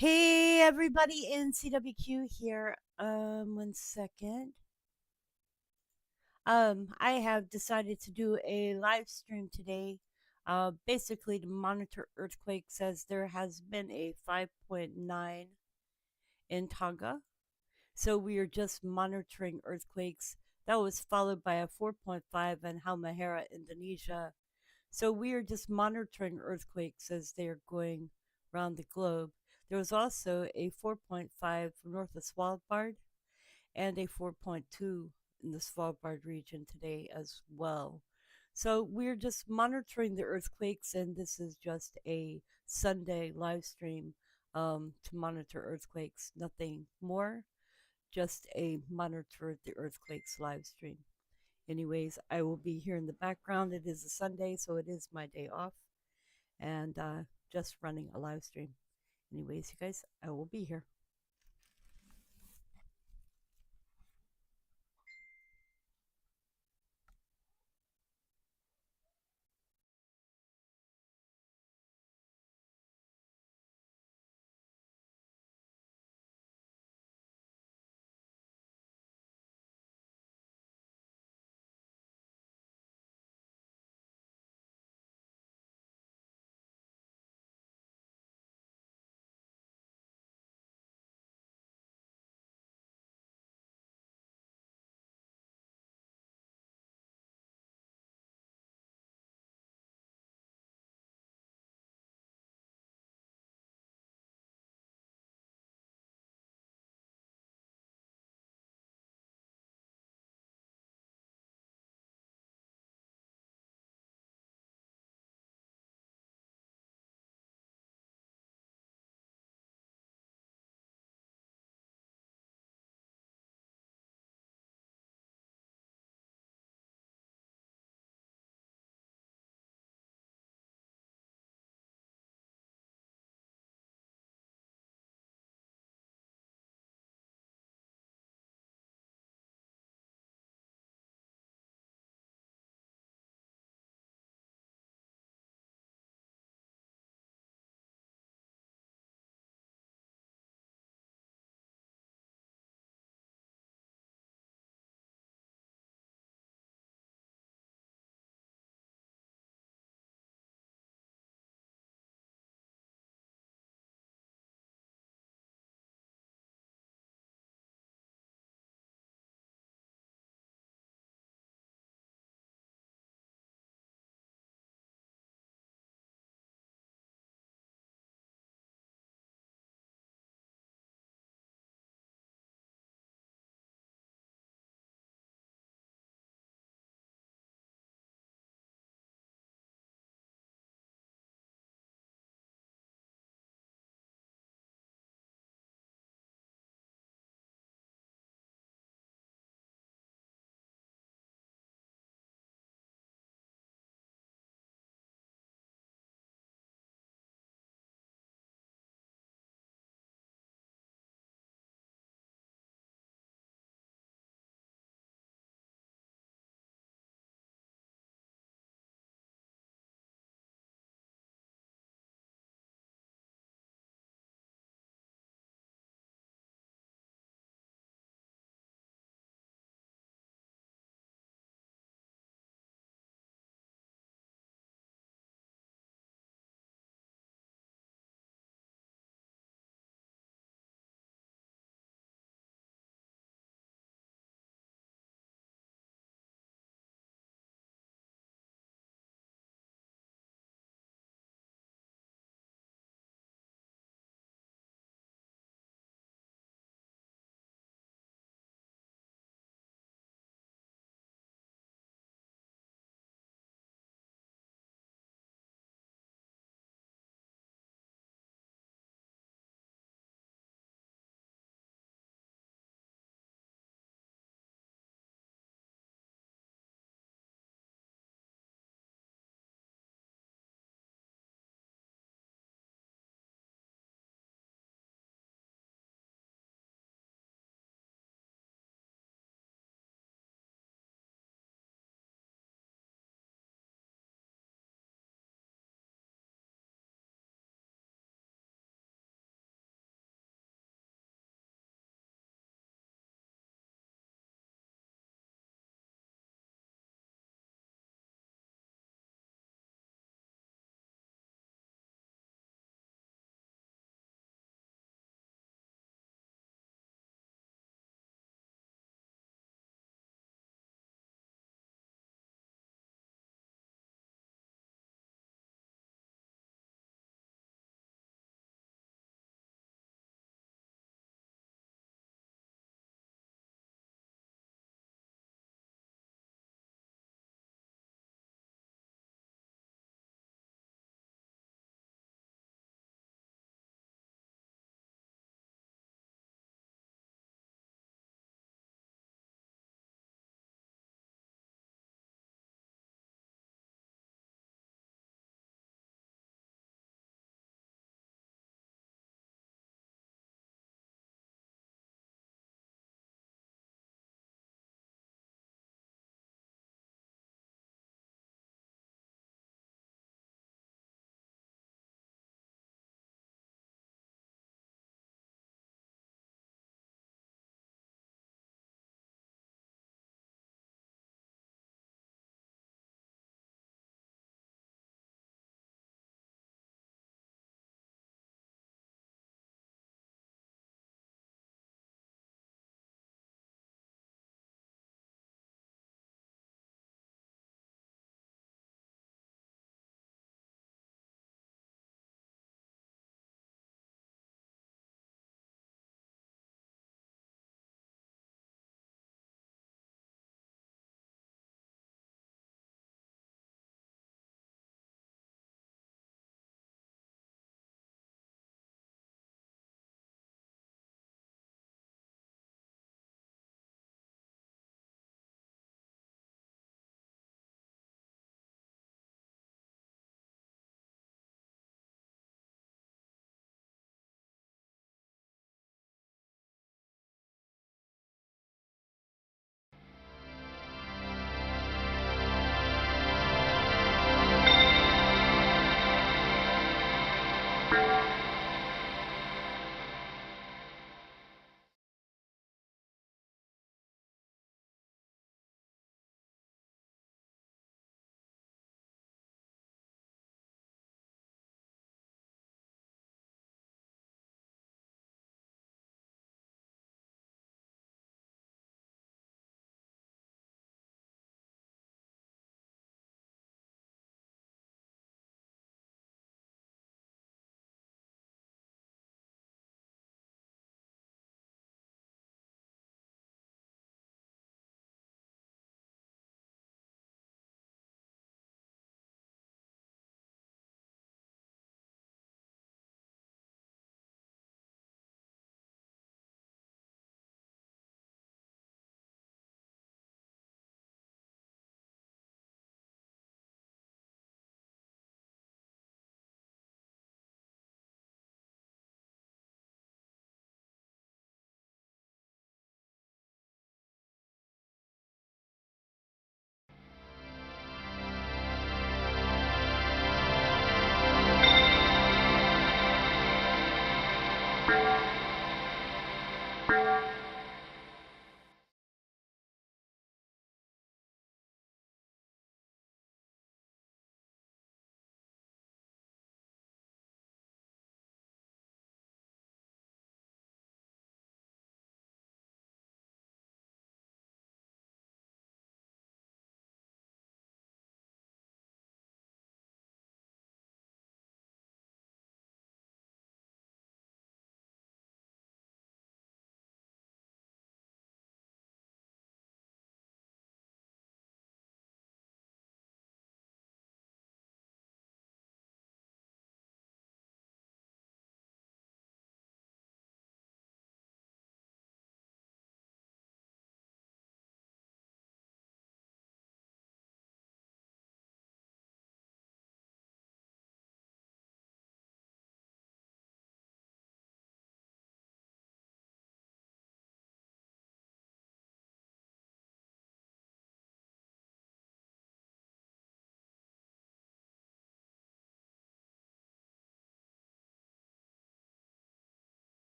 Hey everybody, NCWQ here. One second. I have decided to do a live stream today, basically to monitor earthquakes as there has been a 5.9 in Tonga. So we are just monitoring earthquakes. That was followed by a 4.5 in Halmahera, Indonesia. So we are just monitoring earthquakes as they are going around the globe. There was also a 4.5 north of Svalbard and a 4.2 in the Svalbard region today as well. So we're just monitoring the earthquakes, and this is just a Sunday live stream to monitor earthquakes. Nothing more, just a monitor the earthquakes live stream. Anyways, I will be here in the background. It is a Sunday, so it is my day off, and just running a live stream. Anyways, you guys, I will be here.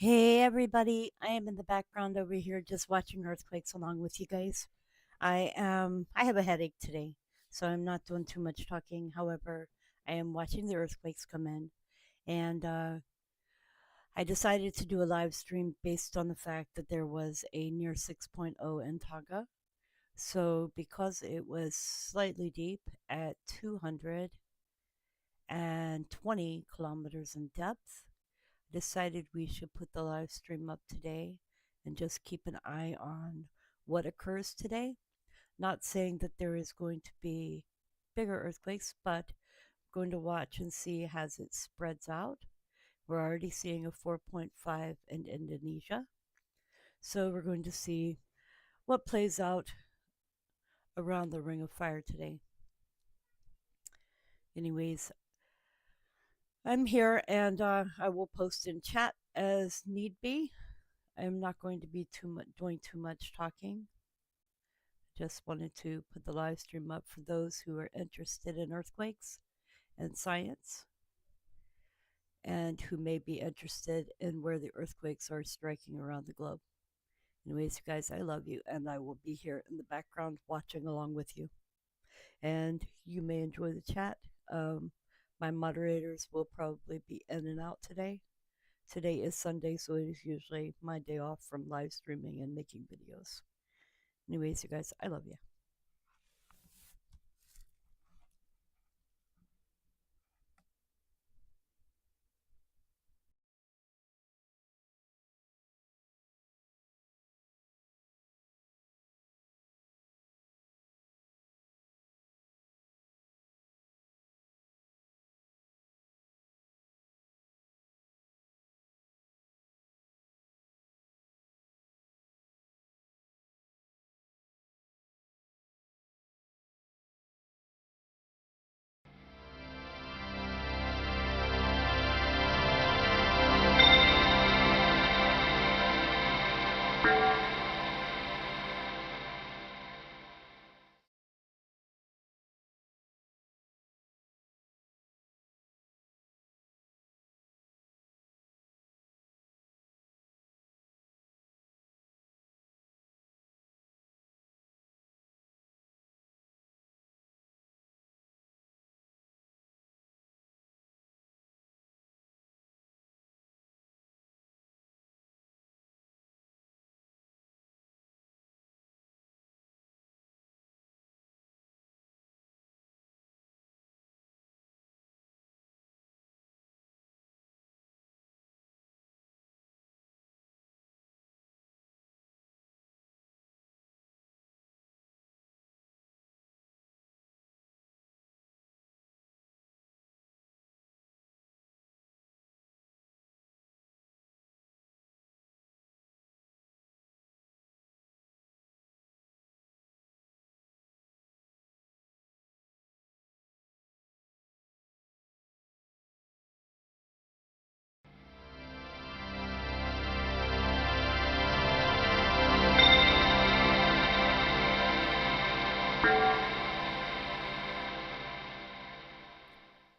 Hey everybody, I am in the background over here just watching earthquakes along with you guys. I have a headache today, so I'm not doing too much talking. However, I am watching the earthquakes come in, and I decided to do a live stream based on the fact that there was a near 6.0 in Tonga. So because it was slightly deep at 220 kilometers in depth, decided we should put the live stream up today and just keep an eye on what occurs today. Not saying that there is going to be bigger earthquakes, but going to watch and see as it spreads out. We're already seeing a 4.5 in Indonesia. So we're going to see what plays out around the Ring of Fire today. Anyways, I'm here and I will post in chat as need be. I'm not going to be doing too much talking. Just wanted to put the live stream up for those who are interested in earthquakes and science, and who may be interested in where the earthquakes are striking around the globe. Anyways, you guys, I love you, and I will be here in the background watching along with you. And you may enjoy the chat. My moderators will probably be in and out today. Today is Sunday, so it is usually my day off from live streaming and making videos. Anyways, you guys, I love you.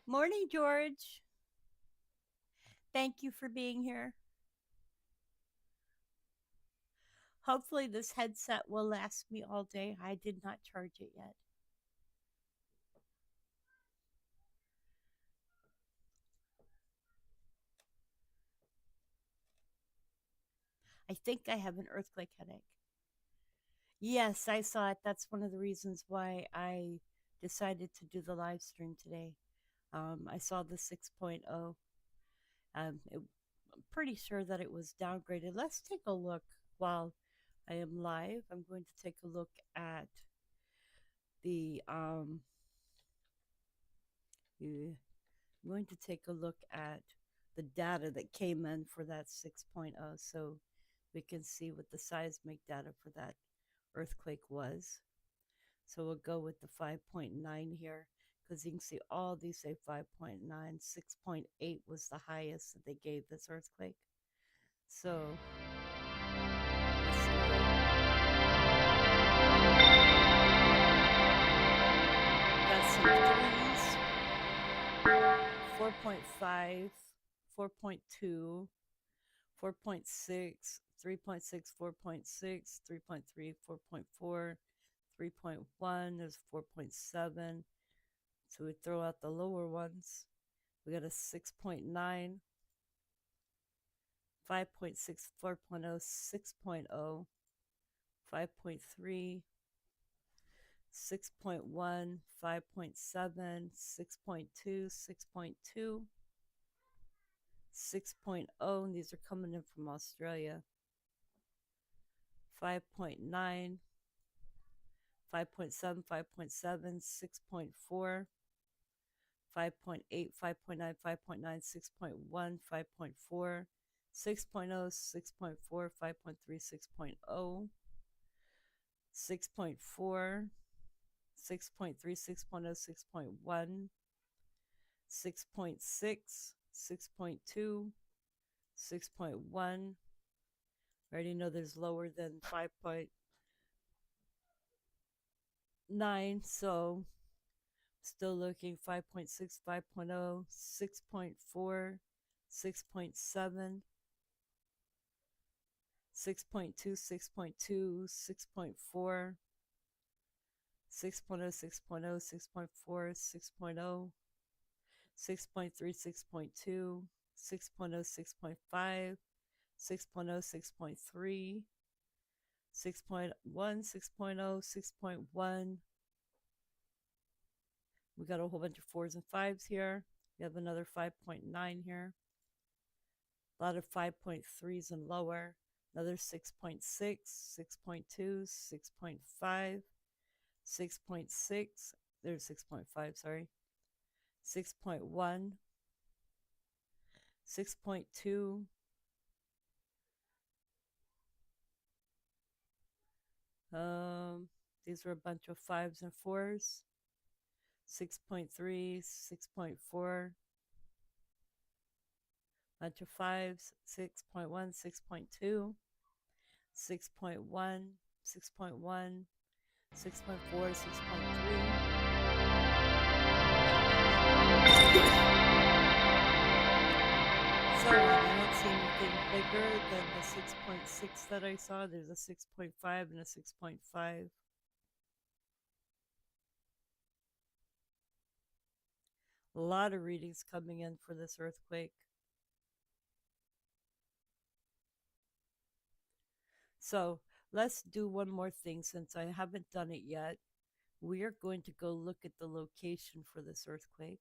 Morning, George. Thank you for being here. Hopefully, this headset will last me all day. I did not charge it yet. I think I have an earthquake headache. Yes, I saw it. That's one of the reasons why I decided to do the live stream today. I saw the 6.0. I'm pretty sure that it was downgraded. Let's take a look while I am live. I'm going to take a look at the I'm going to take a look at the data that came in for that 6.0 so we can see what the seismic data for that earthquake was. So we'll go with the 5.9 here because you can see all these say 5.9. 6.8 was the highest that they gave this earthquake. So let's see. Got some threes, 4.5, 4.2, 4.6, 3.6, 4.6, 3.3, 4.4, 3.1, there's 4.7. So we throw out the lower ones. We got a 6.9, 5.6, 4.0, 6.0, 5.3, 6.1, 5.7, 6.2, 6.2, 6.0, and these are coming in from Australia. 5.9, 5.7, 5.7, 6.4, 5.8, 5.9, 5.9, 6.1, 5.4, 6.0, 6.4, 5.3, 6.0, 6.4, 6.3, 6.0, 6.1, 6.6, 6.2, 6.1. I already know there's lower than 5.9, so still looking 5.6, 5.0, 6.4, 6.7, 6.2, 6.2, 6.4, 6.0, 6.0, 6.4, 6.0, 6.3, 6.2, 6.0, 6.5, 6.0, 6.3, 6.1, 6.0, 6.1. We got a whole bunch of 4s and 5s here. We have another 5.9 here. A lot of 5.3s and lower. Another 6.6, 6.2, 6.5, 6.6. There's 6.5, sorry. 6.1, 6.2, these are a bunch of 5s and 4s. 6.3, 6.4, bunch of 5s, 6.1, 6.2, 6.1, 6.1, 6.4, 6.3. So I don't see anything bigger than the 6.6 that I saw. There's a 6.5 and a 6.5. A lot of readings coming in for this earthquake. So let's do one more thing since I haven't done it yet. We are going to go look at the location for this earthquake.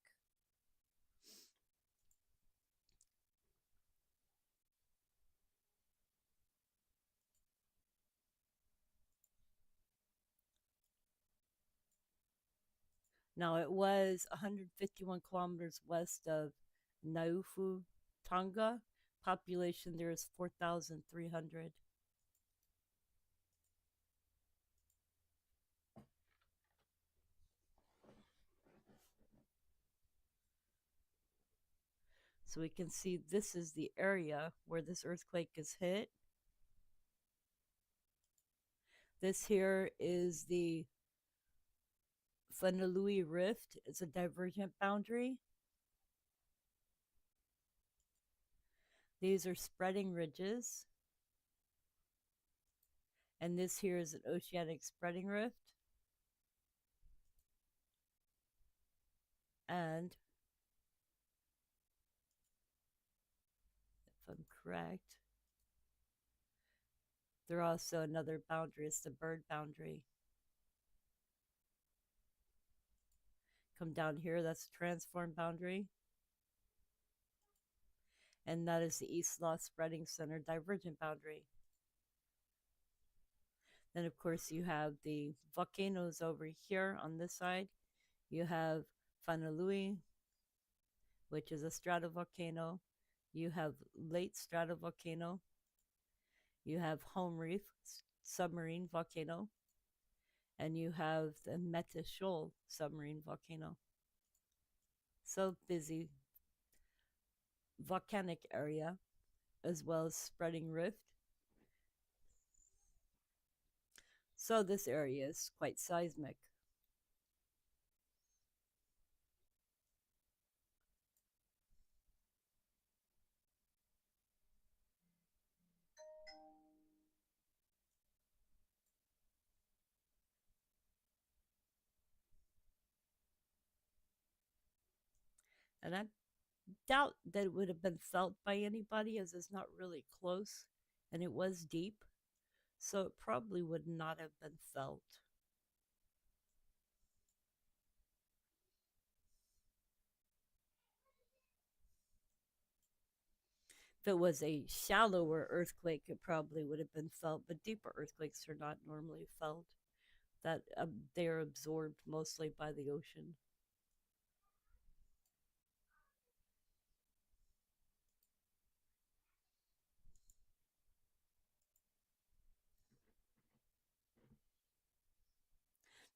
Now it was 151 kilometers west of Naufu, Tonga. Population there is 4,300. So we can see this is the area where this earthquake is hit. This here is the Fanalui Rift. It's a divergent boundary. These are spreading ridges. And this here is an oceanic spreading rift. And if I'm correct, there's also another boundary. It's the bird boundary. Come down here, that's the transform boundary. And that is the East Law Spreading Center divergent boundary. Then, of course, you have the volcanoes over here on this side. You have Fanalui, which is a stratovolcano. You have late stratovolcano. You have Home Reef, submarine volcano. And you have the Meta Shoal submarine volcano. So busy volcanic area, as well as spreading rift. So this area is quite seismic. And I doubt that it would have been felt by anybody as it's not really close and it was deep. So it probably would not have been felt. If it was a shallower earthquake, it probably would have been felt, but deeper earthquakes are not normally felt. That they're absorbed mostly by the ocean.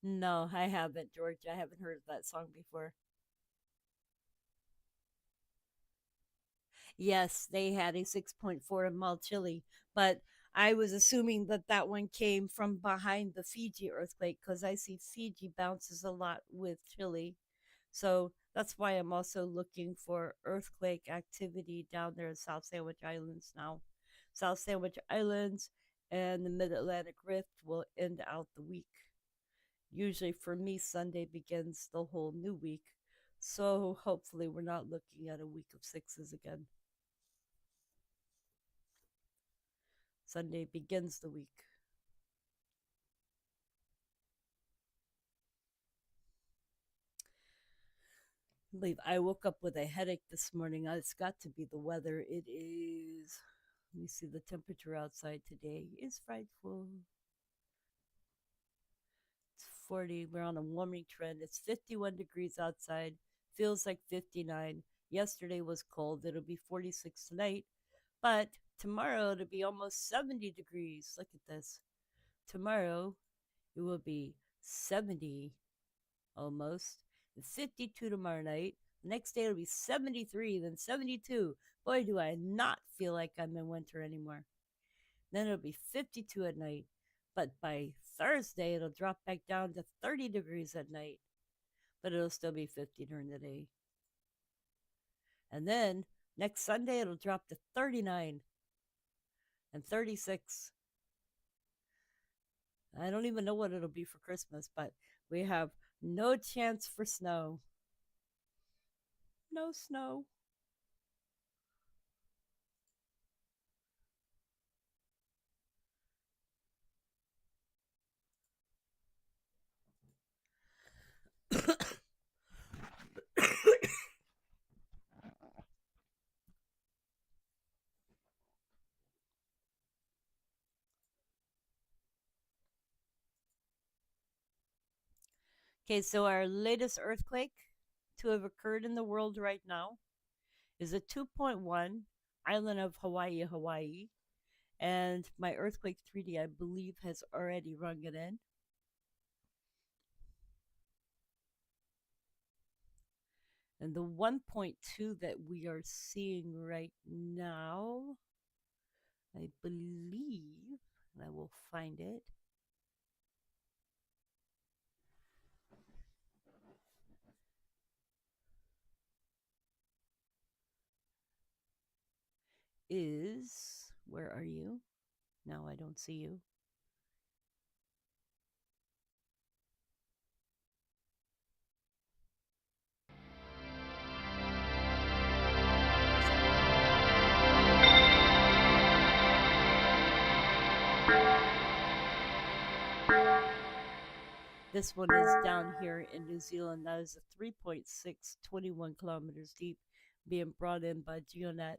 No, I haven't, George. I haven't heard of that song before. Yes, they had a 6.4 in Chile, but I was assuming that that one came from behind the Fiji earthquake because I see Fiji bounces a lot with Chile. So that's why I'm also looking for earthquake activity down there in South Sandwich Islands now. South Sandwich Islands and the Mid Atlantic Rift will end out the week. Usually for me, Sunday begins the whole new week. So hopefully, we're not looking at a week of sixes again. Sunday begins the week. I believe I woke up with a headache this morning. It's got to be the weather. It is. Let me see the temperature outside today is frightful. It's 40. We're on a warming trend. It's 51 degrees outside. Feels like 59. Yesterday was cold. It'll be 46 tonight. But tomorrow it'll be almost 70 degrees. Look at this. Tomorrow it will be 70 almost. 52 tomorrow night. The next day it'll be 73, then 72. Boy, do I not feel like I'm in winter anymore. Then it'll be 52 at night. But by Thursday, it'll drop back down to 30 degrees at night. But it'll still be 50 during the day. And then next Sunday, it'll drop to 39 and 36. I don't even know what it'll be for Christmas, but we have no chance for snow. No snow. Okay, so our latest earthquake to have occurred in the world right now is a 2.1 island of Hawaii, Hawaii. And my earthquake 3D, I believe, has already rung it in. And the 1.2 that we are seeing right now, I believe, and I will find it, is, where are you? Now I don't see you. This one is down here in New Zealand. That is a 3.6, 21 kilometers deep, being brought in by Geonet.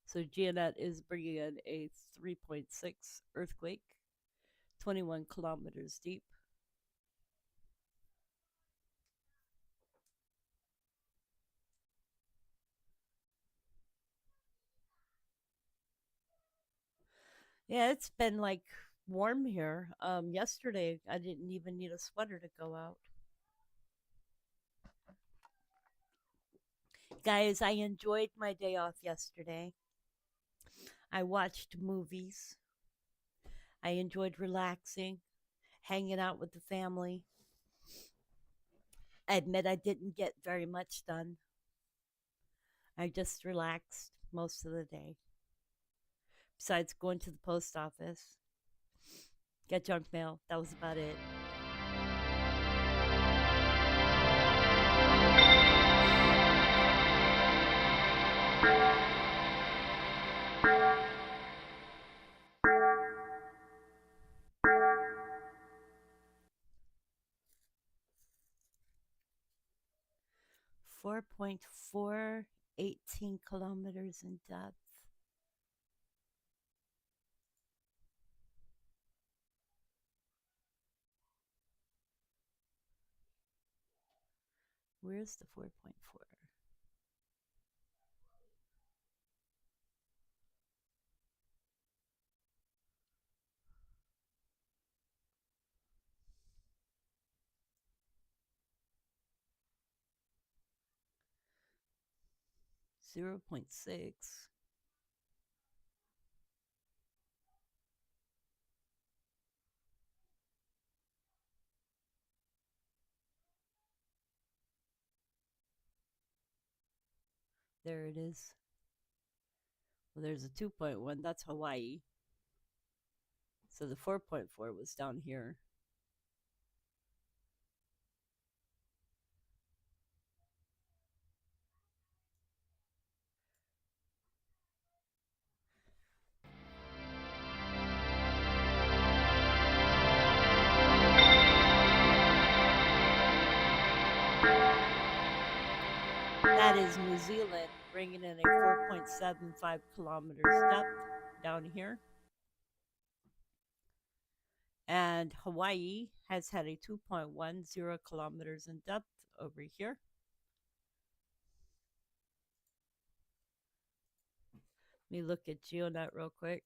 So Geonet is bringing in a 3.6 earthquake, 21 kilometers deep. Yeah, it's been like warm here. Yesterday I didn't even need a sweater to go out. Guys, I enjoyed my day off yesterday. I watched movies. I enjoyed relaxing, hanging out with the family. I admit I didn't get very much done. I just relaxed most of the day, besides going to the post office. get junk mail. That was about it. Four 4.4, 18 kilometers in depth. Where's the 4.4? .6. There it is. Well, there's a 2.1. That's Hawaii. So the 4.4 was down here. That is New Zealand, bringing in a 4.75 kilometers depth down here. And Hawaii has had a 2.10 kilometers in depth over here. Let me look at GeoNet real quick.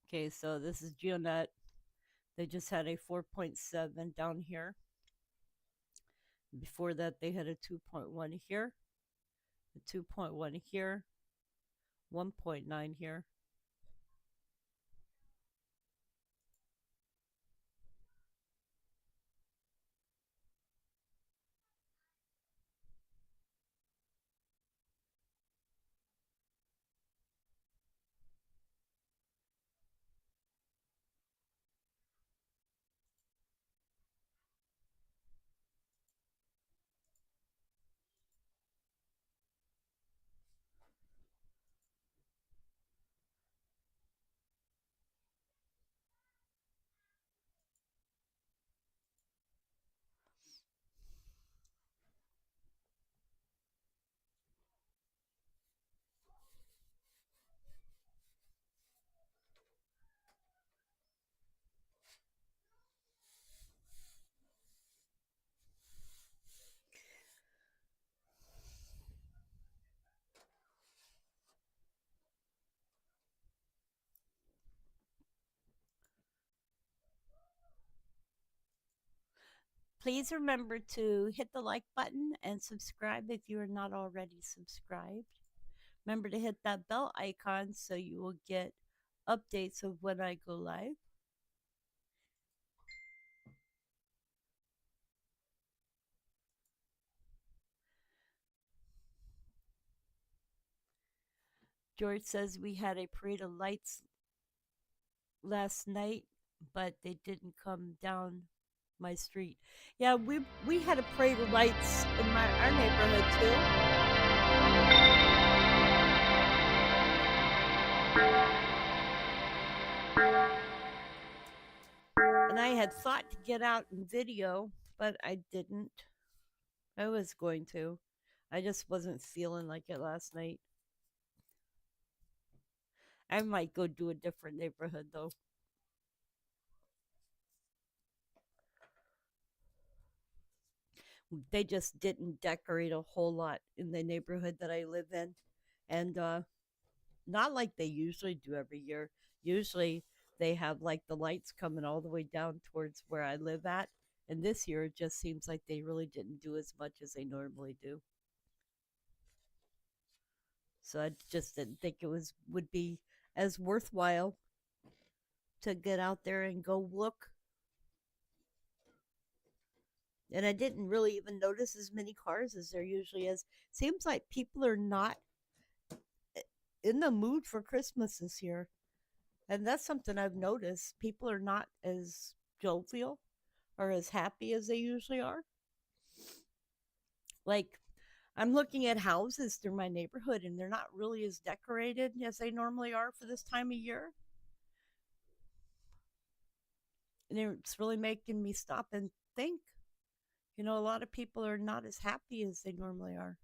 Okay, so this is GeoNet. They just had a 4.7 down here. Before that, they had a 2.1 here, a 2.1 here, 1.9 here. Please remember to hit the like button and subscribe if you are not already subscribed. Remember to hit that bell icon so you will get updates of when I go live. George says we had a parade of lights last night, but they didn't come down my street. Yeah, we had a parade of lights in our neighborhood too. And I had thought to get out and video, but I didn't. I was going to. I just wasn't feeling like it last night. I might go do a different neighborhood though. They just didn't decorate a whole lot in the neighborhood that I live in. And not like they usually do every year. Usually they have like the lights coming all the way down towards where I live at. And this year it just seems like they really didn't do as much as they normally do. So I just didn't think it was would be as worthwhile to get out there and go look. And I didn't really even notice as many cars as there usually is. Seems like people are not in the mood for Christmas this year. And that's something I've noticed. People are not as jovial or as happy as they usually are. Like, I'm looking at houses through my neighborhood and they're not really as decorated as they normally are for this time of year. And it's really making me stop and think. A lot of people are not as happy as they normally are.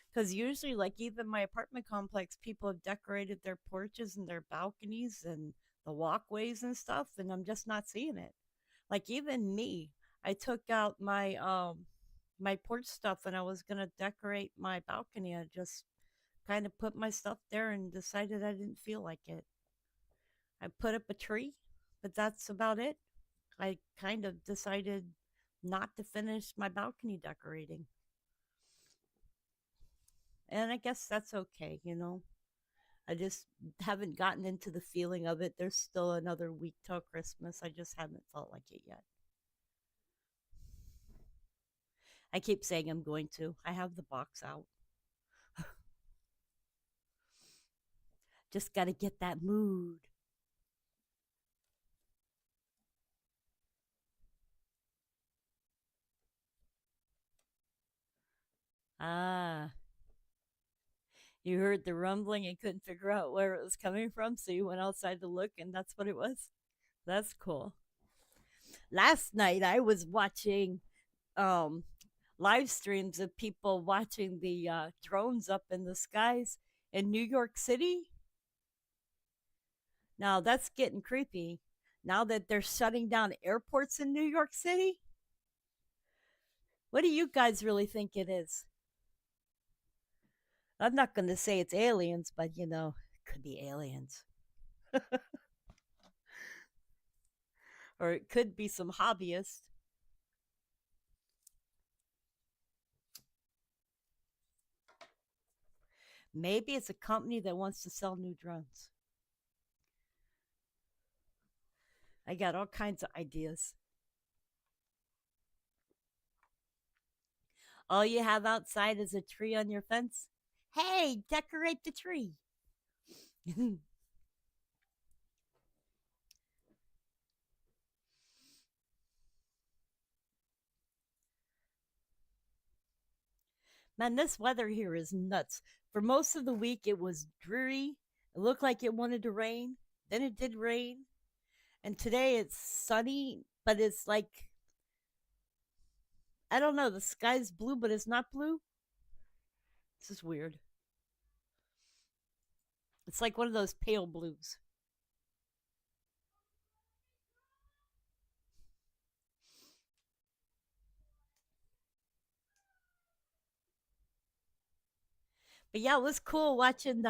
Because usually, like, even my apartment complex, people have decorated their porches and their balconies and the walkways and stuff, and I'm just not seeing it. Like, even me, I took out my porch stuff and I was gonna decorate my balcony. I just kind of put my stuff there and decided I didn't feel like it. I put up a tree, but that's about it. I kind of decided not to finish my balcony decorating. And I guess that's okay. I just haven't gotten into the feeling of it. There's still another week till Christmas. I just haven't felt like it yet. I keep saying I'm going to. I have the box out. Just got to get that mood. Ah, you heard the rumbling and couldn't figure out where it was coming from, so you went outside to look, and that's what it was. That's cool. Last night I was watching um live streams of people watching the drones up in the skies in New York City. Now that's getting creepy. Now that they're shutting down airports in New York City, what do you guys really think it is? I'm not going to say it's aliens, but it could be aliens. Or it could be some hobbyist. Maybe it's a company that wants to sell new drones. I got all kinds of ideas. All you have outside is a tree on your fence. Hey, decorate the tree. Man, this weather here is nuts. For most of the week, it was dreary. It looked like it wanted to rain. Then it did rain. And today it's sunny, but it's like, I don't know, the sky's blue, but it's not blue. This is weird. It's like one of those pale blues. But yeah, it was cool watching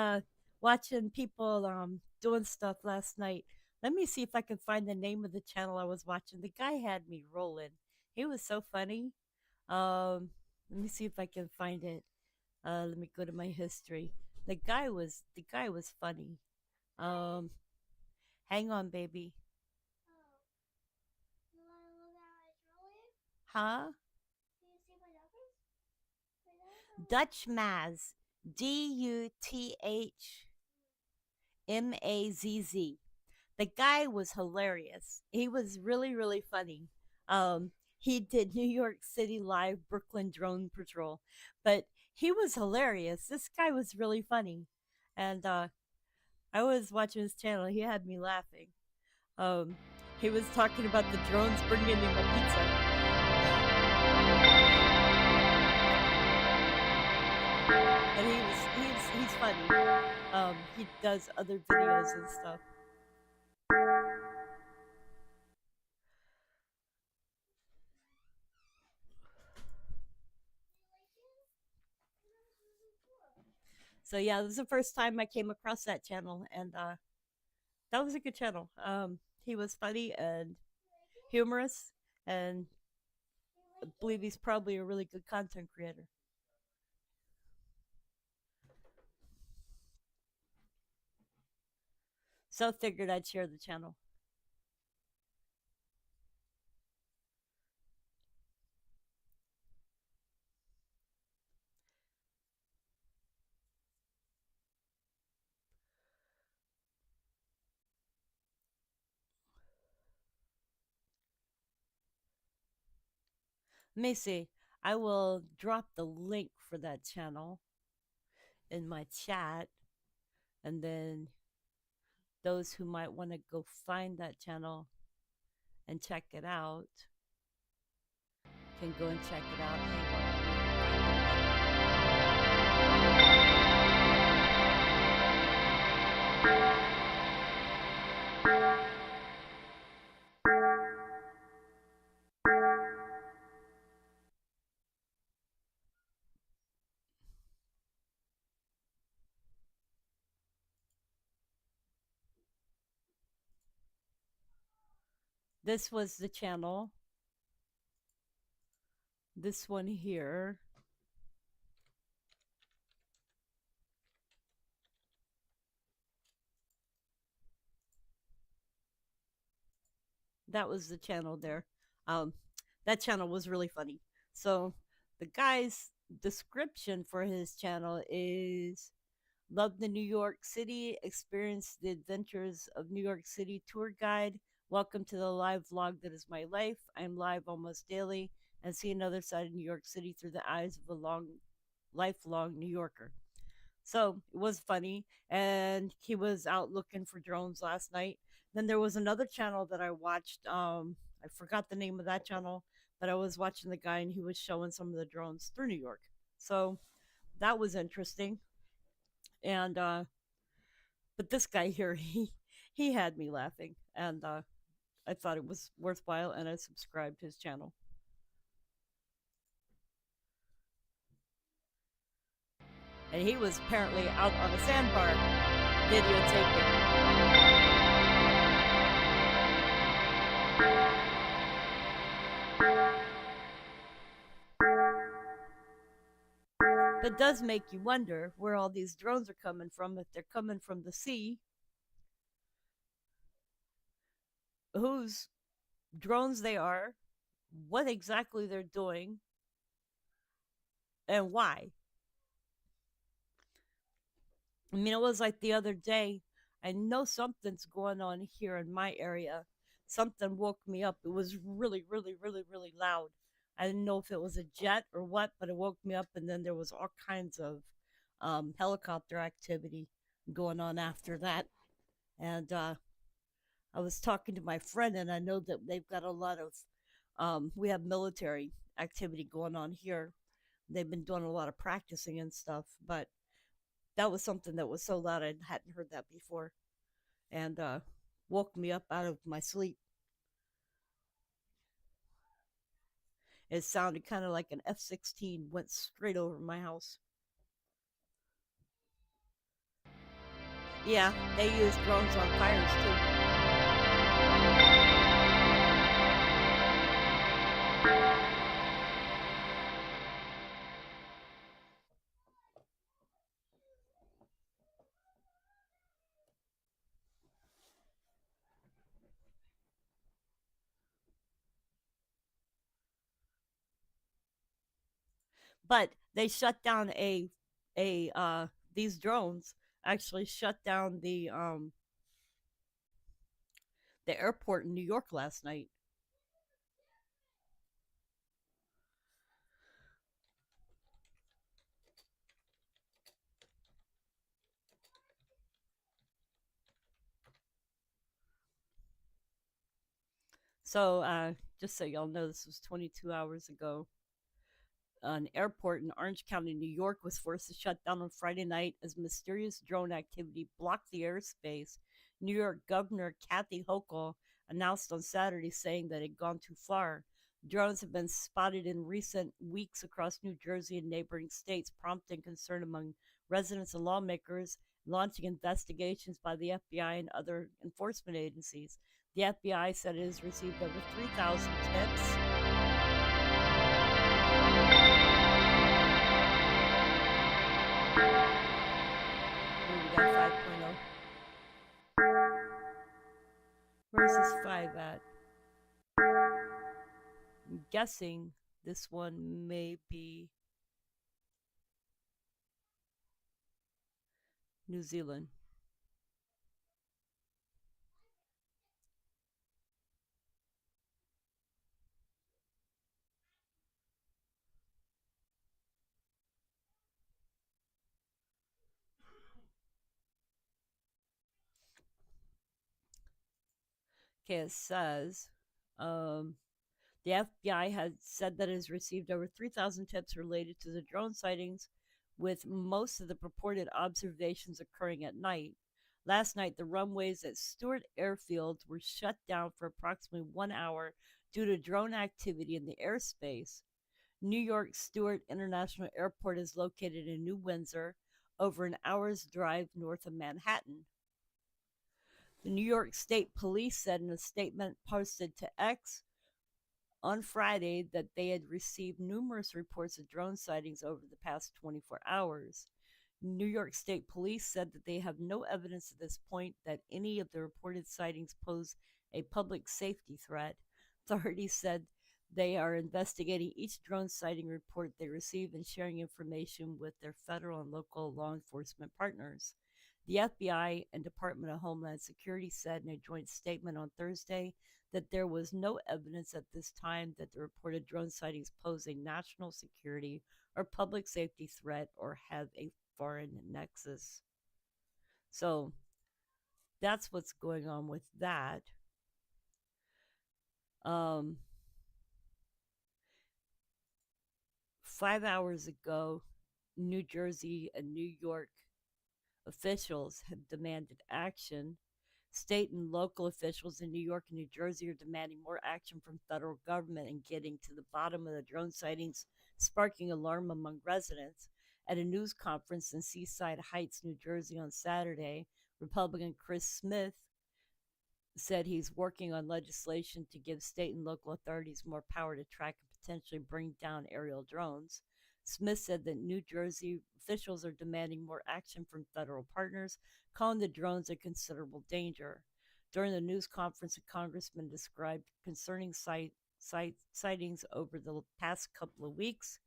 people doing stuff last night. Let me see if I can find the name of the channel I was watching. The guy had me rolling. He was so funny. Let me see if I can find it. Let me go to my history. The guy was funny. Um, hang on, baby. Huh? Dutch Maz. Dutchmazz. The guy was hilarious. He was really, really funny. He did New York City Live Brooklyn Drone Patrol, but he was hilarious. This guy was really funny. And I was watching his channel. He had me laughing. Um, he was talking about the drones bringing him a pizza. And he's funny. He does other videos and stuff. So yeah, this is the first time I came across that channel, and that was a good channel. He was funny and humorous, and I believe he's probably a really good content creator. So figured I'd share the channel. Macy, I will drop the link for that channel in my chat, and then those who might want to go find that channel and check it out can go and check it out. This was the channel. This one here. That was the channel there. Um, that channel was really funny. So the guy's description for his channel is love the New York City, experience the adventures of New York City tour guide. Welcome to the live vlog that is my life. I'm live almost daily and see another side of New York City through the eyes of a lifelong New Yorker. So it was funny. And he was out looking for drones last night. Then there was another channel that I watched. I forgot the name of that channel, but I was watching the guy and he was showing some of the drones through New York. So that was interesting. And but this guy here, he had me laughing, and I thought it was worthwhile, and I subscribed to his channel. And he was apparently out on a sandbar videotaping. But does make you wonder where all these drones are coming from. If they're coming from the sea, whose drones they are, what exactly they're doing, and why. I mean, it was like the other day. I know something's going on here in my area. Something woke me up. It was really, really, really, really loud. I didn't know if it was a jet or what, but it woke me up, and then there was all kinds of helicopter activity going on after that. And I was talking to my friend, and I know that they've got a lot of, we have military activity going on here. They've been doing a lot of practicing and stuff, but that was something that was so loud I hadn't heard that before, and woke me up out of my sleep. It sounded kind of like an F-16 went straight over my house. Yeah, they use drones on fires too. But they shut down a these drones actually shut down the airport in New York last night. So just so y'all know, this was 22 hours ago. An airport in Orange County, New York, was forced to shut down on Friday night as mysterious drone activity blocked the airspace. New York Governor Kathy Hochul announced on Saturday, saying that it had gone too far. Drones have been spotted in recent weeks across New Jersey and neighboring states, prompting concern among residents and lawmakers, launching investigations by the FBI and other enforcement agencies. The FBI said it has received over 3,000 tips. Ooh, we got 5.0. Where's this 5 at? I'm guessing this one may be New Zealand. Okay, it says the FBI has said that it has received over 3,000 tips related to the drone sightings, with most of the purported observations occurring at night. Last night, the runways at Stewart Airfield were shut down for approximately 1 hour due to drone activity in the airspace. New York Stewart International Airport is located in New Windsor, over an hour's drive north of Manhattan. The New York State Police said in a statement posted to X on Friday that they had received numerous reports of drone sightings over the past 24 hours. New York State Police said that they have no evidence at this point that any of the reported sightings pose a public safety threat. Authorities said they are investigating each drone sighting report they receive and sharing information with their federal and local law enforcement partners. The FBI and Department of Homeland Security said in a joint statement on Thursday that there was no evidence at this time that the reported drone sightings pose a national security or public safety threat or have a foreign nexus. So that's what's going on with that. Um, 5 hours ago, New Jersey and New York officials have demanded action. State and local officials in New York and New Jersey are demanding more action from federal government in getting to the bottom of the drone sightings, sparking alarm among residents. At a news conference in Seaside Heights, New Jersey on Saturday, Republican Chris Smith said he's working on legislation to give state and local authorities more power to track and potentially bring down aerial drones. Smith said that New Jersey officials are demanding more action from federal partners, calling the drones a considerable danger. During the news conference, a congressman described concerning sightings over the past couple of weeks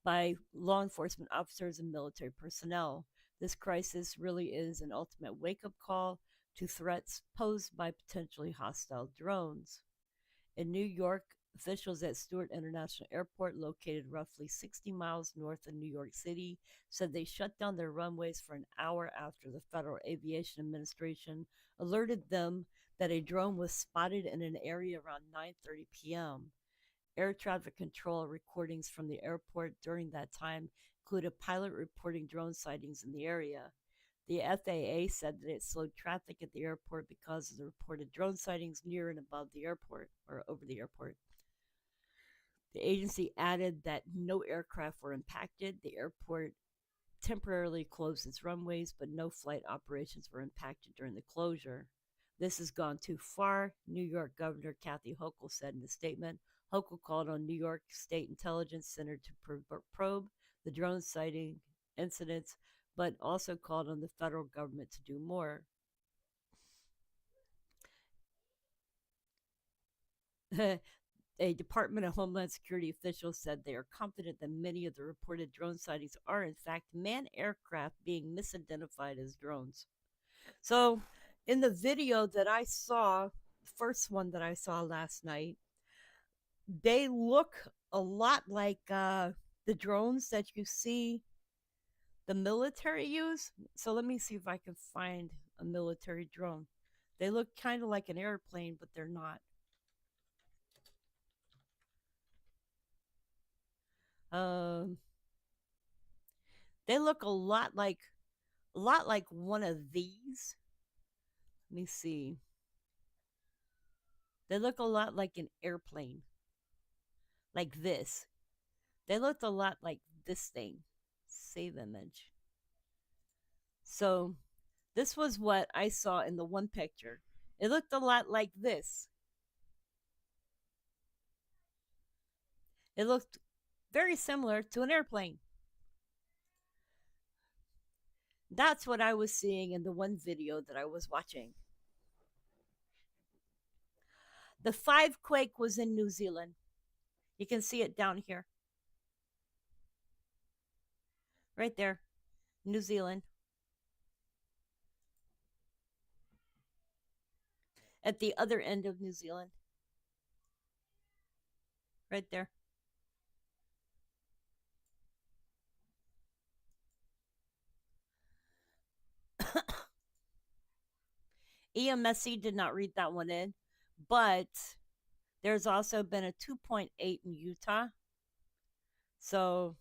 by law enforcement officers and military personnel. This crisis really is an ultimate wake up call to threats posed by potentially hostile drones. In New York, officials at Stewart International Airport, located roughly 60 miles north of New York City, said they shut down their runways for an hour after the Federal Aviation Administration alerted them that a drone was spotted in an area around 9:30 p.m. Air traffic control recordings from the airport during that time include a pilot reporting drone sightings in the area. The FAA said that it slowed traffic at the airport because of the reported drone sightings near and above the airport or over the airport. The agency added that no aircraft were impacted. The airport temporarily closed its runways, but no flight operations were impacted during the closure. This has gone too far, New York Governor Kathy Hochul said in a statement. Hochul called on New York State Intelligence Center to probe the drone sighting incidents, but also called on the federal government to do more. A Department of Homeland Security official said they are confident that many of the reported drone sightings are, in fact, manned aircraft being misidentified as drones. So, in the video that I saw, the first one that I saw last night, they look a lot like the drones that you see the military use. So, let me see if I can find a military drone. They look kind of like an airplane, but they're not. Um, they look a lot like one of these. Let me see. They look a lot like an airplane, like this. They look a lot like this thing. Save image. So this was what I saw in the one picture. It looked a lot like this. It looked very similar to an airplane. That's what I was seeing in the one video that I was watching. The 5 quake was in New Zealand. You can see it down here. Right there. New Zealand. At the other end of New Zealand. Right there. EMSC did not read that one in, but there's also been a 2.8 in Utah. So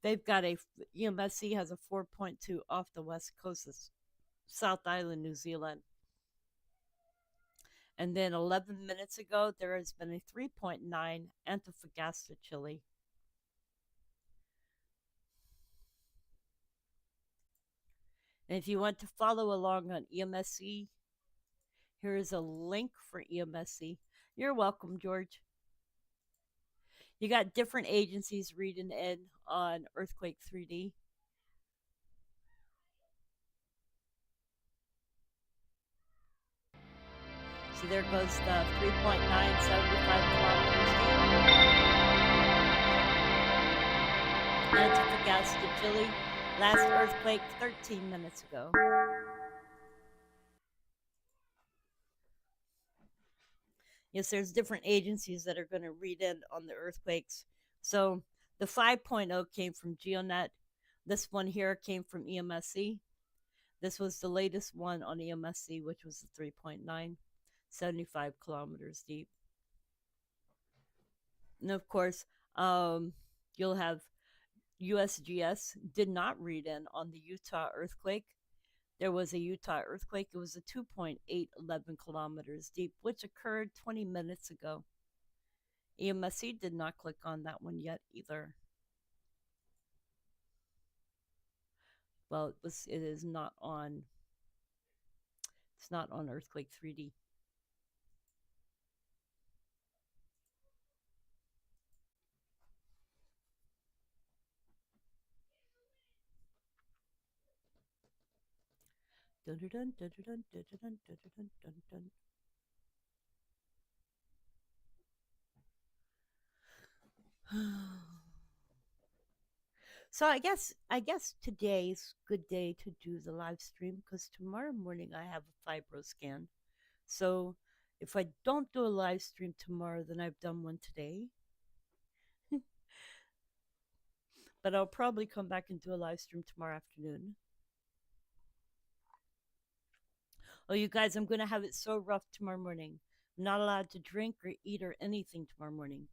they've got a EMSC has a 4.2 off the west coast of South Island, New Zealand. And then 11 minutes ago, there has been a 3.9 Antofagasta, Chile. And if you want to follow along on EMSC, here is a link for EMSC. You're welcome, George. You got different agencies reading in on Earthquake 3D. So there goes the 3.975 kilometers deep. Antofagasta, Chile. Last earthquake 13 minutes ago. Yes, there's different agencies that are going to read in on the earthquakes. So the 5.0 came from GeoNet. This one here came from EMSC. This was the latest one on EMSC, which was the 3.9, 75 kilometers deep. And of course, you'll have USGS did not read in on the Utah earthquake. There was a Utah earthquake. It was a 2.811 kilometers deep, which occurred 20 minutes ago. EMSC did not click on that one yet either. Well, it is not on. It's not on Earthquake 3D. Dun, dun, dun, dun, dun, dun, dun, dun, dun, dun, dun. So I guess today's good day to do the live stream because tomorrow morning I have a fibro scan. So if I don't do a live stream tomorrow, then I've done one today. But I'll probably come back and do a live stream tomorrow afternoon. Oh, you guys, I'm going to have it so rough tomorrow morning. I'm not allowed to drink or eat or anything tomorrow morning.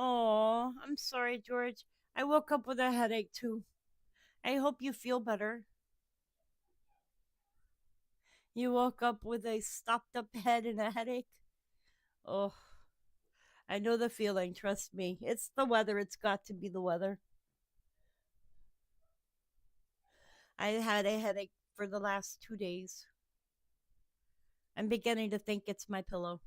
Oh, I'm sorry, George. I woke up with a headache too. I hope you feel better. You woke up with a stopped up head and a headache? Oh, I know the feeling, trust me. It's the weather. It's got to be the weather. I had a headache for the last 2 days. I'm beginning to think it's my pillow.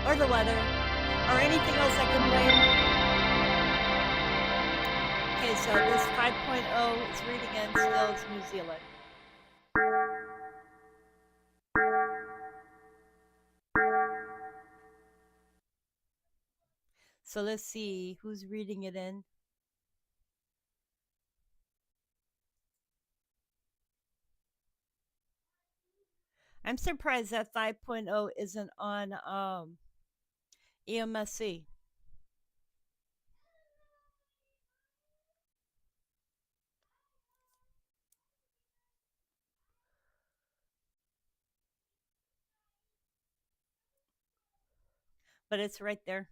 Or the weather. Or anything else I can blame. Okay, so this 5.0 is reading in still is New Zealand. So let's see who's reading it in. I'm surprised that 5.0 isn't on EMSC. But it's right there.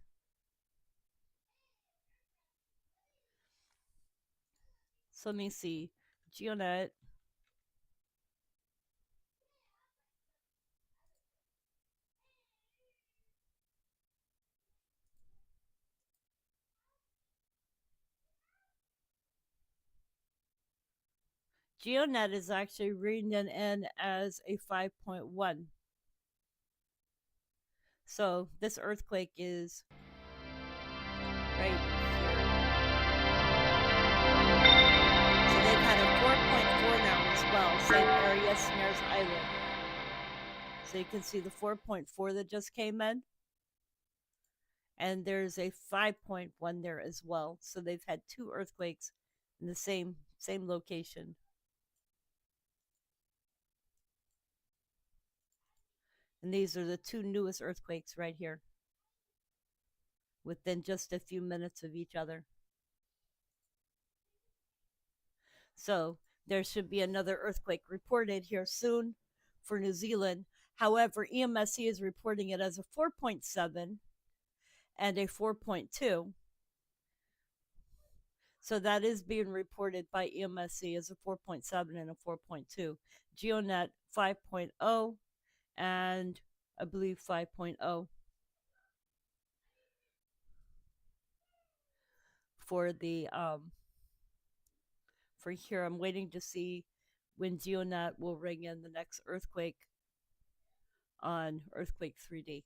So let me see. Geonet. Geonet is actually reading it in as a 5.1. So this earthquake is right here. So they've had a 4.4 now as well. Same area, Snares Island. So you can see the 4.4 that just came in. And there's a 5.1 there as well. So they've had two earthquakes in the same location. And these are the two newest earthquakes right here, within just a few minutes of each other. So there should be another earthquake reported here soon for New Zealand. However, EMSC is reporting it as a 4.7 and a 4.2. So that is being reported by EMSC as a 4.7 and a 4.2. GeoNet 5.0 and I believe 5.0 for the for here. I'm waiting to see when GeoNet will ring in the next earthquake on Earthquake 3D.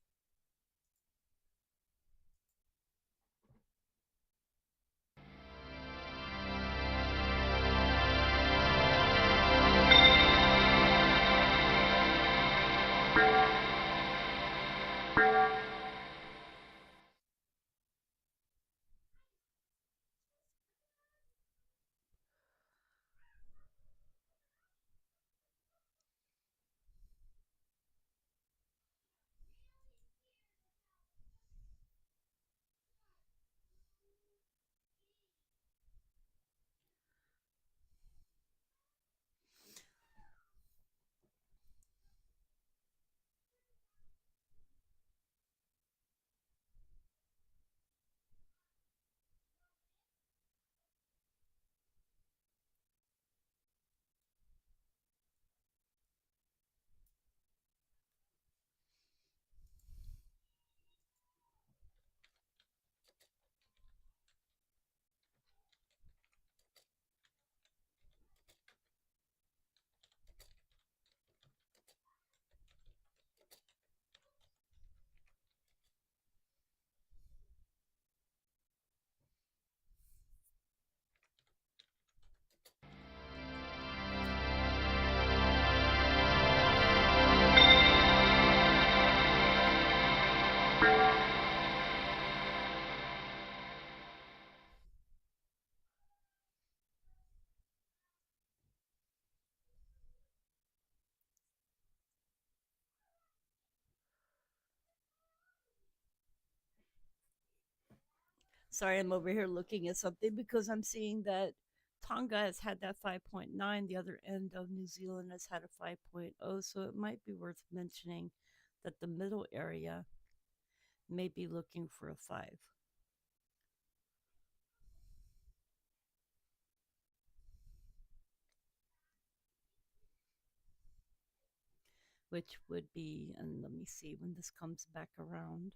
Sorry, I'm over here looking at something because I'm seeing that Tonga has had that 5.9. The other end of New Zealand has had a 5.0. So it might be worth mentioning that the middle area may be looking for a 5. which would be, and let me see when this comes back around.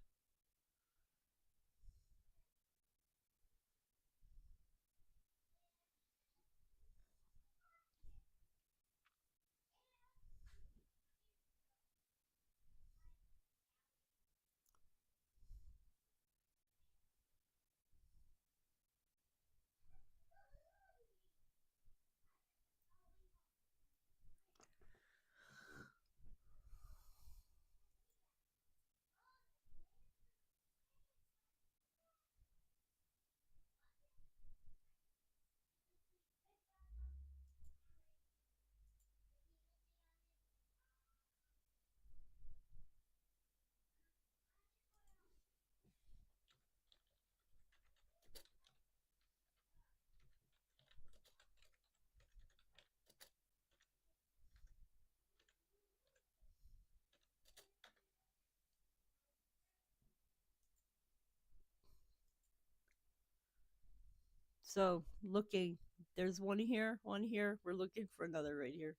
So looking, there's one here, one here. We're looking for another right here.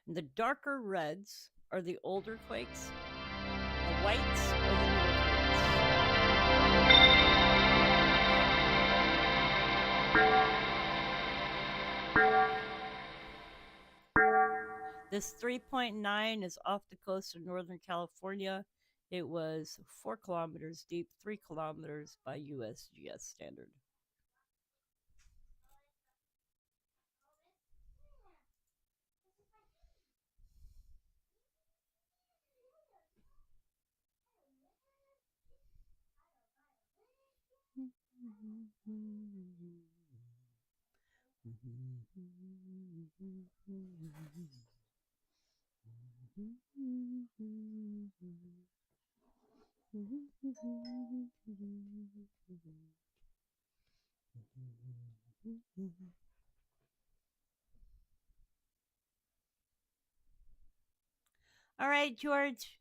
And the darker reds are the older quakes, the whites are the newer quakes. This 3.9 is off the coast of Northern California. It was 4 kilometers deep, 3 kilometers by USGS standard. All right, George.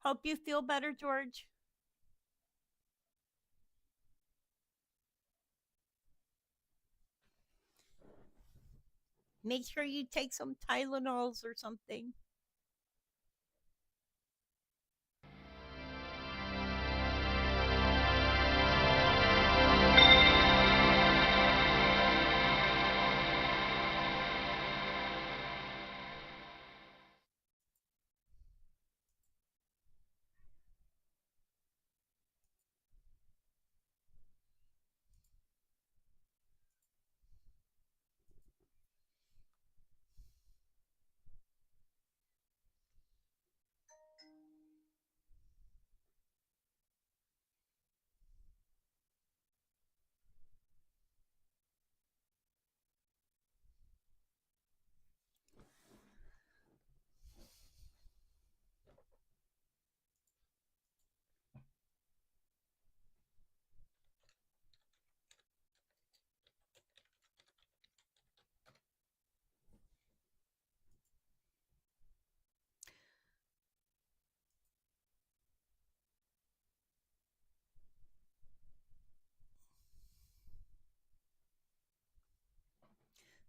Hope you feel better, George. Make sure you take some Tylenols or something.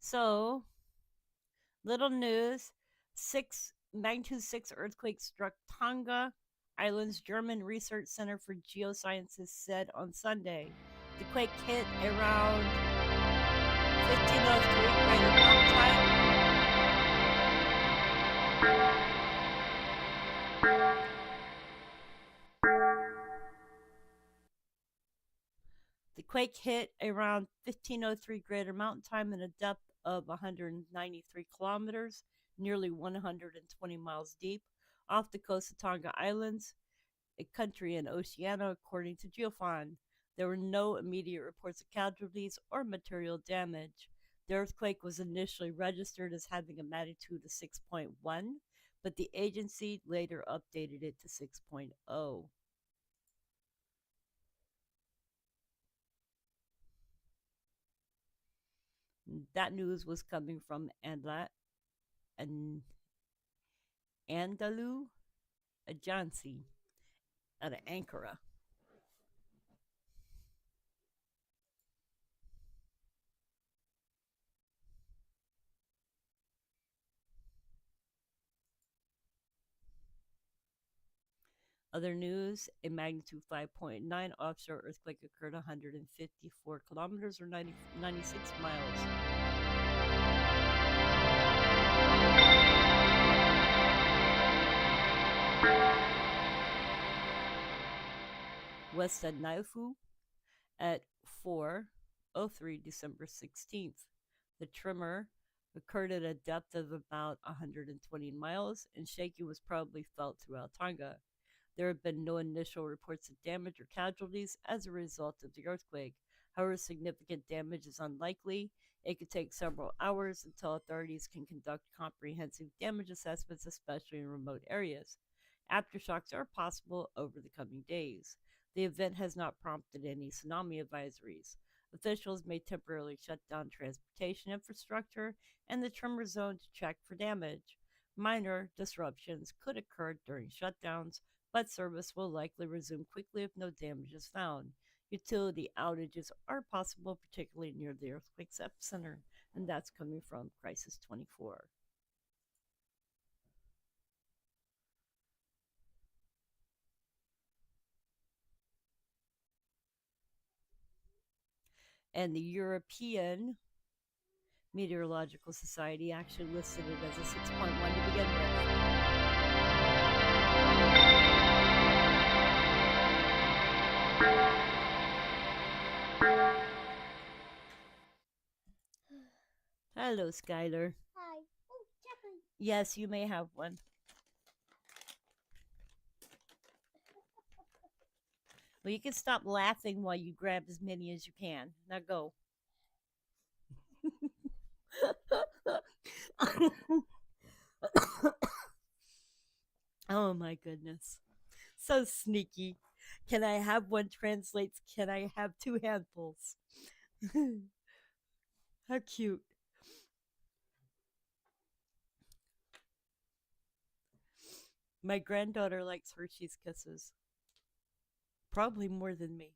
So, little news: 6 earthquake struck Tonga Island's German Research Center for Geosciences said on Sunday. The quake hit around 1503 Greater Mountain Time. The quake hit around 1503 Greater Mountain Time in a depth of 193 kilometers, nearly 120 miles deep, off the coast of Tonga Islands, a country in Oceania, according to Geofon. There were no immediate reports of casualties or material damage. The earthquake was initially registered as having a magnitude of 6.1, but the agency later updated it to 6.0. That news was coming from an Andalu Agency out of Ankara. Other news, a magnitude 5.9 offshore earthquake occurred 154 kilometers or 96 miles west of Naifu at 4:03 December 16th. The tremor occurred at a depth of about 120 miles, and shaking was probably felt throughout Tonga. There have been no initial reports of damage or casualties as a result of the earthquake. However, significant damage is unlikely. It could take several hours until authorities can conduct comprehensive damage assessments, especially in remote areas. Aftershocks are possible over the coming days. The event has not prompted any tsunami advisories. Officials may temporarily shut down transportation infrastructure and the tremor zone to check for damage. Minor disruptions could occur during shutdowns, but service will likely resume quickly if no damage is found. Utility outages are possible, particularly near the earthquake's epicenter, and that's coming from Crisis 24. And the European Meteorological Society actually listed it as a 6.1 to begin with. Hello, Skylar. Hi. Oh, chocolate. Yes, you may have one. Well, you can stop laughing while you grab as many as you can. Now go. Oh my goodness. So sneaky. Can I have one translates, can I have two handfuls? How cute. My granddaughter likes Hershey's Kisses. Probably more than me.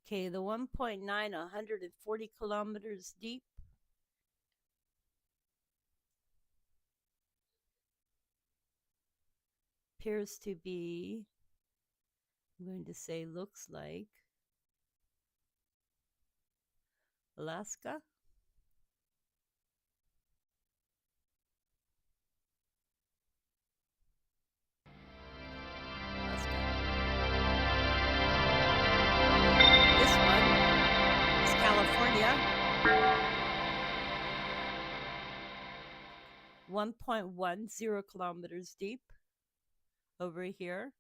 Okay, the 1.9, 140 kilometers deep. Appears to be, I'm going to say, looks like Alaska. This one is California. 1.10 kilometers deep over here.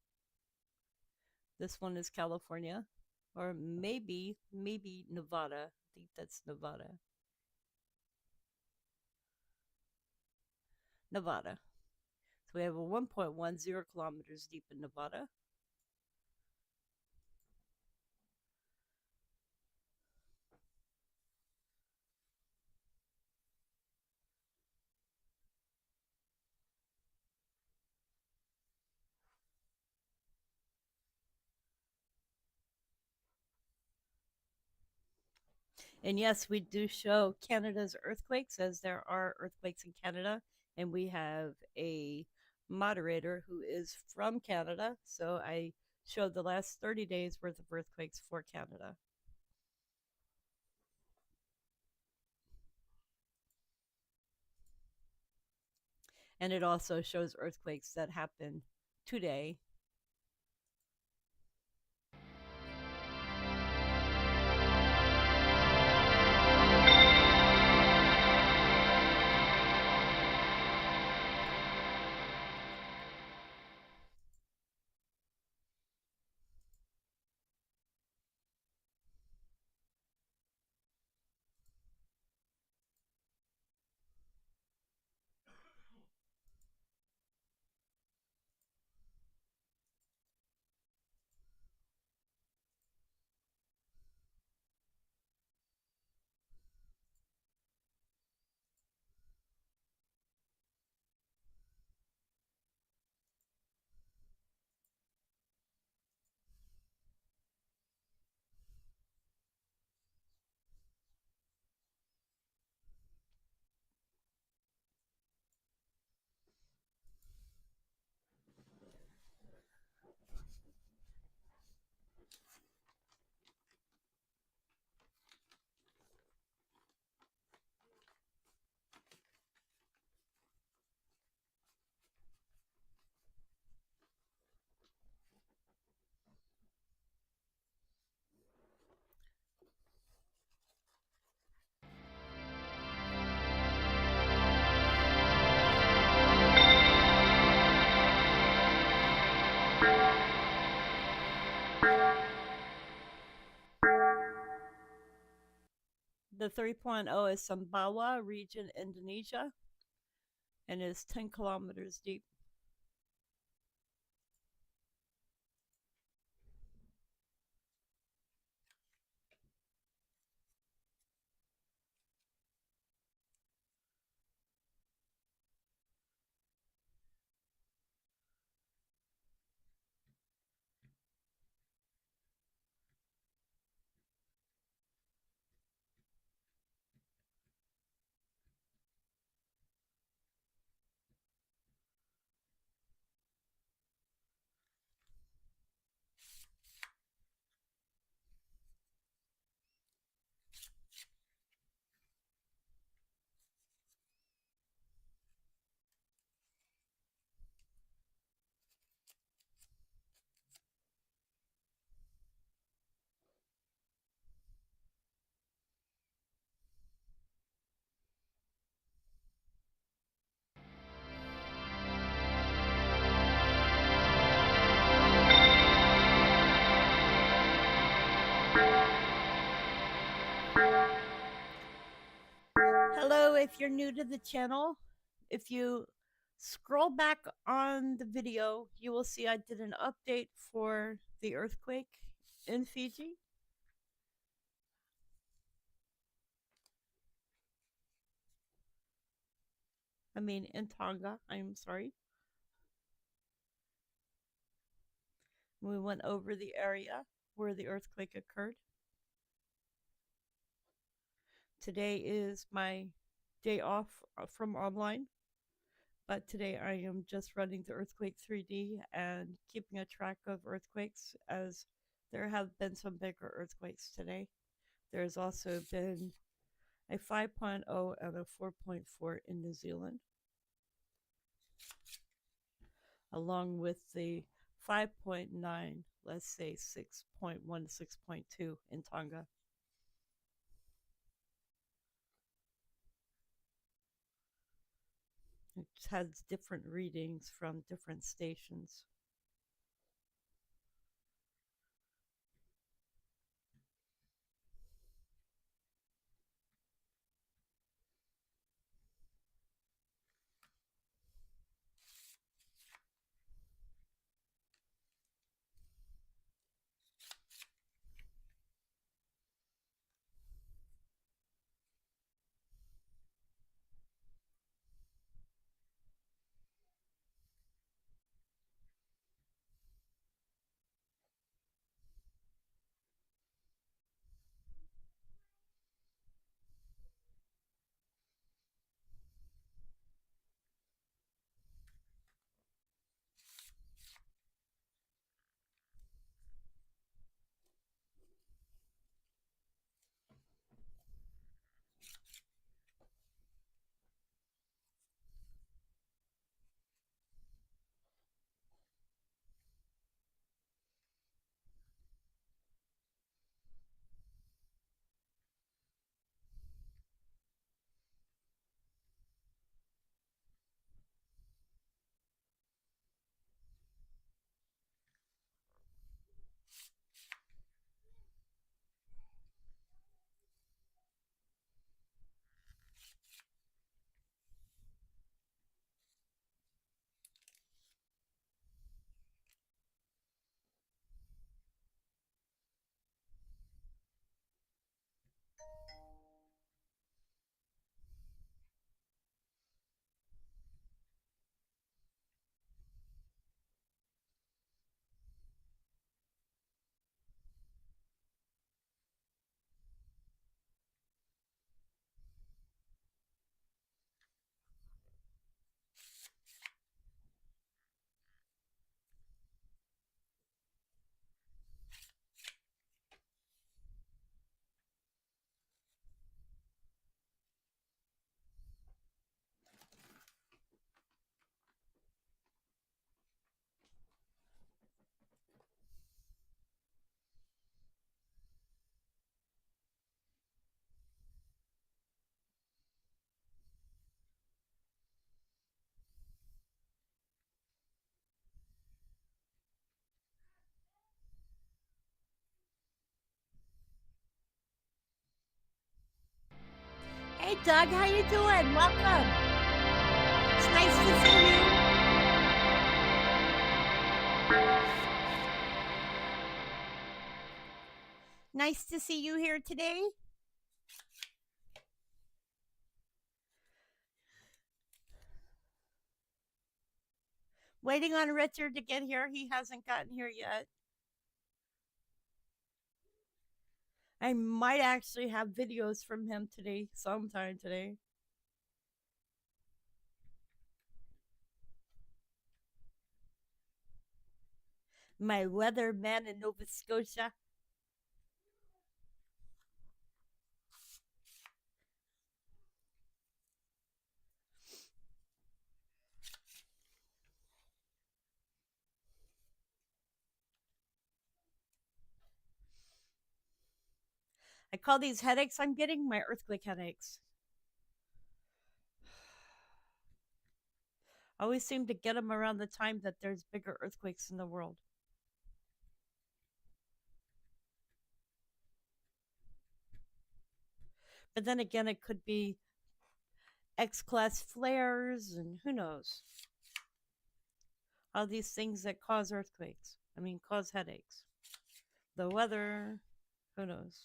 This one is California, or maybe Nevada. I think that's Nevada. Nevada. So we have a 1.10 kilometers deep in Nevada. And yes, we do show Canada's earthquakes as there are earthquakes in Canada. And we have a moderator who is from Canada. So I showed the last 30 days worth of earthquakes for Canada. And it also shows earthquakes that happen today. The 3.0 is Sumbawa region, Indonesia, and is 10 kilometers deep. Hello, if you're new to the channel, if you scroll back on the video, you will see I did an update for the earthquake in Fiji. I mean, in Tonga, I'm sorry. We went over the area where the earthquake occurred. Today is my day off from online, but today I am just running the earthquake 3D and keeping a track of earthquakes as there have been some bigger earthquakes today. There's also been a 5.0 and a 4.4 in New Zealand, along with the 5.9, let's say 6.1, 6.2 in Tonga. It has different readings from different stations. Hey, Doug, how you doing? Welcome. It's nice to see you. Nice to see you here today. Waiting on Richard to get here. He hasn't gotten here yet. I might actually have videos from him today, sometime today. My weatherman in Nova Scotia. I call these headaches I'm getting my earthquake headaches. I always seem to get them around the time that there's bigger earthquakes in the world. But then again, it could be X-class flares and who knows. All these things that cause earthquakes. Cause headaches. The weather, who knows.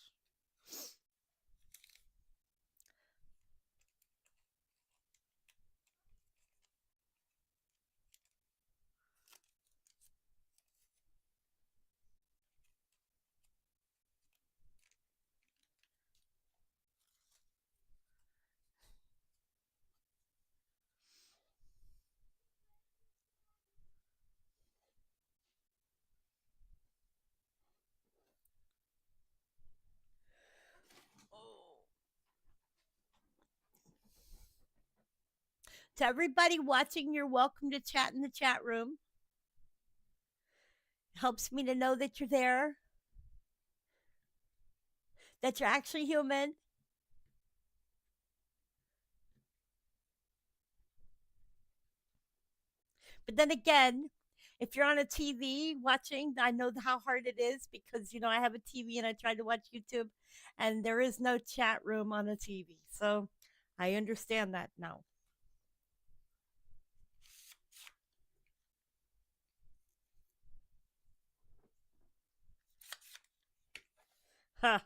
To everybody watching, you're welcome to chat in the chat room. It helps me to know that you're there, that you're actually human. But then again, if you're on a TV watching, I know how hard it is because, I have a TV and I try to watch YouTube and there is no chat room on a TV. So I understand that now. Huh.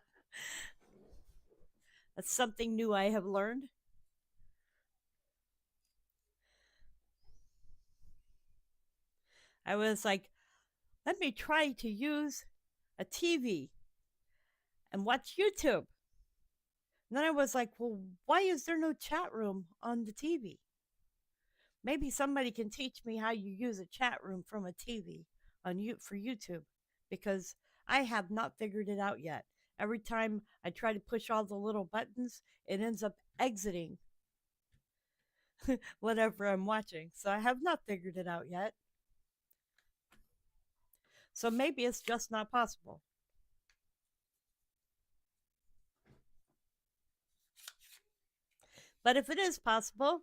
That's something new I have learned. I was like, let me try to use a TV and watch YouTube. And then I was like, well, why is there no chat room on the TV? Maybe somebody can teach me how you use a chat room from a TV for YouTube because I have not figured it out yet. Every time I try to push all the little buttons, it ends up exiting whatever I'm watching. So I have not figured it out yet. So maybe it's just not possible. But if it is possible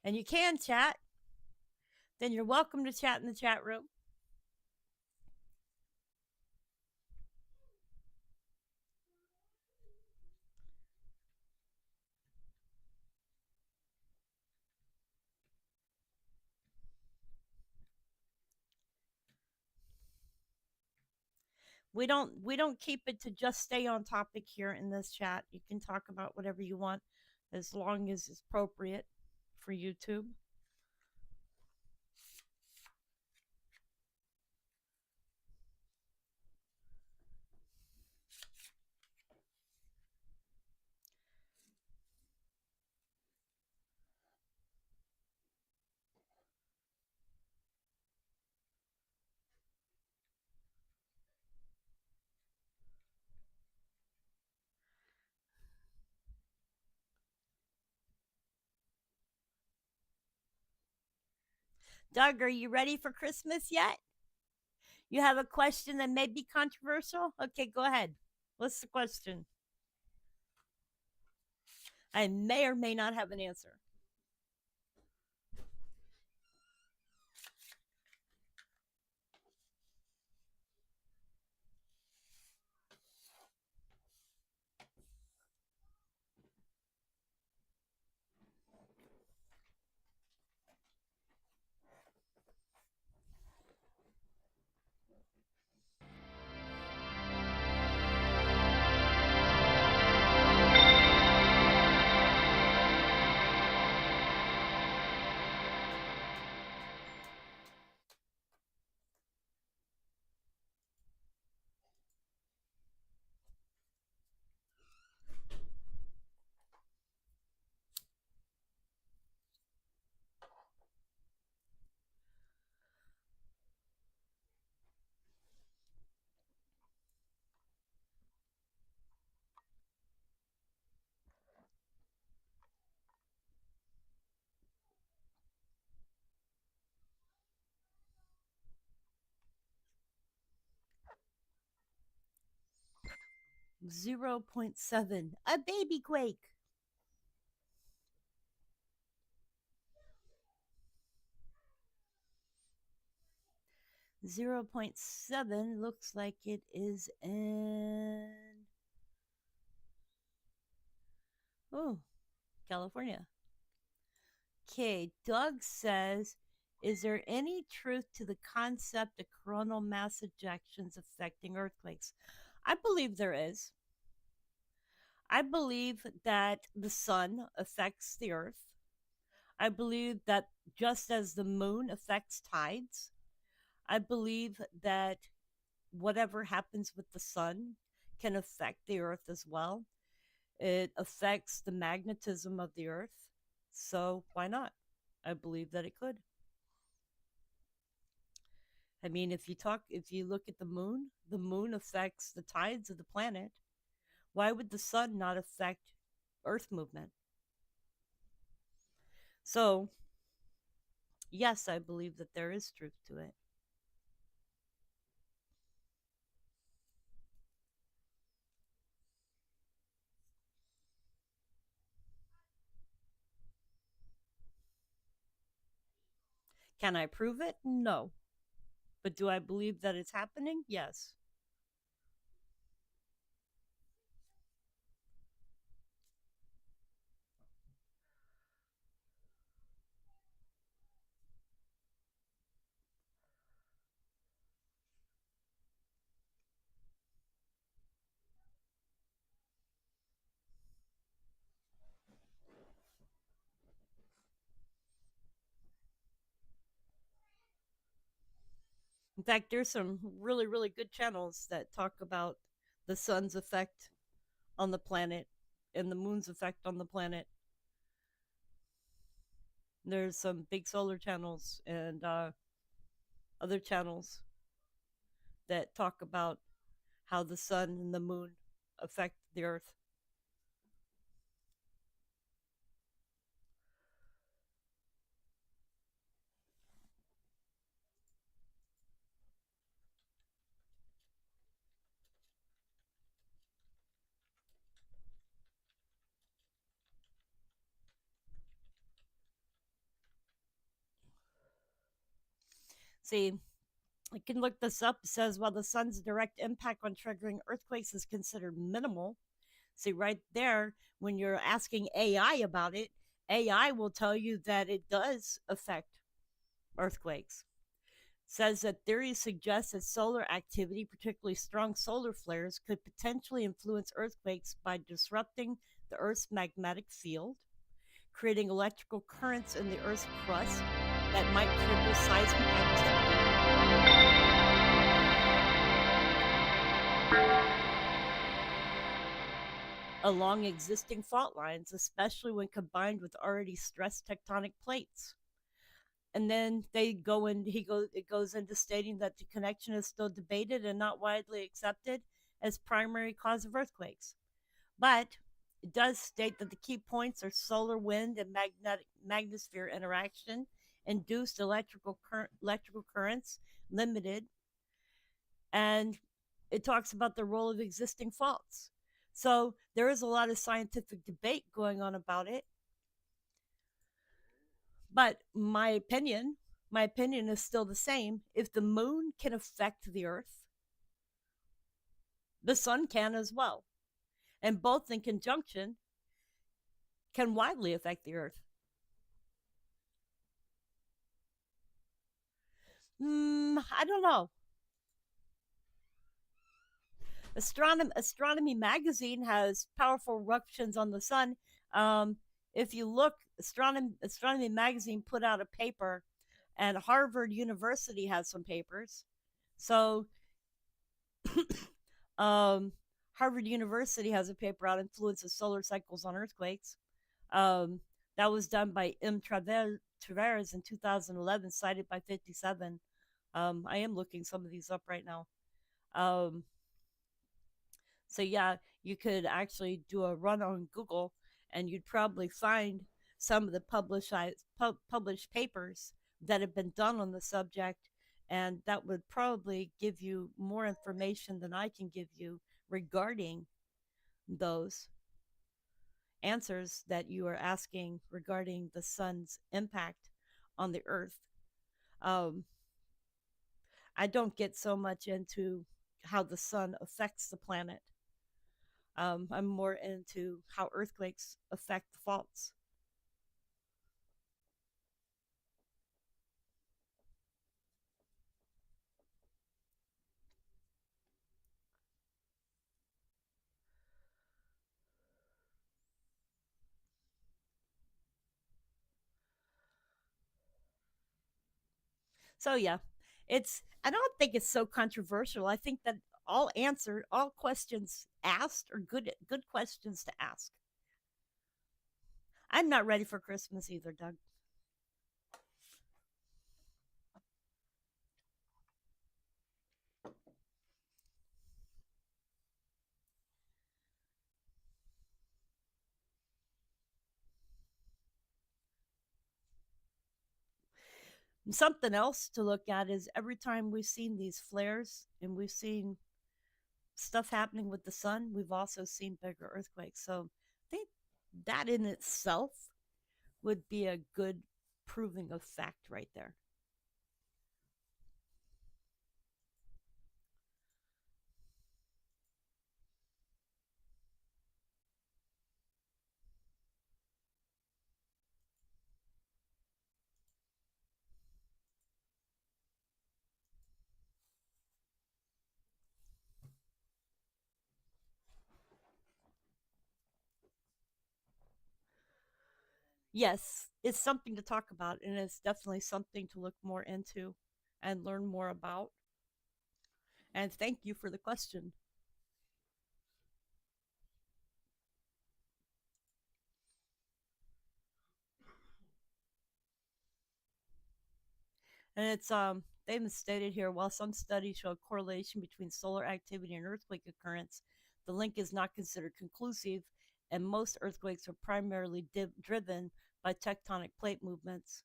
and you can chat, then you're welcome to chat in the chat room. We don't keep it to just stay on topic here in this chat. You can talk about whatever you want as long as it's appropriate for YouTube. Doug, are you ready for Christmas yet? You have a question that may be controversial? Okay, go ahead. What's the question? I may or may not have an answer. 0.7. A baby quake. 0.7 looks like it is in, oh, California. Okay, Doug says, is there any truth to the concept of coronal mass ejections affecting earthquakes? I believe there is. I believe that the sun affects the earth. I believe that just as the moon affects tides, I believe that whatever happens with the sun can affect the earth as well. It affects the magnetism of the earth. So why not? I believe that it could. I mean, if you look at the moon affects the tides of the planet. Why would the sun not affect earth movement? So, yes, I believe that there is truth to it. Can I prove it? No. But do I believe that it's happening? Yes. In fact, there's some really, really good channels that talk about the sun's effect on the planet and the moon's effect on the planet. There's some big solar channels and other channels that talk about how the sun and the moon affect the earth. See, I can look this up. It says while the sun's direct impact on triggering earthquakes is considered minimal, see right there, when you're asking AI about it, AI will tell you that it does affect earthquakes. Says that theories suggest that solar activity, particularly strong solar flares, could potentially influence earthquakes by disrupting the Earth's magnetic field, creating electrical currents in the Earth's crust that might trigger seismic activity along existing fault lines, especially when combined with already stressed tectonic plates. And then they go in, it goes into stating that the connection is still debated and not widely accepted as primary cause of earthquakes. But it does state that the key points are solar wind and magnetic magnetosphere interaction, induced electrical currents, limited, and it talks about the role of existing faults. So there is a lot of scientific debate going on about it. But my opinion is still the same. If the moon can affect the earth, the sun can as well. And both in conjunction can widely affect the earth. I don't know. Astronomy magazine has powerful eruptions on the sun. If you look, Astronomy magazine put out a paper, and Harvard University has some papers. So, um, Harvard University has a paper out, Influence of Solar Cycles on Earthquakes. Um, that was done by M. Travers in 2011, cited by 57. I am looking some of these up right now. Um, So yeah, you could actually do a run on Google, and you'd probably find some of the published papers that have been done on the subject, and that would probably give you more information than I can give you regarding those answers that you are asking regarding the sun's impact on the earth. Um, I don't get so much into how the sun affects the planet. I'm more into how earthquakes affect the faults. So yeah, I don't think it's so controversial. I think that all questions asked are good questions to ask. I'm not ready for Christmas either, Doug. Something else to look at is every time we've seen these flares and we've seen stuff happening with the sun, we've also seen bigger earthquakes. So I think that in itself would be a good proving of fact right there. Yes, it's something to talk about, and it's definitely something to look more into and learn more about. And thank you for the question. And it's they stated here while some studies show a correlation between solar activity and earthquake occurrence, the link is not considered conclusive, and most earthquakes are primarily driven by tectonic plate movements.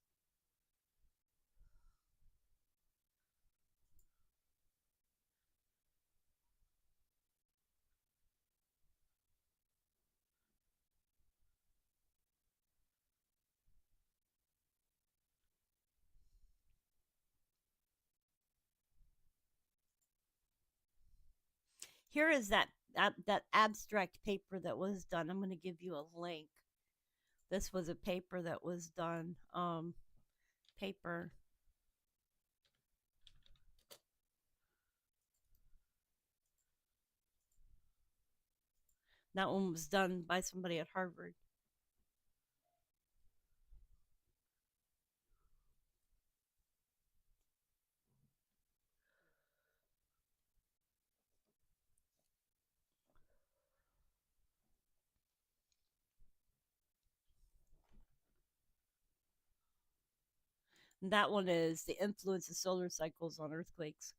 Here is that abstract paper that was done. I'm going to give you a link. This was a paper that was done. Paper. That one was done by somebody at Harvard. And that one is the influence of solar cycles on earthquakes.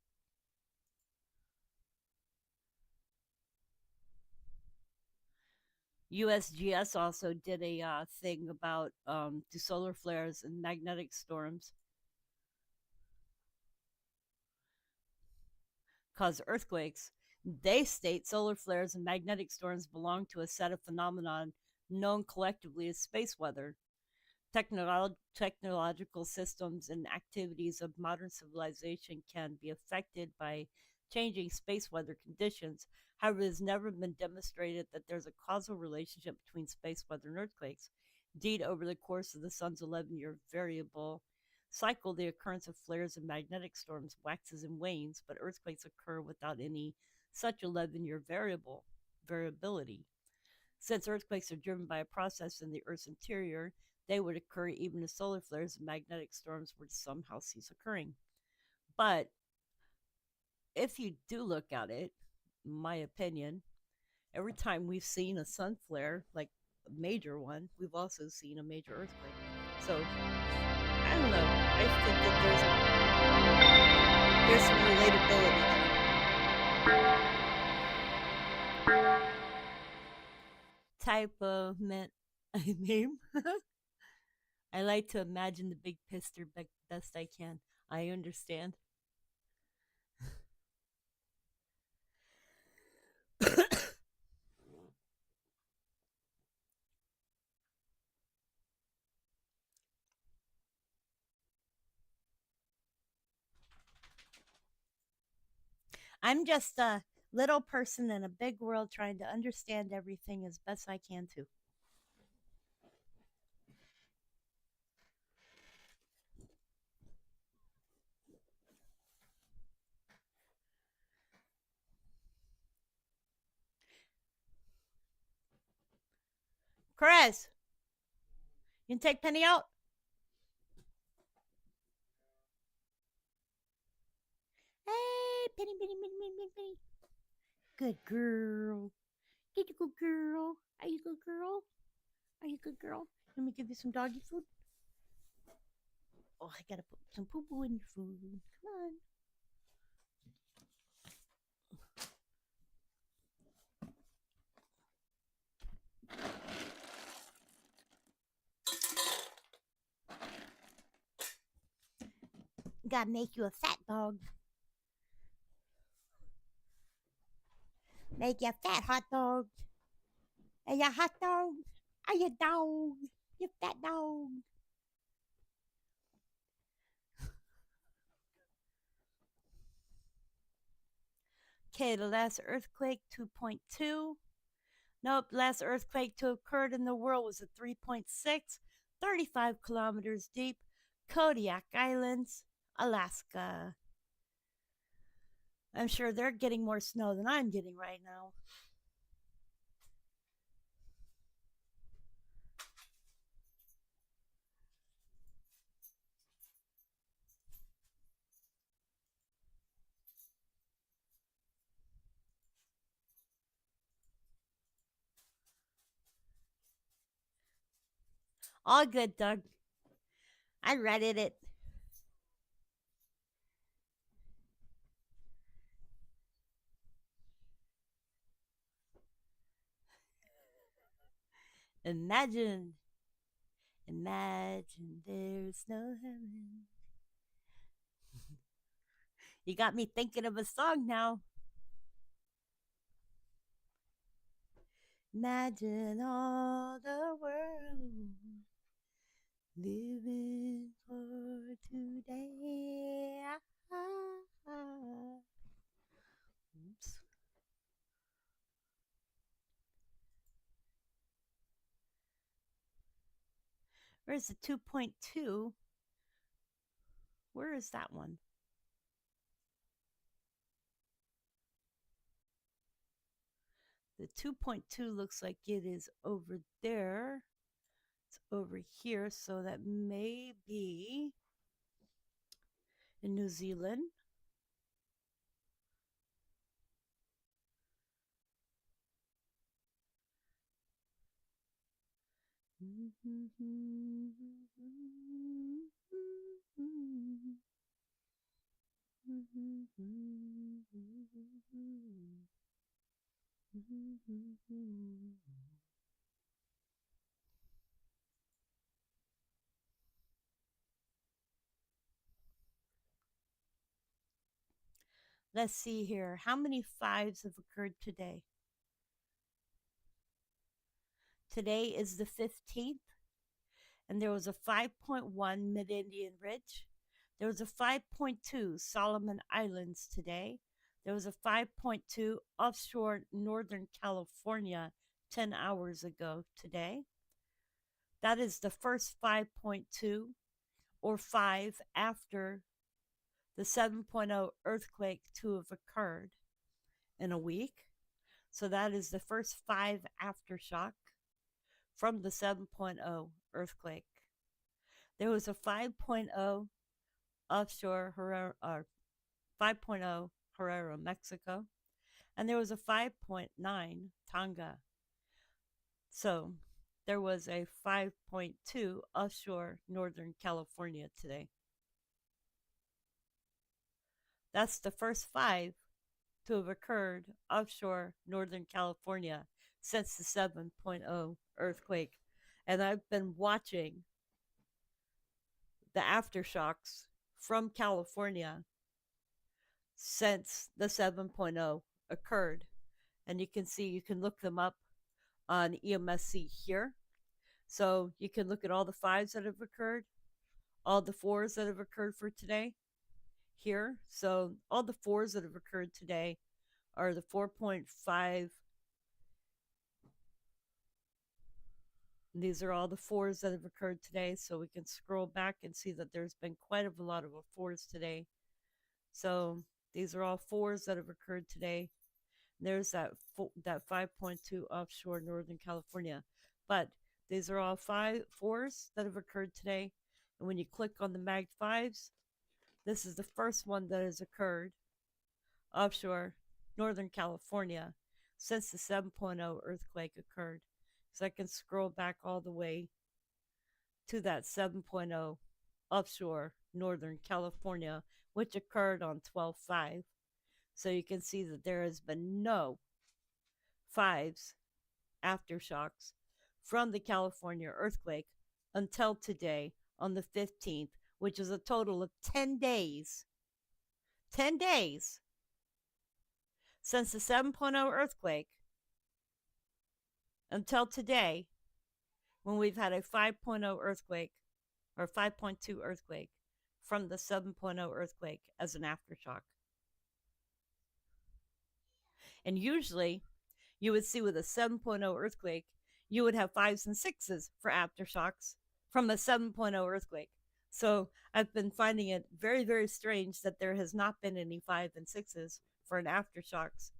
USGS also did a thing about do solar flares and magnetic storms cause earthquakes. They state solar flares and magnetic storms belong to a set of phenomena known collectively as space weather. Technological systems and activities of modern civilization can be affected by changing space weather conditions. However, it has never been demonstrated that there's a causal relationship between space weather and earthquakes. Indeed, over the course of the sun's 11-year variable cycle, the occurrence of flares and magnetic storms waxes and wanes, but earthquakes occur without any such 11-year variability. Since earthquakes are driven by a process in the Earth's interior, they would occur even if solar flares and magnetic storms were to somehow cease occurring. But if you do look at it, in my opinion, every time we've seen a sun flare, like a major one, we've also seen a major earthquake. So I don't know. I think that there's some relatability. Type of meant name. I like to imagine the big pister best I can. I understand. I'm just a little person in a big world trying to understand everything as best I can too. Chris, you can take Penny out? Hey, Penny, Penny, Penny, Penny, Penny, Penny. Good girl. Good girl. Are you a good girl? Are you a good girl? Let me give you some doggy food. Oh, I gotta put some poo poo in your food. Come on. Gotta make you a fat dog. Make you a fat hot dog. Are you a hot dog? Are you a dog? You fat dog. Okay, the last earthquake, 2.2. Nope, last earthquake to occurred in the world was a 3.6, 35 kilometers deep, Kodiak Islands, Alaska. I'm sure they're getting more snow than I'm getting right now. All good, Doug. I read it. Imagine, imagine there's no heaven. You got me thinking of a song now. Imagine all the world living for today. Oops. Where's the 2.2? Where is that one? The 2.2 looks like it is over there. It's over here, so that may be in New Zealand. Let's see here. How many fives have occurred today? Today is the 15th, and there was a 5.1 Mid Indian Ridge. There was a 5.2 Solomon Islands today. There was a 5.2 offshore Northern California 10 hours ago today. That is the first 5.2 or 5 after the 7.0 earthquake to have occurred in a week. So that is the first 5 aftershock from the 7.0 earthquake. There was a 5.0 offshore Herrera, 5.0 Herrera, Mexico, and there was a 5.9 Tonga. So there was a 5.2 offshore Northern California today. That's the first 5 to have occurred offshore Northern California since the 7.0 earthquake. And I've been watching the aftershocks from California since the 7.0 occurred. And you can see, you can look them up on EMSC here. So you can look at all the 5s that have occurred, all the 4s that have occurred for today, here. So all the fours that have occurred today are the 4.5. These are all the fours that have occurred today. So we can scroll back and see that there's been quite a lot of fours today. So these are all fours that have occurred today. There's that 5.2 offshore Northern California. But these are all fours that have occurred today. And when you click on the mag 5s, this is the first one that has occurred offshore Northern California since the 7.0 earthquake occurred. So I can scroll back all the way to that 7.0 offshore Northern California, which occurred on 12/5. So you can see that there has been no fives aftershocks from the California earthquake until today on the 15th, which is a total of 10 days. 10 days since the 7.0 earthquake until today, when we've had a 5.0 earthquake or 5.2 earthquake from the 7.0 earthquake as an aftershock. And usually, you would see with a 7.0 earthquake, you would have fives and sixes for aftershocks from a 7.0 earthquake. So I've been finding it very, very strange that there has not been any five and sixes for an aftershocks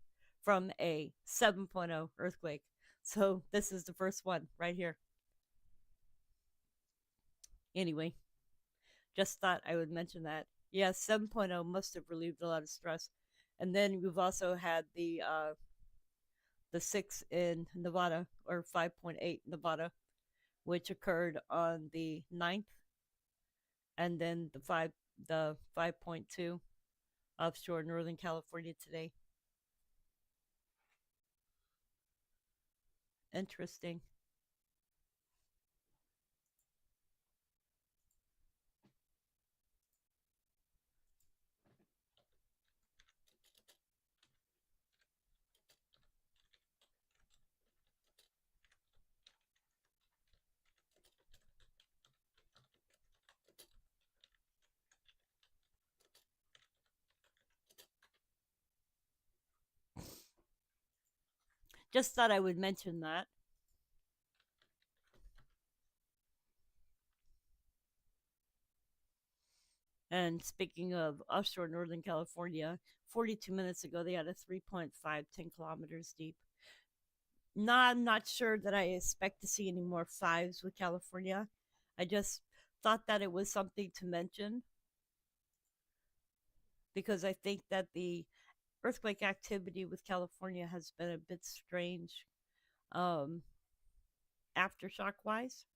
from a 7.0 earthquake. So this is the first one right here. Anyway, just thought I would mention that. Yeah, 7.0 must have relieved a lot of stress. And then we've also had the 6 in Nevada, or 5.8 Nevada, which occurred on the 9th, and then the 5.2 offshore Northern California today. Interesting. Just thought I would mention that. And speaking of offshore Northern California, 42 minutes ago they had a 3.5, 10 kilometers deep. I'm not sure that I expect to see any more fives with California. I just thought that it was something to mention because I think that the earthquake activity with California has been a bit strange, um, aftershock wise.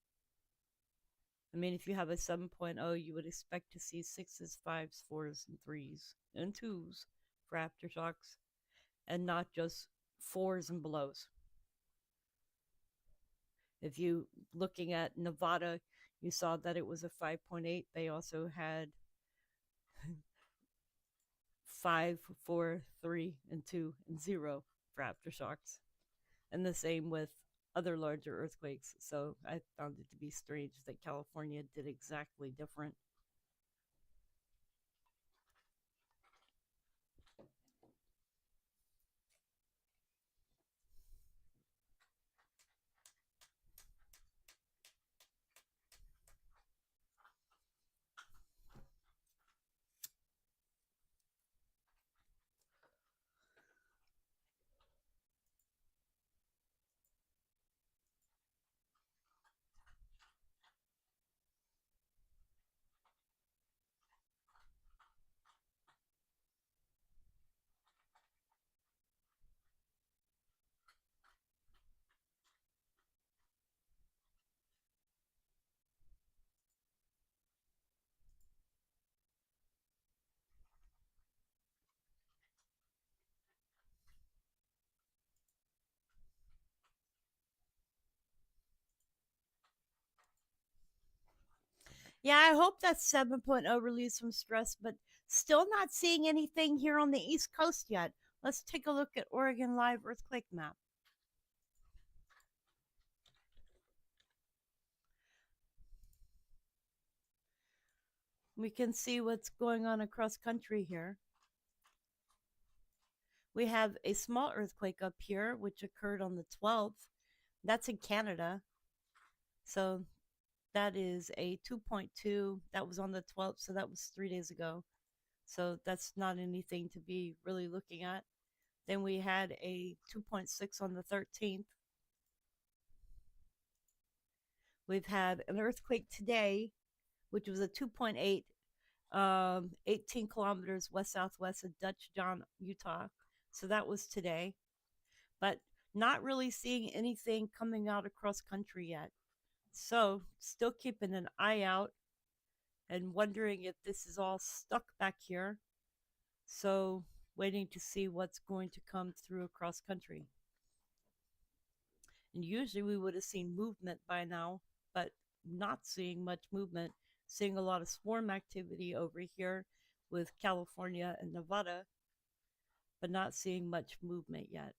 I mean, if you have a 7.0, you would expect to see sixes, fives, fours, and threes, and twos for aftershocks, and not just fours and belows. If you looking at Nevada, you saw that it was a 5.8. They also had 5, 4, 3, and 2, and 0 for aftershocks. And the same with other larger earthquakes. So I found it to be strange that California did exactly different. Yeah, I hope that 7.0 relieves some stress, but still not seeing anything here on the East Coast yet. Let's take a look at Oregon Live earthquake map. We can see what's going on across country here. We have a small earthquake up here, which occurred on the 12th. That's in Canada. So that is a 2.2. That was on the 12th. So that was 3 days ago. So that's not anything to be really looking at. Then we had a 2.6 on the 13th. We've had an earthquake today, which was a 2.8, 18 kilometers west southwest of Dutch John, Utah. So that was today. But not really seeing anything coming out across country yet. So still keeping an eye out and wondering if this is all stuck back here. So waiting to see what's going to come through across country. And usually we would have seen movement by now, but not seeing much movement. Seeing a lot of swarm activity over here with California and Nevada, but not seeing much movement yet.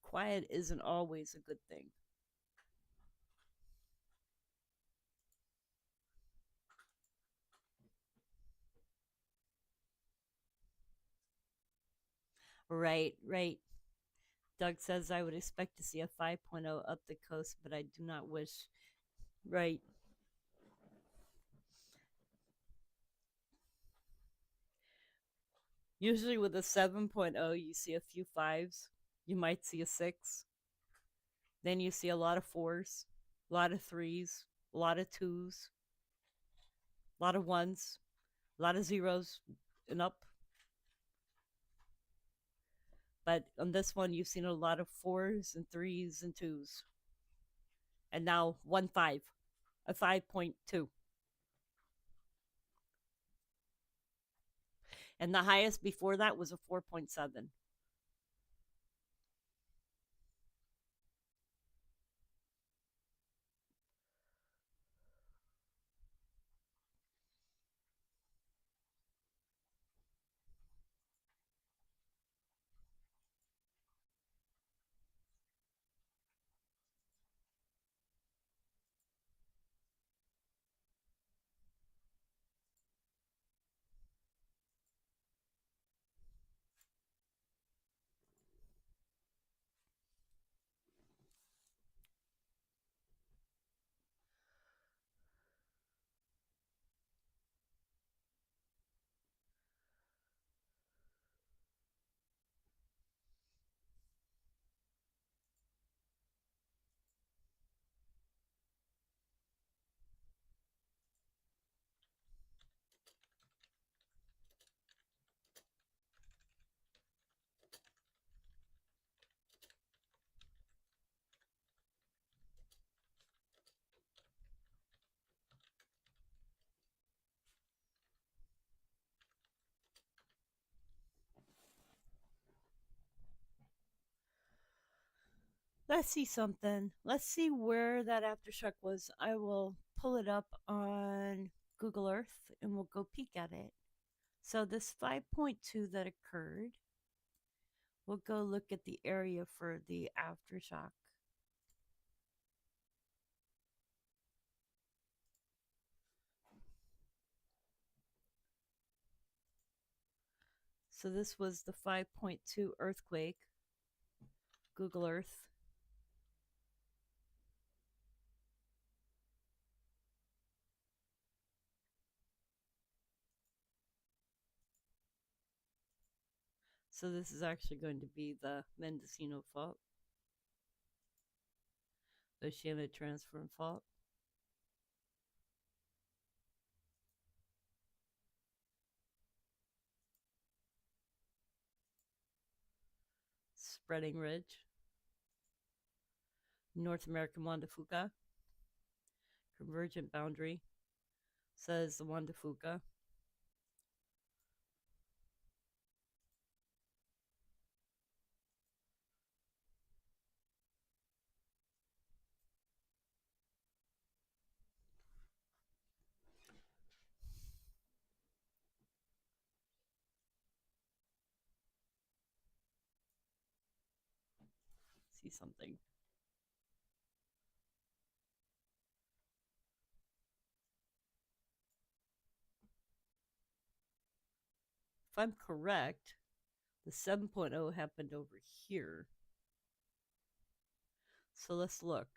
Quiet isn't always a good thing. Right, right. Doug says I would expect to see a 5.0 up the coast, but I do not wish. Right. Usually with a 7.0, you see a few fives. You might see a six. Then you see a lot of fours, a lot of threes, a lot of twos, a lot of ones, a lot of zeros and up. But on this one, you've seen a lot of fours and threes and twos. And now 1.5, a 5.2. And the highest before that was a 4.7. Let's see something. Let's see where that aftershock was. I will pull it up on Google Earth and we'll go peek at it. So, this 5.2 that occurred, we'll go look at the area for the aftershock. So, this was the 5.2 earthquake, Google Earth. So, this is actually going to be the Mendocino Fault, Oceanic Transform Fault. Spreading Ridge, North American Juan de Fuca, Convergent Boundary, says the Juan de Fuca. see something. If I'm correct, the 7.0 happened over here. So let's look.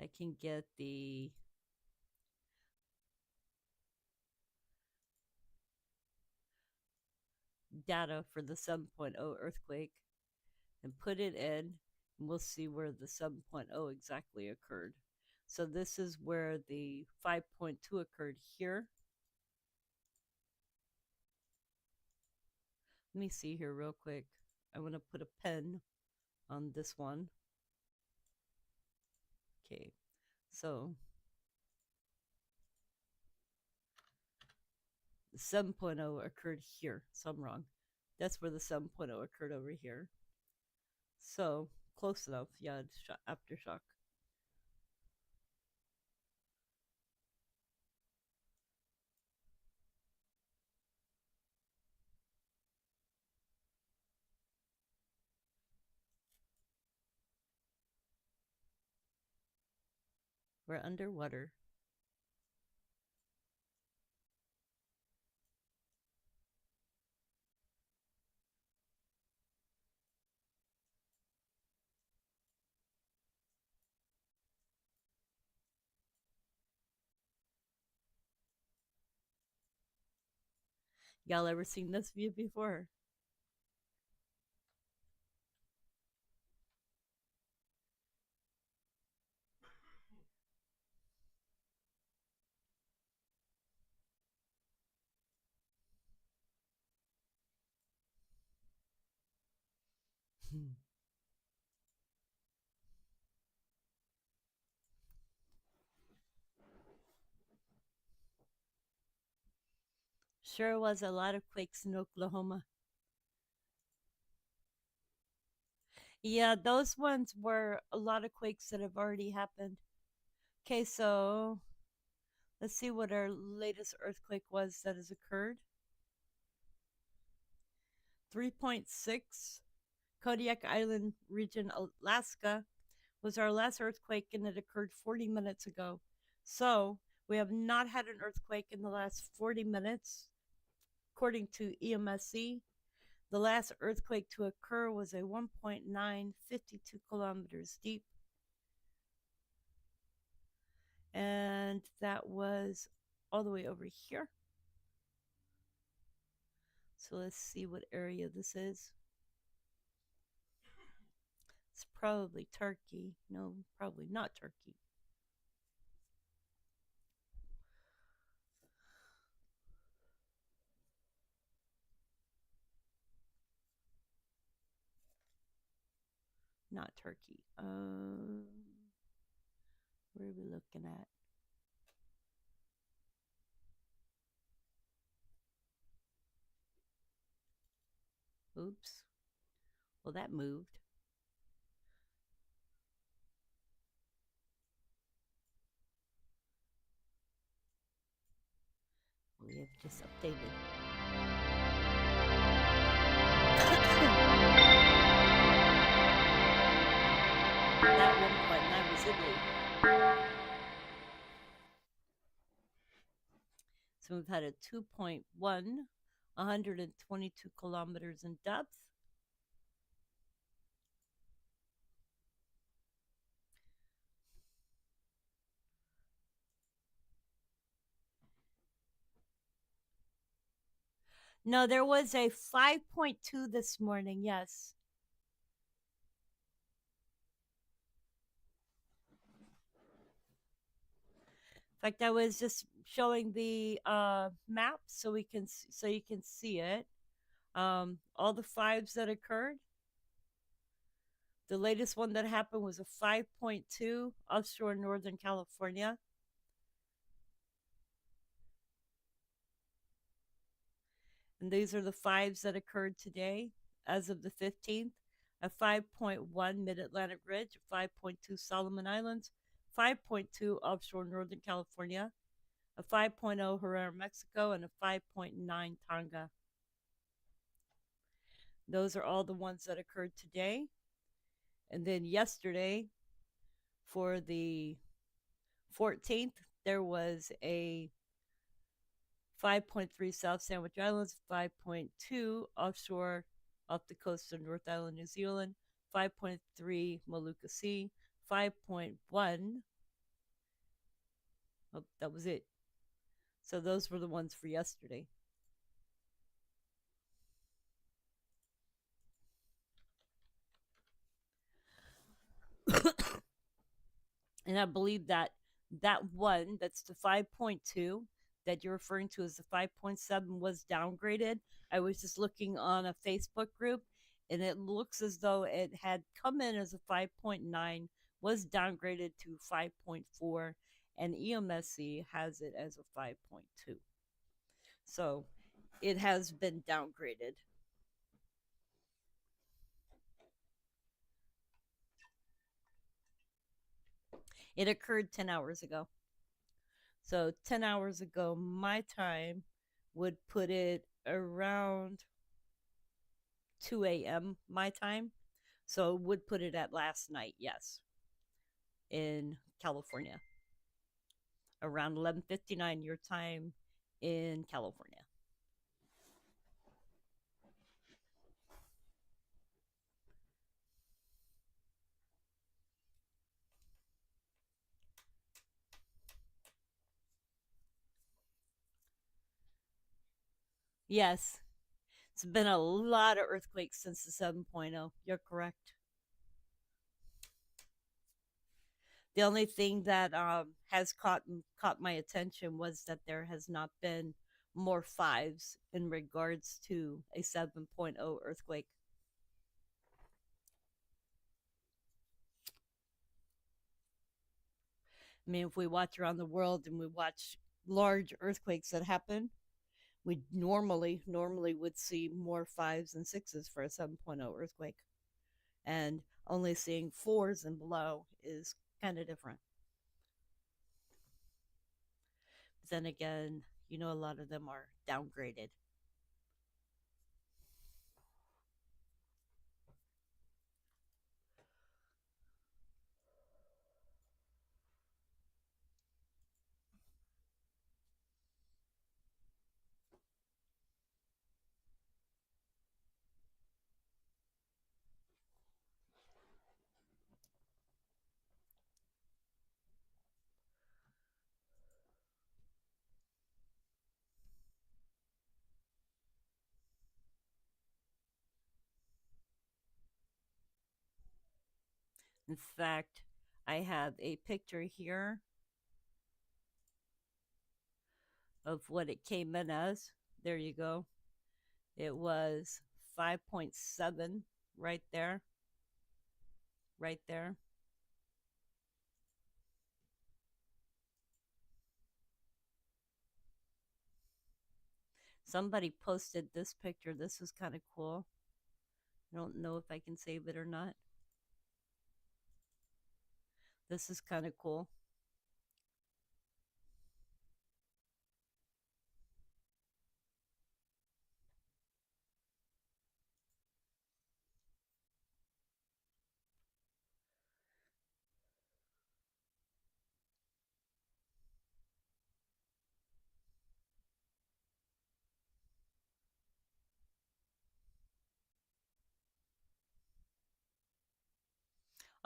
I can get the data for the 7.0 earthquake and put it in, and we'll see where the 7.0 exactly occurred. So this is where the 5.2 occurred here. Let me see here real quick. I want to put a pen on this one. Okay, so the 7.0 occurred here. So I'm wrong. That's where the 7.0 occurred over here. So close enough. Yeah, it's aftershock. We're underwater. Y'all ever seen this view before? Sure was a lot of quakes in Oklahoma. Yeah, those ones were a lot of quakes that have already happened. Okay, so let's see what our latest earthquake was that has occurred. 3.6, Kodiak Island region, Alaska, was our last earthquake, and it occurred 40 minutes ago. So we have not had an earthquake in the last 40 minutes, according to EMSC. The last earthquake to occur was a 1.9, 52 kilometers deep. And that was all the way over here. So let's see what area this is. It's probably Turkey. No, probably not Turkey. Not Turkey. Where are we looking at? Oops. Well, that moved. We have just updated. That 1.9 was Italy. So we've had a 2.1, 122 kilometers in depth. No, there was a 5.2 this morning, yes. In fact, I was just showing the map so you can see it. All the fives that occurred. The latest one that happened was a 5.2 offshore Northern California. And these are the fives that occurred today as of the 15th. A 5.1 Mid-Atlantic Ridge, 5.2 Solomon Islands, 5.2 offshore Northern California, a 5.0 Herrera, Mexico, and a 5.9 Tonga. Those are all the ones that occurred today. And then yesterday, for the 14th, there was a 5.3 South Sandwich Islands, 5.2 offshore off the coast of North Island, New Zealand, 5.3 Molucca Sea, 5.1. Oh, that was it. So those were the ones for yesterday. And I believe that that one, that's the 5.2 that you're referring to as the 5.7, was downgraded. I was just looking on a Facebook group, and it looks as though it had come in as a 5.9, was downgraded to 5.4, and EMSC has it as a 5.2. So it has been downgraded. It occurred 10 hours ago. So 10 hours ago, my time would put it around 2 a.m. my time. So it would put it at last night, yes, in California, around 11:59 your time in California. Yes, it's been a lot of earthquakes since the 7.0. You're correct. The only thing that has caught my attention was that there has not been more fives in regards to a 7.0 earthquake. I mean, if we watch around the world and we watch large earthquakes that happen, we normally would see more fives and sixes for a 7.0 earthquake, and only seeing fours and below is kind of different. But then again, a lot of them are downgraded. In fact, I have a picture here of what it came in as. There you go. It was 5.7 right there, right there. Somebody posted this picture. This is kind of cool. I don't know if I can save it or not. This is kind of cool.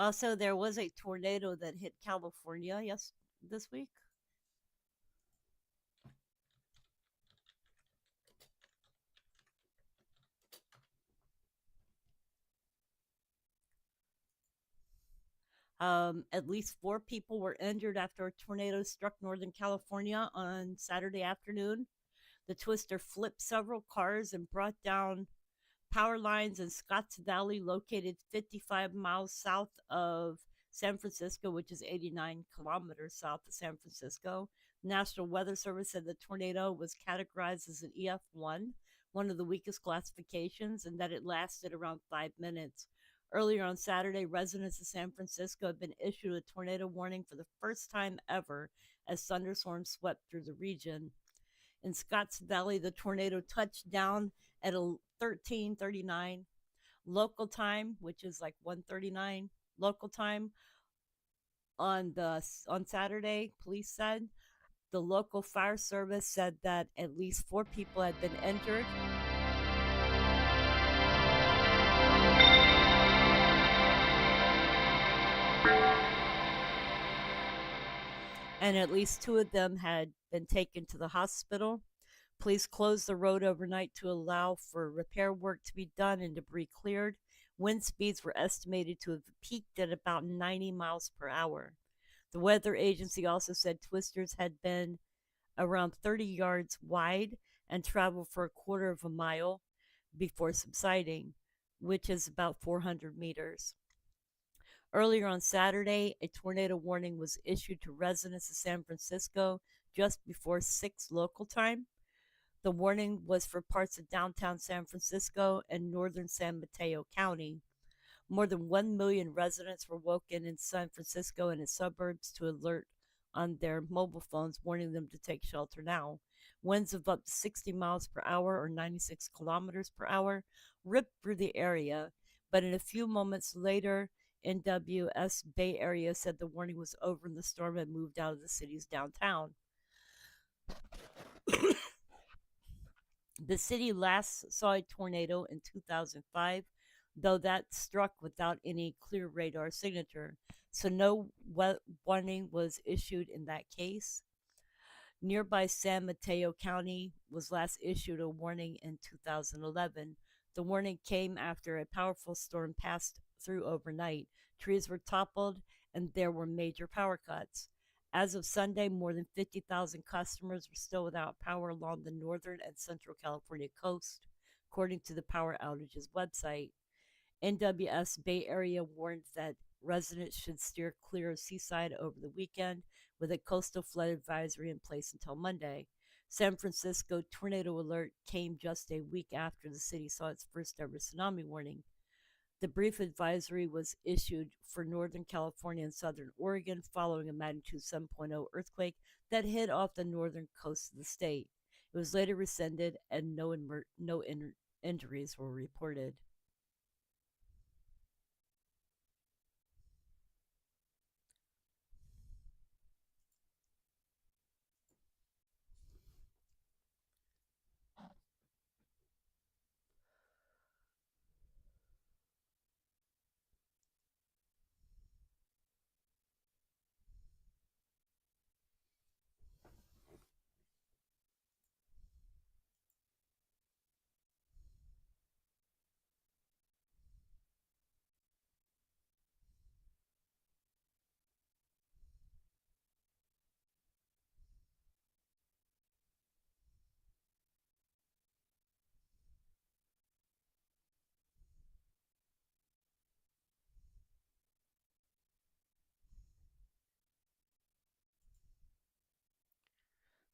Also, there was a tornado that hit California this week. At least four people were injured after a tornado struck Northern California on Saturday afternoon. The twister flipped several cars and brought down power lines in Scotts Valley, located 55 miles south of San Francisco, which is 89 kilometers south of San Francisco. National Weather Service said the tornado was categorized as an EF1, one of the weakest classifications, and that it lasted around 5 minutes. Earlier on Saturday, residents of San Francisco had been issued a tornado warning for the first time ever as thunderstorms swept through the region. In Scotts Valley, the tornado touched down at 13:39 local time, which is like 1:39 local time on Saturday. Police said the local fire service said that at least 4 people had been injured. And at least 2 of them had been taken to the hospital. Police closed the road overnight to allow for repair work to be done and debris cleared. Wind speeds were estimated to have peaked at about 90 miles per hour. The weather agency also said twisters had been around 30 yards wide and traveled for a quarter of a mile before subsiding, which is about 400 meters. Earlier on Saturday, a tornado warning was issued to residents of San Francisco just before 6 local time. The warning was for parts of downtown San Francisco and northern San Mateo County. More than 1 million residents were woken in San Francisco and its suburbs to alert on their mobile phones, warning them to take shelter now. Winds of up to 60 miles per hour or 96 kilometers per hour ripped through the area, but in a few moments later, NWS Bay Area said the warning was over and the storm had moved out of the city's downtown. The city last saw a tornado in 2005, though that struck without any clear radar signature, so no warning was issued in that case. Nearby San Mateo County was last issued a warning in 2011. The warning came after a powerful storm passed through overnight. Trees were toppled and there were major power cuts. As of Sunday, more than 50,000 customers were still without power along the northern and central California coast, according to the Power Outages website. NWS Bay Area warned that residents should steer clear of Seaside over the weekend, with a coastal flood advisory in place until Monday. San Francisco tornado alert came just a week after the city saw its first ever tsunami warning. The brief advisory was issued for Northern California and Southern Oregon following a magnitude 7.0 earthquake that hit off the northern coast of the state. It was later rescinded and no injuries were reported.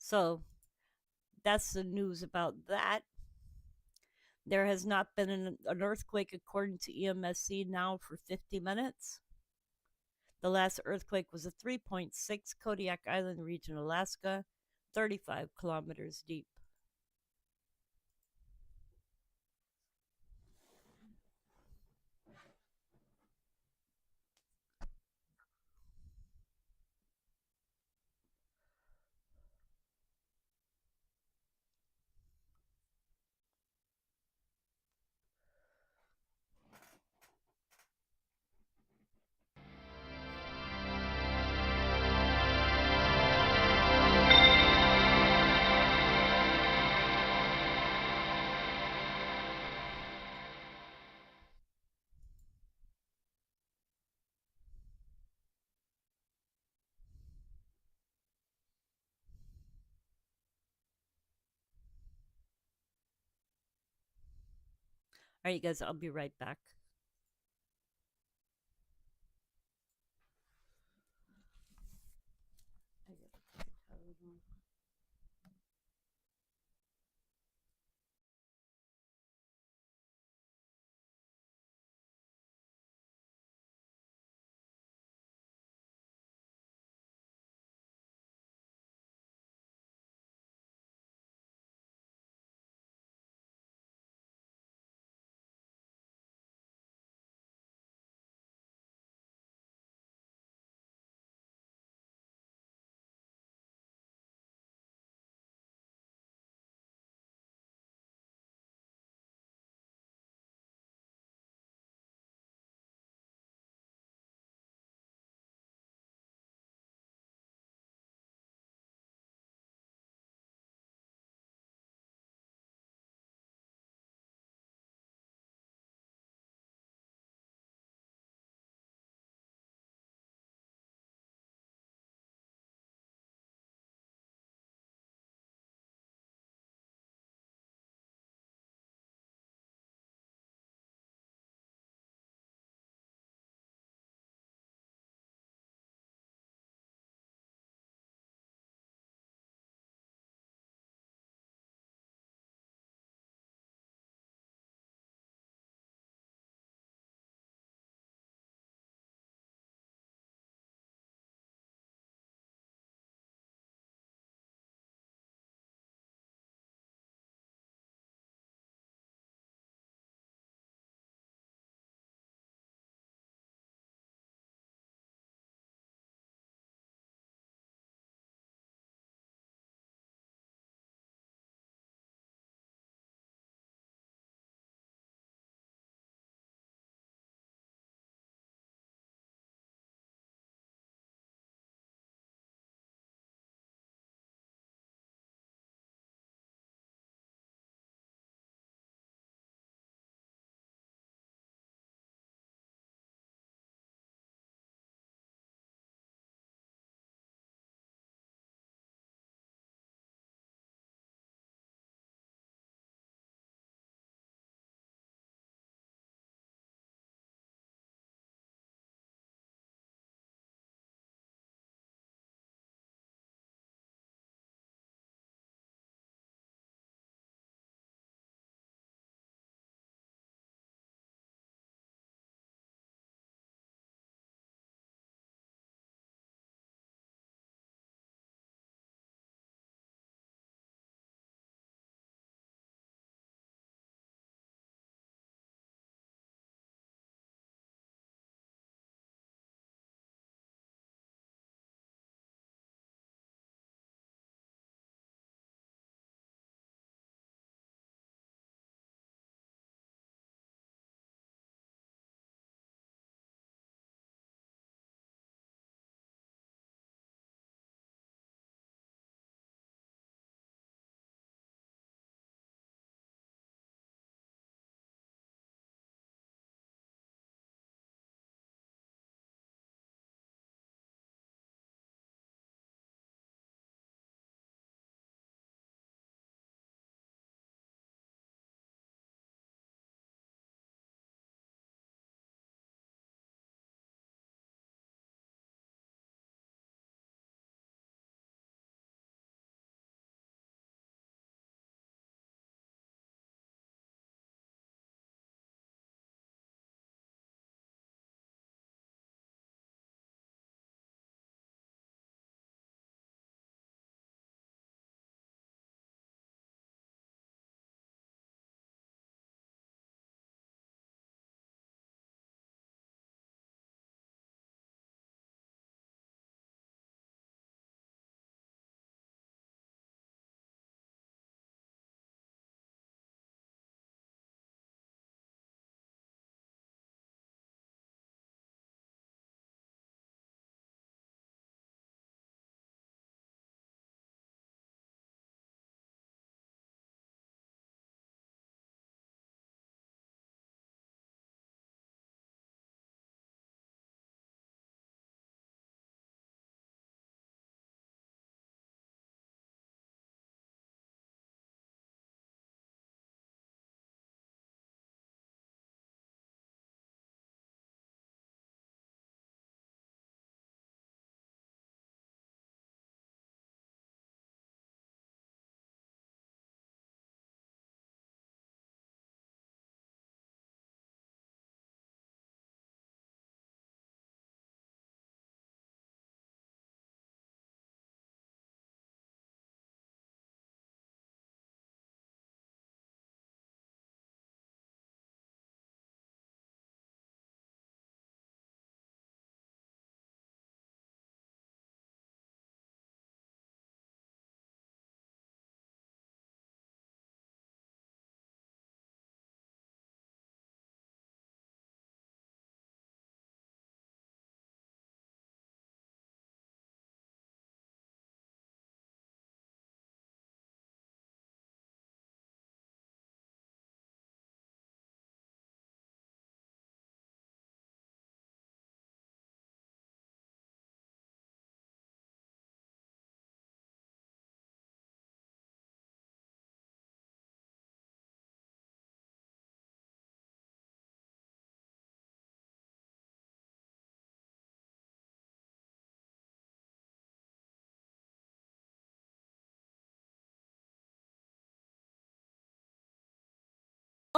So that's the news about that. There has not been an earthquake, according to EMSC, now for 50 minutes. The last earthquake was a 3.6 Kodiak Island region, Alaska, 35 kilometers deep. All right, you guys, I'll be right back.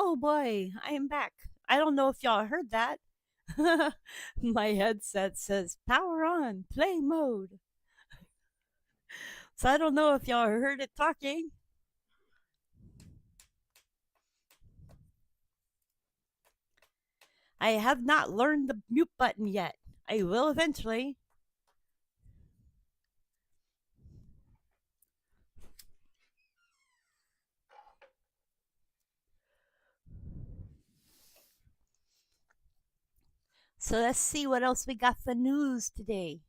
Oh boy, I am back. I don't know if y'all heard that. My headset says power on, play mode. So I don't know if y'all heard it talking. I have not learned the mute button yet. I will eventually. So let's see what else we got for news today.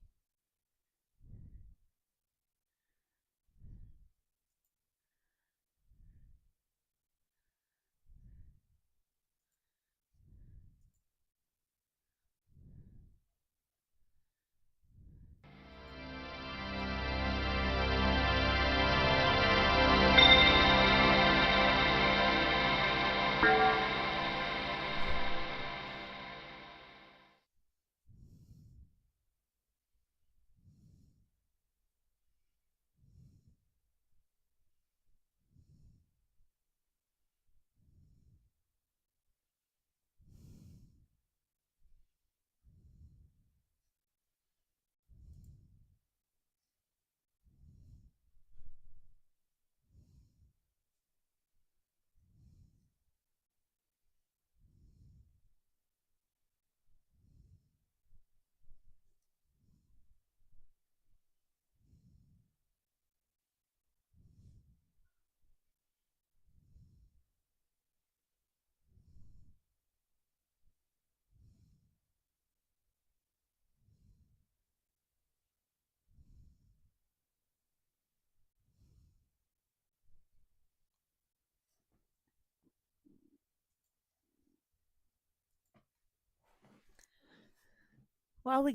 Well,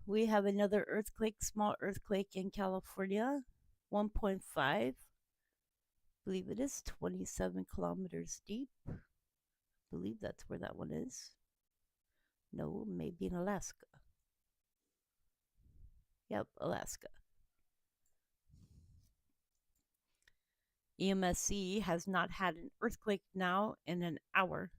we have another earthquake, small earthquake in California, 1.5. I believe it is 27 kilometers deep. I believe that's where that one is. No, maybe in Alaska. Yep, Alaska. EMSC has not had an earthquake now in an hour.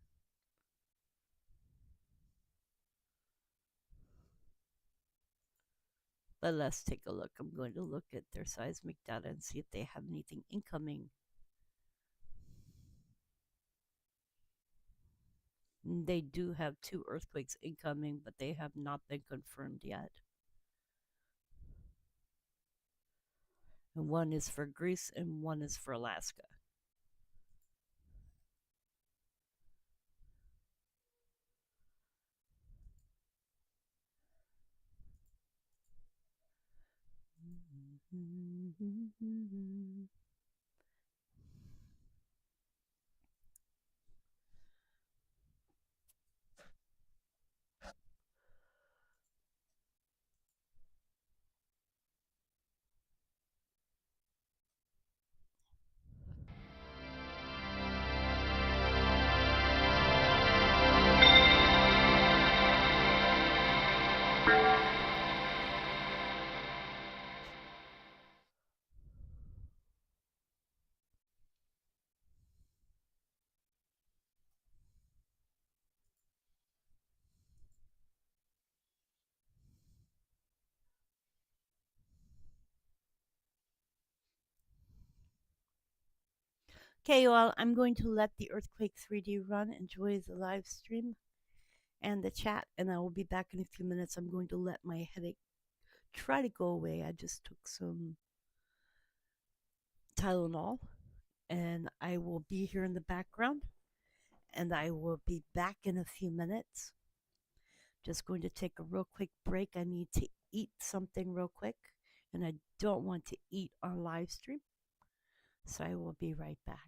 But let's take a look. I'm going to look at their seismic data and see if they have anything incoming. They do have 2 earthquakes incoming, but they have not been confirmed yet. And one is for Greece and one is for Alaska. Okay, well, I'm going to let the Earthquake 3D run. Enjoy the live stream and the chat, and I will be back in a few minutes. I'm going to let my headache try to go away. I just took some Tylenol, and I will be here in the background, and I will be back in a few minutes. Just going to take a real quick break. I need to eat something real quick, and I don't want to eat on live stream, so I will be right back.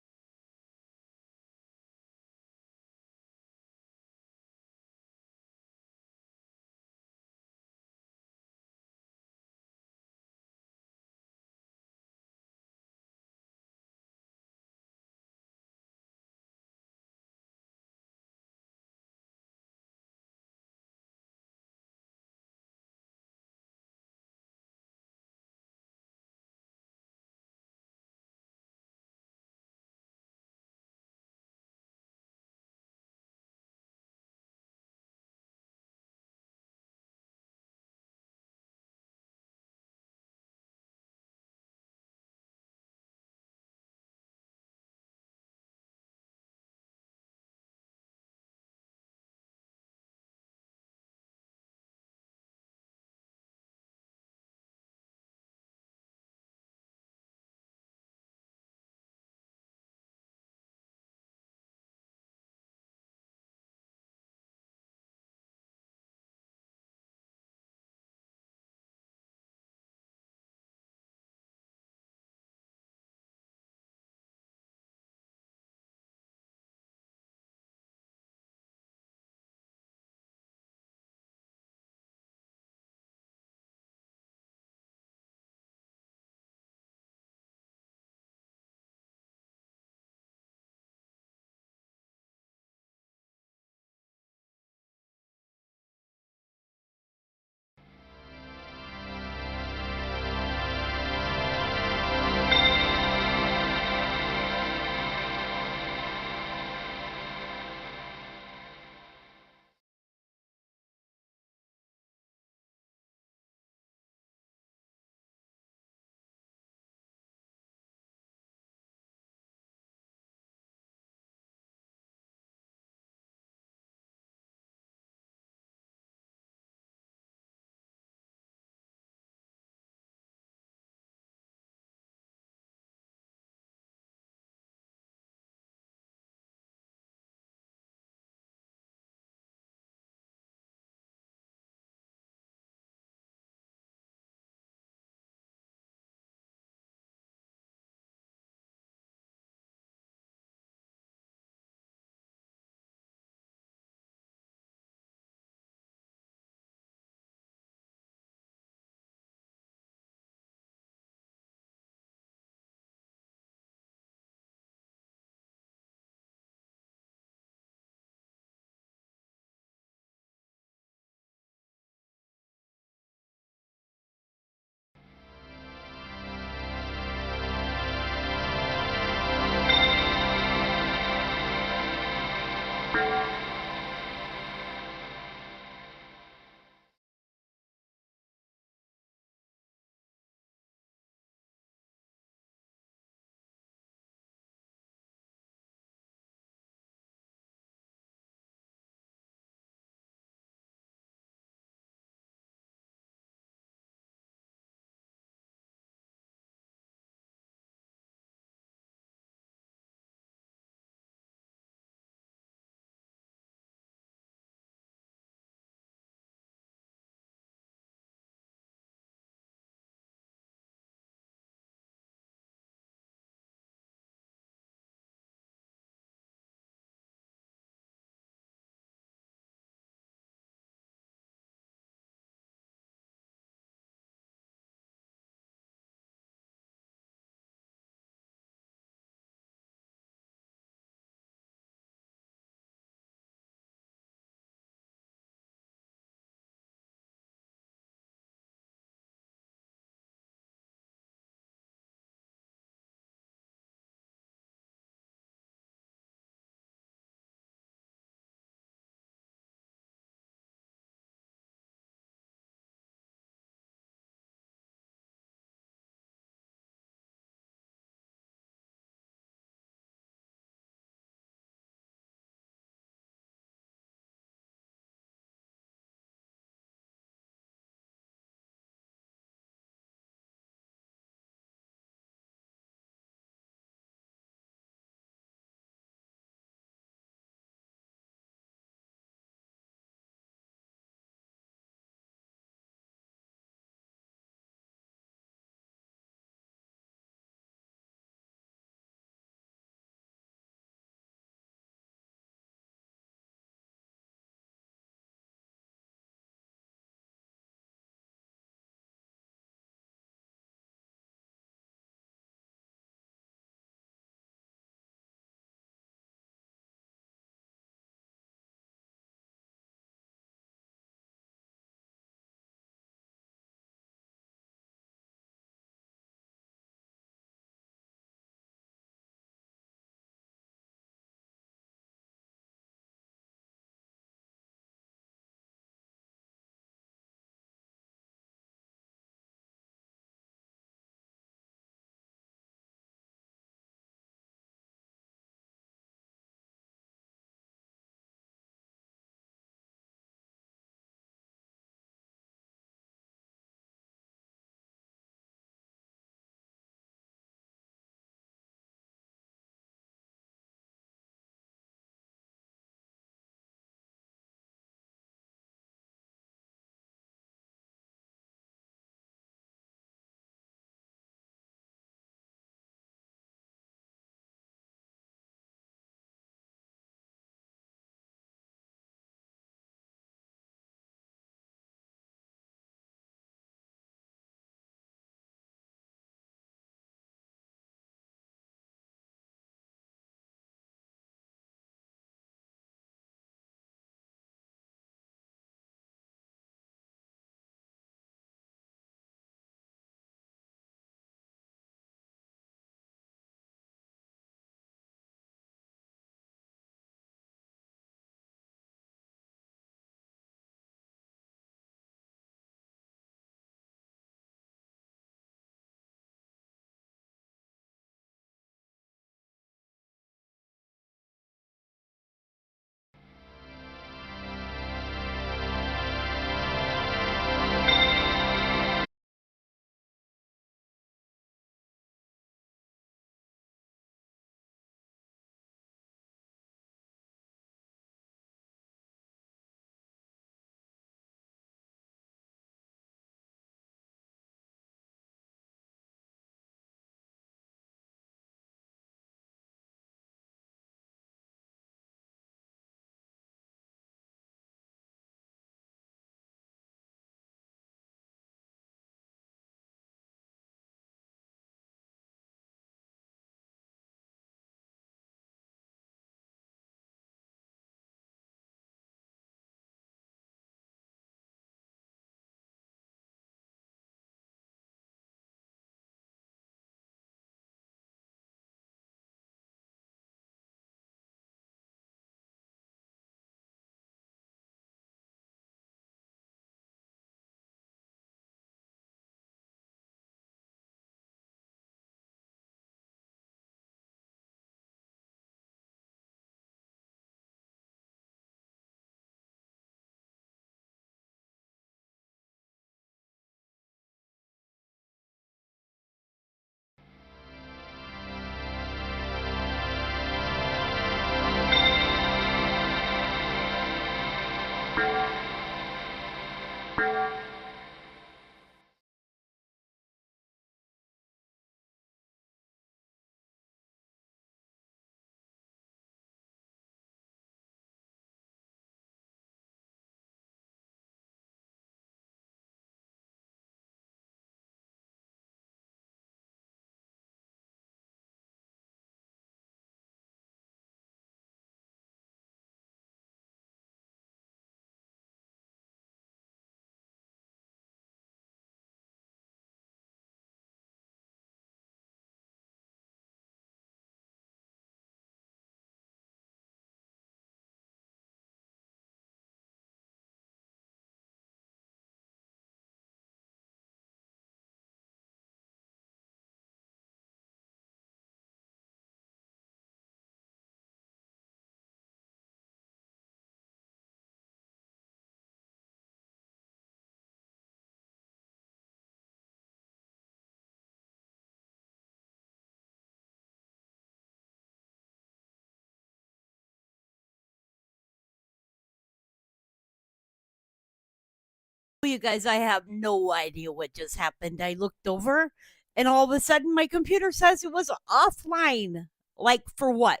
You guys, I have no idea what just happened. I looked over and all of a sudden my computer says it was offline. Like for what?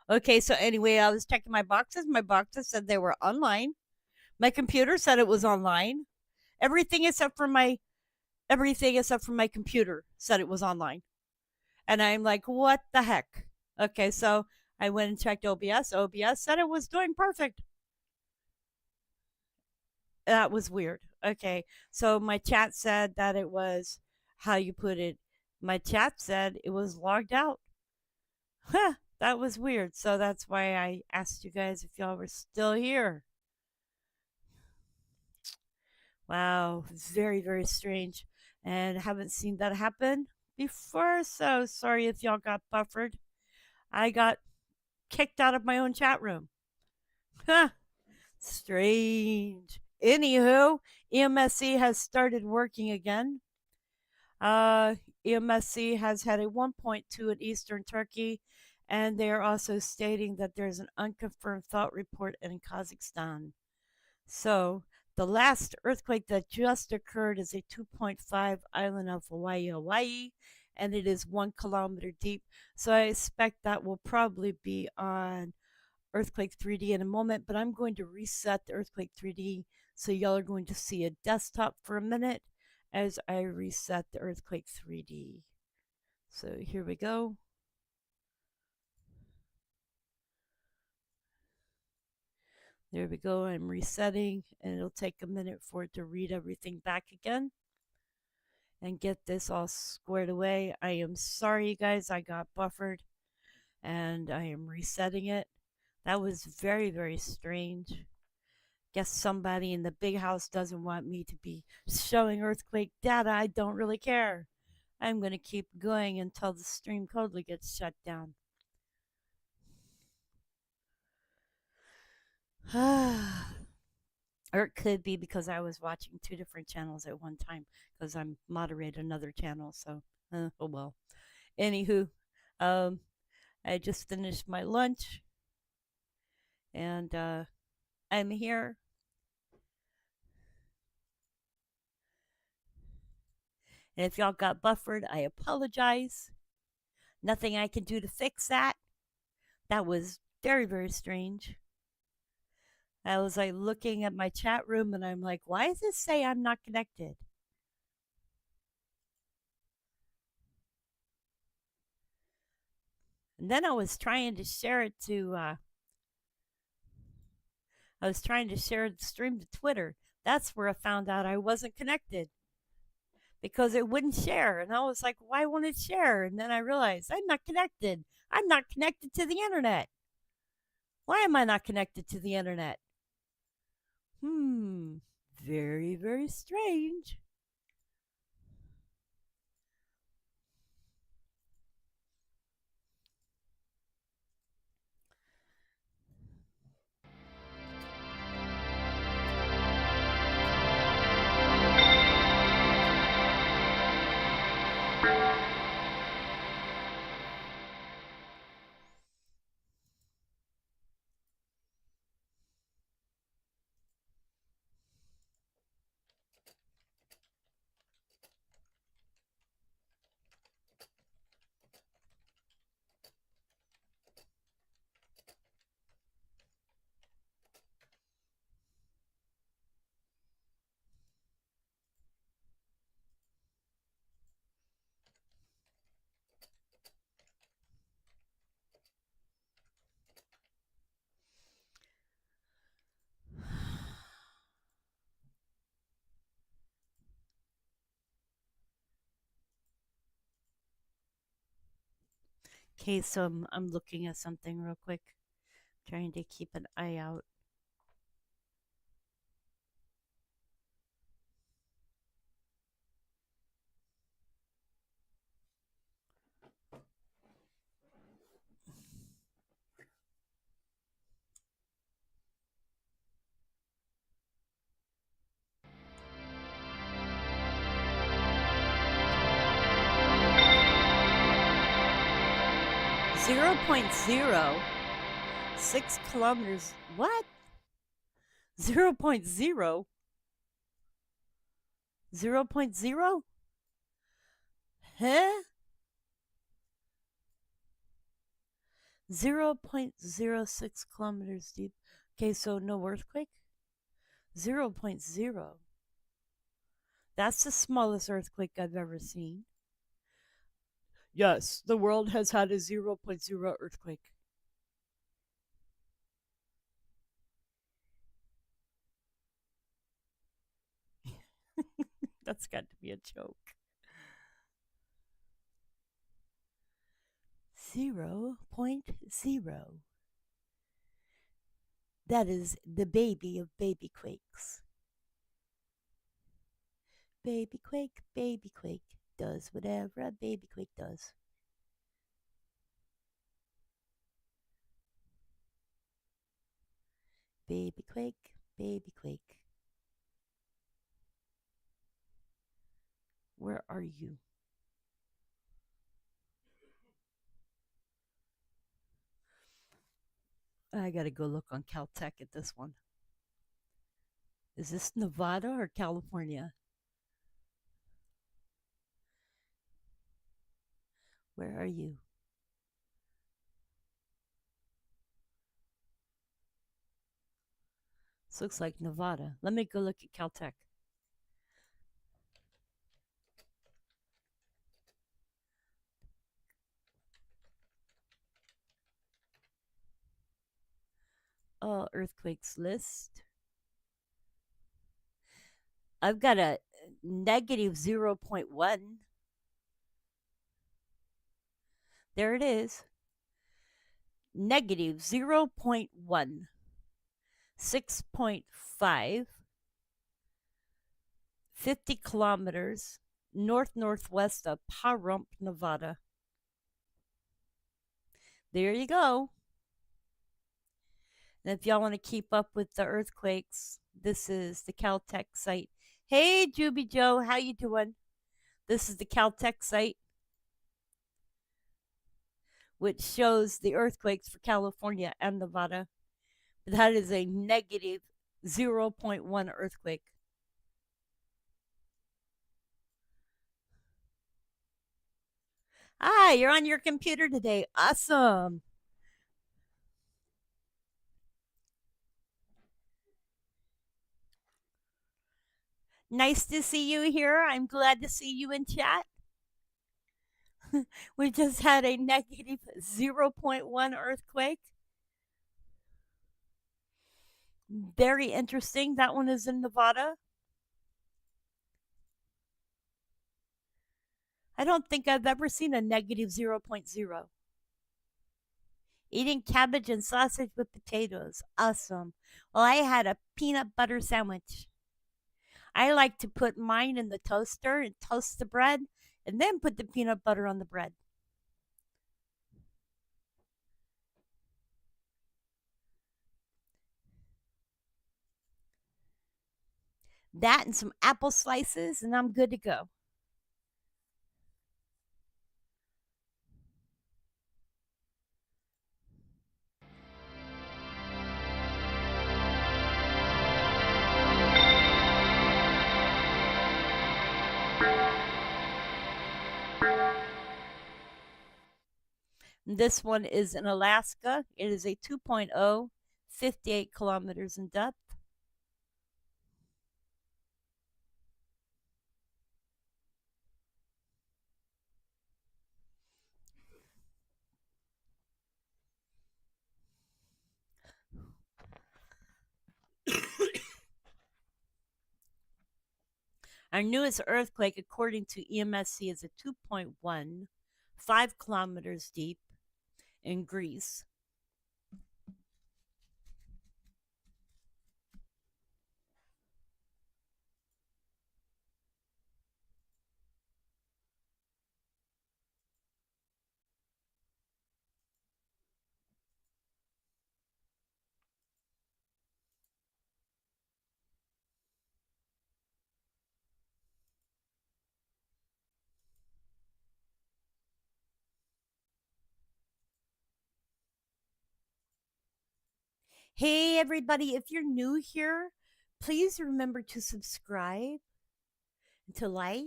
Okay, so anyway, I was checking my boxes. My boxes said they were online. My computer said it was online. Everything except for my everything except for my computer said it was online. And I'm like, what the heck? Okay, so I went and checked OBS. OBS said it was doing perfect. That was weird. Okay, so my chat said that it was how you put it. My chat said it was logged out. Huh, that was weird. So that's why I asked you guys if y'all were still here. Wow, very, very strange. And haven't seen that happen before. So sorry if y'all got buffered. I got kicked out of my own chat room. Huh, strange. Anywho, EMSC has started working again. EMSC has had a 1.2 in eastern Turkey, and they are also stating that there's an unconfirmed fault report in Kazakhstan. So, the last earthquake that just occurred is a 2.5 island of Hawaii, and it is 1 kilometer deep. So, I expect that will probably be on Earthquake 3D in a moment, but I'm going to reset the Earthquake 3D. So y'all are going to see a desktop for a minute as I reset the Earthquake 3D. So here we go. There we go. I'm resetting, and it'll take a minute for it to read everything back again and get this all squared away. I am sorry, you guys, I got buffered, and I am resetting it. That was very, very strange. Guess somebody in the big house doesn't want me to be showing earthquake data. I don't really care. I'm going to keep going until the stream totally gets shut down. Or it could be because I was watching two different channels at one time because I'm moderate another channel. So, oh well. Anywho, um, I just finished my lunch and I'm here. And if y'all got buffered, I apologize. Nothing I can do to fix that. That was very, very strange. I was like looking at my chat room and I'm like, why does it say I'm not connected? And then I was trying to share it to I was trying to share the stream to Twitter. That's where I found out I wasn't connected because it wouldn't share. And I was like, why won't it share? And then I realized I'm not connected. I'm not connected to the internet. Why am I not connected to the internet? Very, very strange. Okay, so I'm looking at something real quick, trying to keep an eye out. Zero point 0.06 kilometers. What? 0.0? 0.0? Huh? 0.06 kilometers deep. Okay, so no earthquake? 0.0. That's the smallest earthquake I've ever seen. Yes, the world has had a 0.0 earthquake. That's got to be a joke. 0.0. That is the baby of baby quakes. Baby quake does whatever a baby quake does. Baby quake, baby quake. Where are you? I gotta go look on Caltech at this one. Is this Nevada or California? Where are you? This looks like Nevada. Let me go look at Caltech. Oh, earthquakes list. I've got a negative 0.1. There it is. Negative 0.1. 6.5. 50 kilometers northwest of Pahrump, Nevada. There you go. And if y'all want to keep up with the earthquakes, this is the Caltech site. Hey, Juby Joe, how you doing? This is the Caltech site, which shows the earthquakes for California and Nevada. That is a negative 0.1 earthquake. Ah, you're on your computer today. Awesome. Nice to see you here. I'm glad to see you in chat. We just had a negative 0.1 earthquake. Very interesting. That one is in Nevada. I don't think I've ever seen a negative 0.0. Eating cabbage and sausage with potatoes. Awesome. Well, I had a peanut butter sandwich. I like to put mine in the toaster and toast the bread and then put the peanut butter on the bread. That and some apple slices, and I'm good to go. This one is in Alaska. It is a 2.0, 58 kilometers in depth. Our newest earthquake, according to EMSC, is a 2.1, 5 kilometers deep. in Greece. Hey, everybody, if you're new here, please remember to subscribe, to like,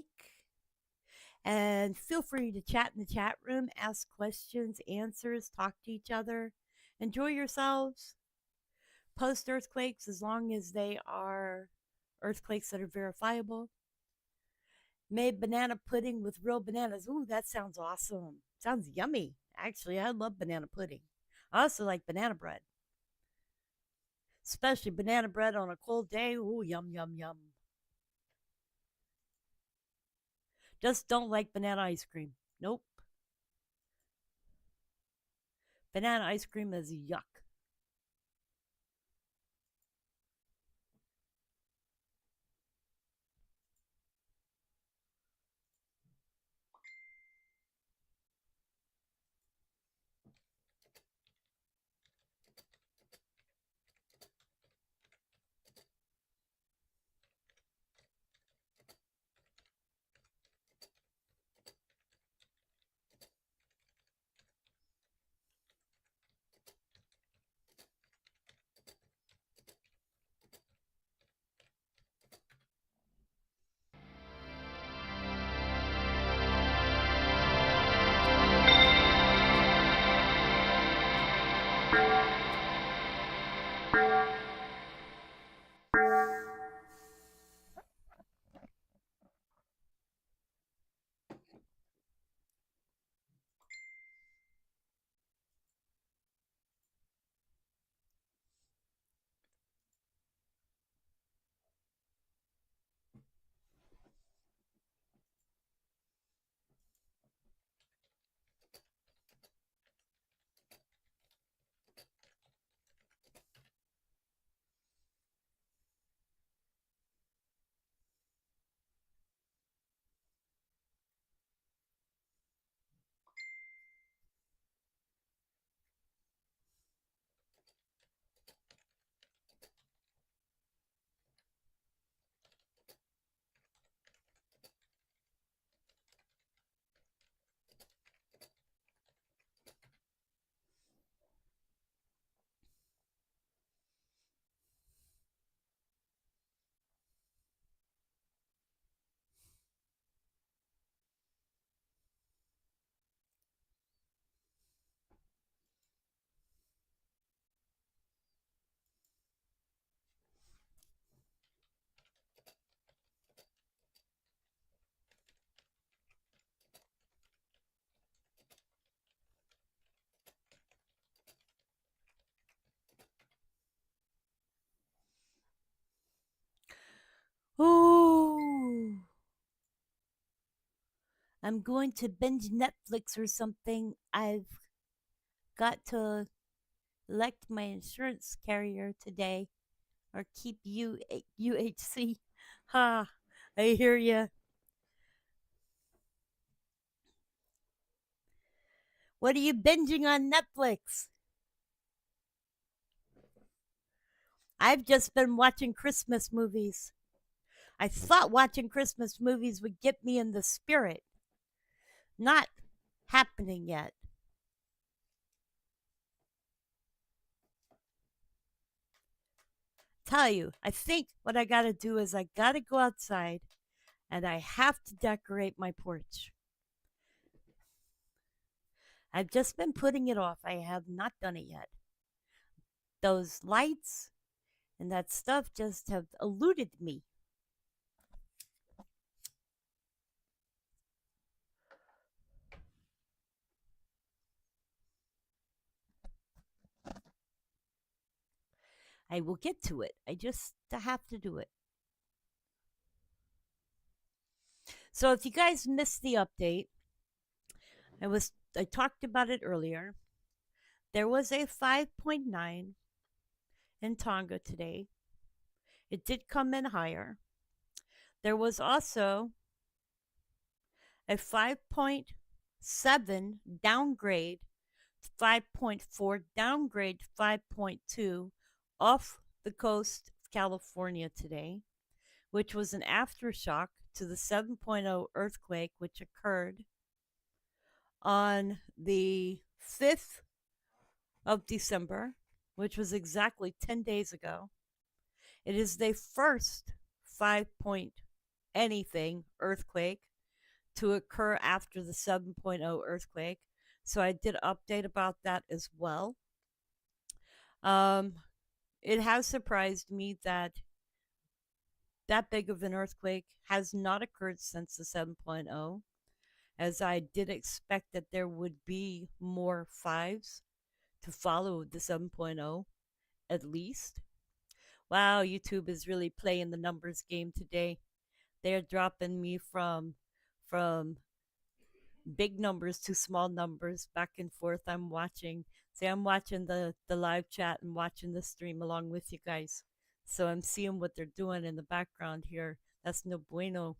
and feel free to chat in the chat room, ask questions, answers, talk to each other. Enjoy yourselves. Post earthquakes as long as they are earthquakes that are verifiable. Made banana pudding with real bananas. Ooh, that sounds awesome. Sounds yummy. Actually, I love banana pudding. I also like banana bread, especially banana bread on a cold day. Ooh, yum, yum, yum. Just don't like banana ice cream. Nope. Banana ice cream is yuck. Ooh. I'm going to binge Netflix or something. I've got to elect my insurance carrier today or keep UHC. Ha, I hear you. What are you binging on Netflix? I've just been watching Christmas movies. I thought watching Christmas movies would get me in the spirit. Not happening yet. Tell you, I think what I gotta do is I gotta go outside and I have to decorate my porch. I've just been putting it off. I have not done it yet. Those lights and that stuff just have eluded me. I will get to it. I just have to do it. So if you guys missed the update, I talked about it earlier. There was a 5.9 in Tonga today. It did come in higher. There was also a 5.7 downgrade, 5.4 downgrade, 5.2 off the coast of California today, which was an aftershock to the 7.0 earthquake, which occurred on the 5th of December, which was exactly 10 days ago. It is the first 5 point anything earthquake to occur after the 7.0 earthquake. So I did update about that as well. Um, it has surprised me that that big of an earthquake has not occurred since the 7.0, as I did expect that there would be more fives to follow the 7.0 at least. Wow, YouTube is really playing the numbers game today. They're dropping me from big numbers to small numbers back and forth. I'm watching. See, I'm watching the live chat and watching the stream along with you guys. So I'm seeing what they're doing in the background here. That's no bueno.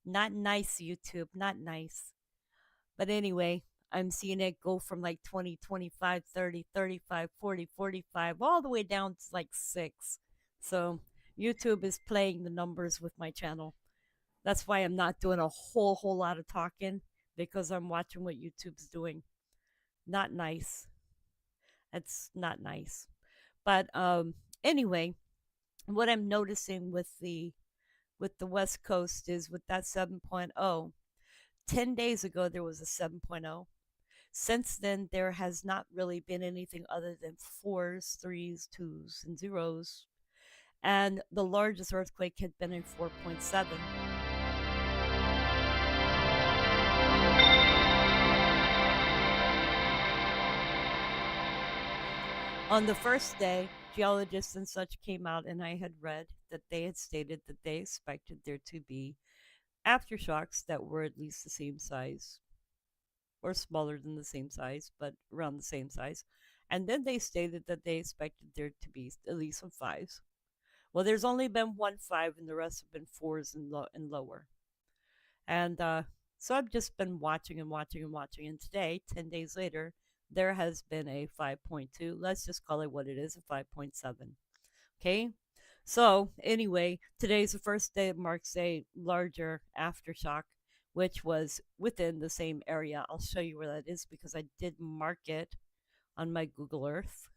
Not nice, YouTube. Not nice. But anyway, I'm seeing it go from like 20, 25, 30, 35, 40, 45, all the way down to like 6. So YouTube is playing the numbers with my channel. That's why I'm not doing a whole lot of talking, because I'm watching what YouTube's doing. Not nice. That's not nice. But anyway, what I'm noticing with the West Coast is with that 7.0, 10 days ago there was a 7.0. Since then, there has not really been anything other than fours, threes, twos, and zeros. And the largest earthquake had been in 4.7. On the first day, geologists and such came out, and I had read that they had stated that they expected there to be aftershocks that were at least the same size or smaller than the same size, but around the same size. And then they stated that they expected there to be at least some fives. Well, there's only been one five, and the rest have been fours and lower. And so I've just been watching and watching and watching. And today, 10 days later, there has been a 5.2. Let's just call it what it is, a 5.7. Okay. So, anyway, today's the first day it marks a larger aftershock, which was within the same area. I'll show you where that is because I did mark it on my Google Earth.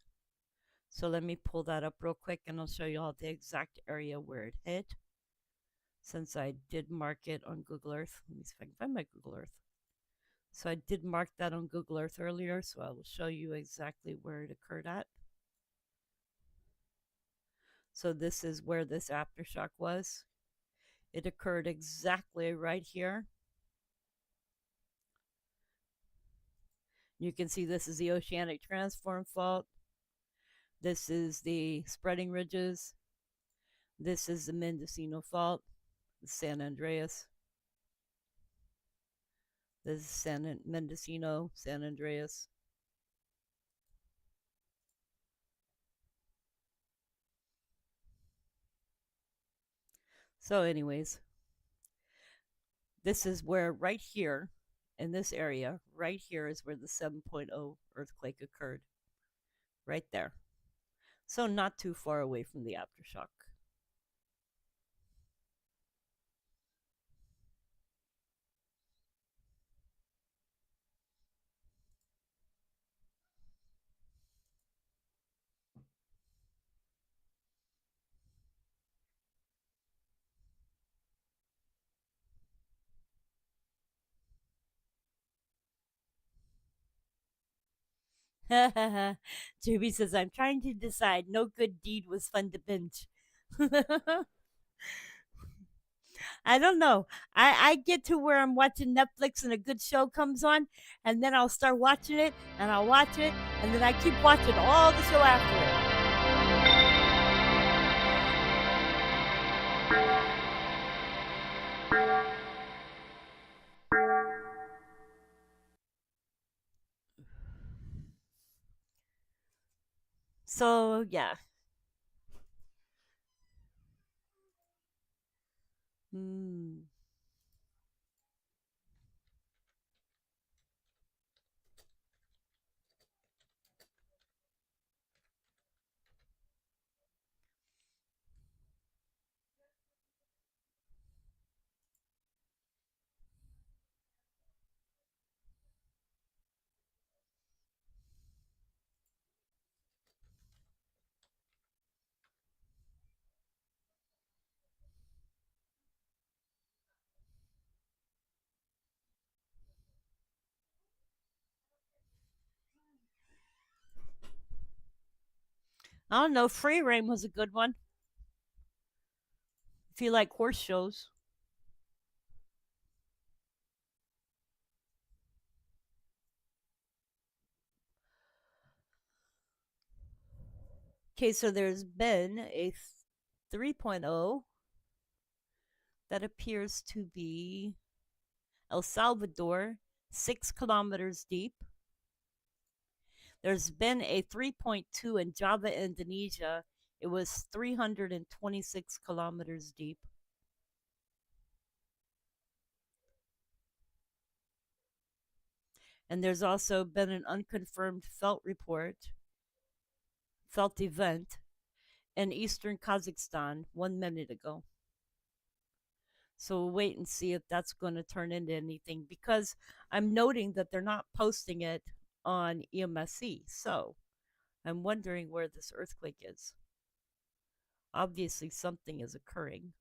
So, let me pull that up real quick and I'll show you all the exact area where it hit, since I did mark it on Google Earth. Let me see if I can find my Google Earth. So I did mark that on Google Earth earlier, so I will show you exactly where it occurred at. So this is where this aftershock was. It occurred exactly right here. You can see this is the oceanic transform fault. This is the spreading ridges. This is the Mendocino fault, the San Andreas. This is Mendocino, San Andreas. So anyways, this is where right here in this area, right here is where the 7.0 earthquake occurred. Right there. So not too far away from the aftershock. Juby says, I'm trying to decide. No good deed was fun to binge. I don't know. I get to where I'm watching Netflix and a good show comes on, and then I'll start watching it, and I'll watch it, and then I keep watching all the show after it. So yeah. Mm. I don't know. Free Reign was a good one. If you like horse shows. Okay, so there's been a 3.0 that appears to be El Salvador, 6 kilometers deep. There's been a 3.2 in Java, Indonesia. It was 326 kilometers deep. And there's also been an unconfirmed felt event in eastern Kazakhstan 1 minute ago. So we'll wait and see if that's going to turn into anything because I'm noting that they're not posting it on EMSC. So I'm wondering where this earthquake is. Obviously, something is occurring.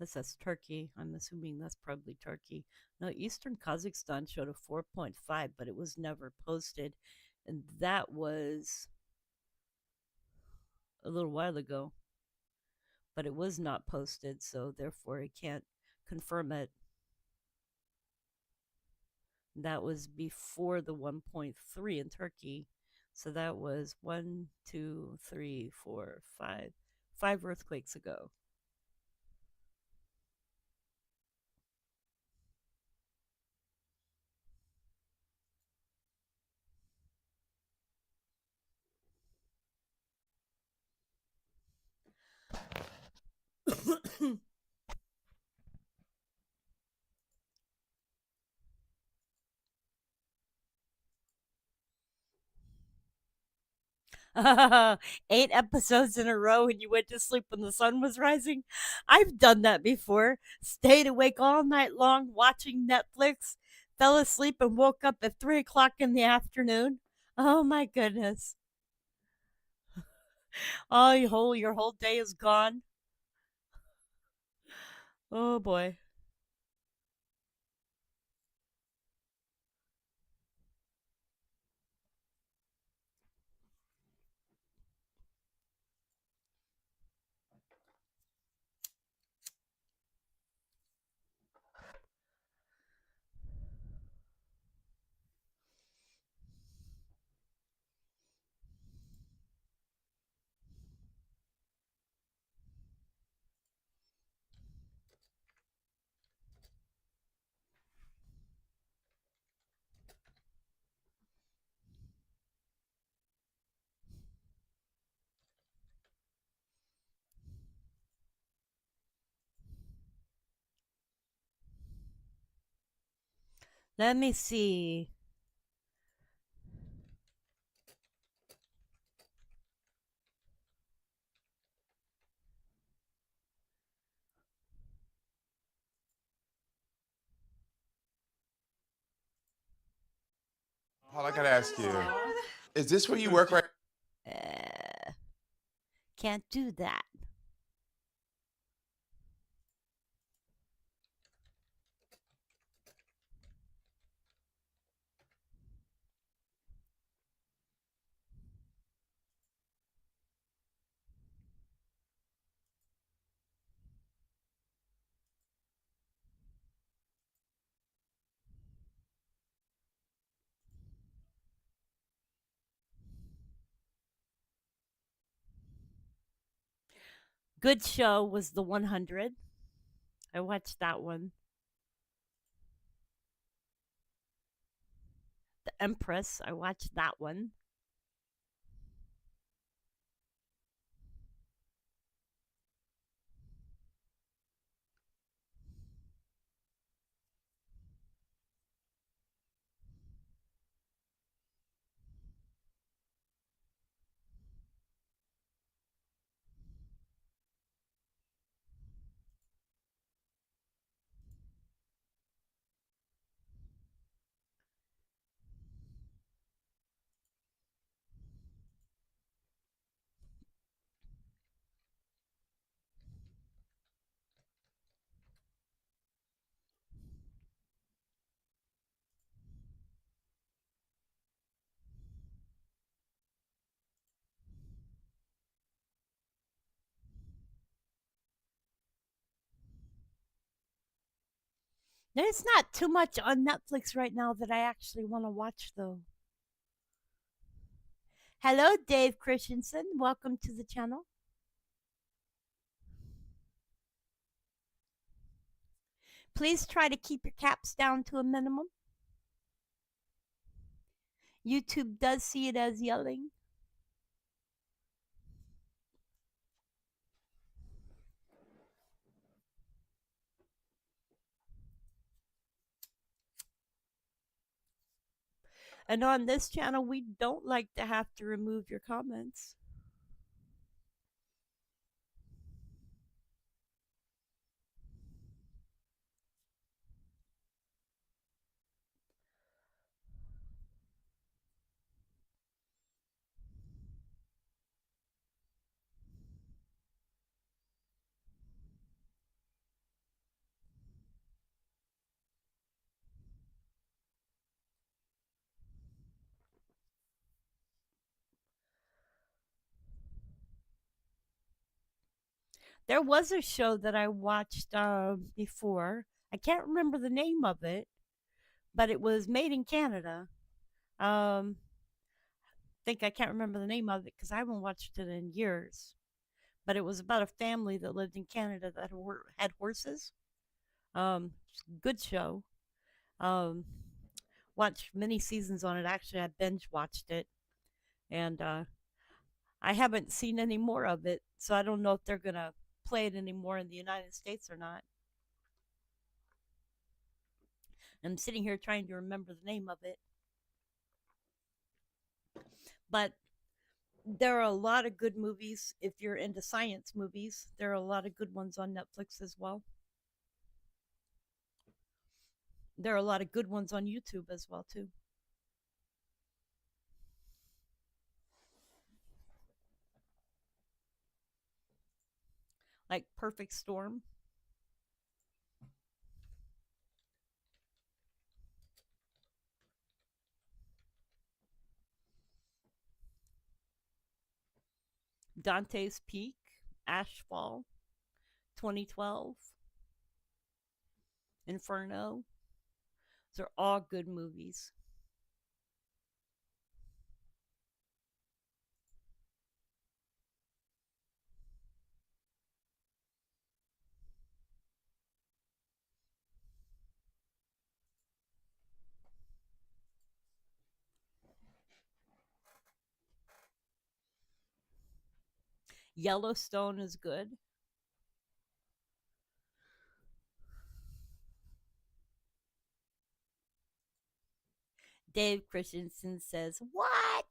This says Turkey. I'm assuming that's probably Turkey. No, Eastern Kazakhstan showed a 4.5, but it was never posted. And that was a little while ago, but it was not posted, so therefore I can't confirm it. That was before the 1.3 in Turkey. So that was one, two, three, four, five earthquakes ago. Eight episodes in a row and you went to sleep when the sun was rising. I've done that before. Stayed awake all night long watching Netflix, fell asleep and woke up at 3 o'clock in the afternoon. Oh my goodness. Oh, your whole day is gone. Oh boy. Let me see. Paul, I gotta ask you, is this where you work right? Uh, can't do that. Good show was the 100. I watched that one. Empress. I watched that one. There's not too much on Netflix right now that I actually want to watch, though. Hello, Dave Christensen. Welcome to the channel. Please try to keep your caps down to a minimum. YouTube does see it as yelling. And on this channel, we don't like to have to remove your comments. There was a show that I watched before. I can't remember the name of it, but it was made in Canada. Think I can't remember the name of it because I haven't watched it in years. But it was about a family that lived in Canada that had horses. Good show. Um, watched many seasons on it. Actually, I binge watched it, and I haven't seen any more of it, so I don't know if they're gonna play it anymore in the United States or not. I'm sitting here trying to remember the name of it, but there are a lot of good movies. If you're into science movies, there are a lot of good ones on Netflix as well. There are a lot of good ones on YouTube as well too. Like Perfect Storm. Dante's Peak, Ashfall, 2012, Inferno. Those are all good movies. Yellowstone is good. Dave Christensen says, "What?"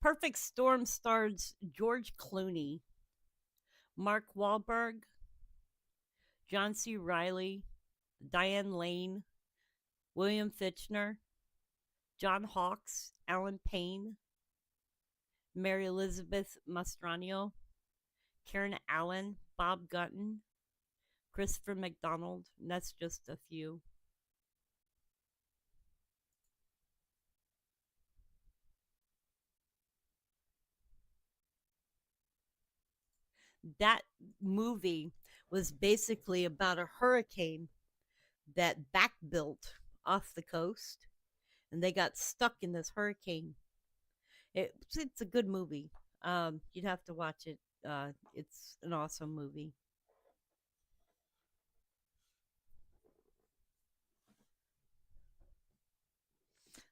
Perfect Storm stars George Clooney, Mark Wahlberg, John C. Riley, Diane Lane, William Fichtner, John Hawkes, Alan Payne, Mary Elizabeth Mastrano, Karen Allen, Bob Gunton, Christopher McDonald, and that's just a few. That movie was basically about a hurricane that backbuilt off the coast, and they got stuck in this hurricane. It's a good movie. You'd have to watch it. It's an awesome movie.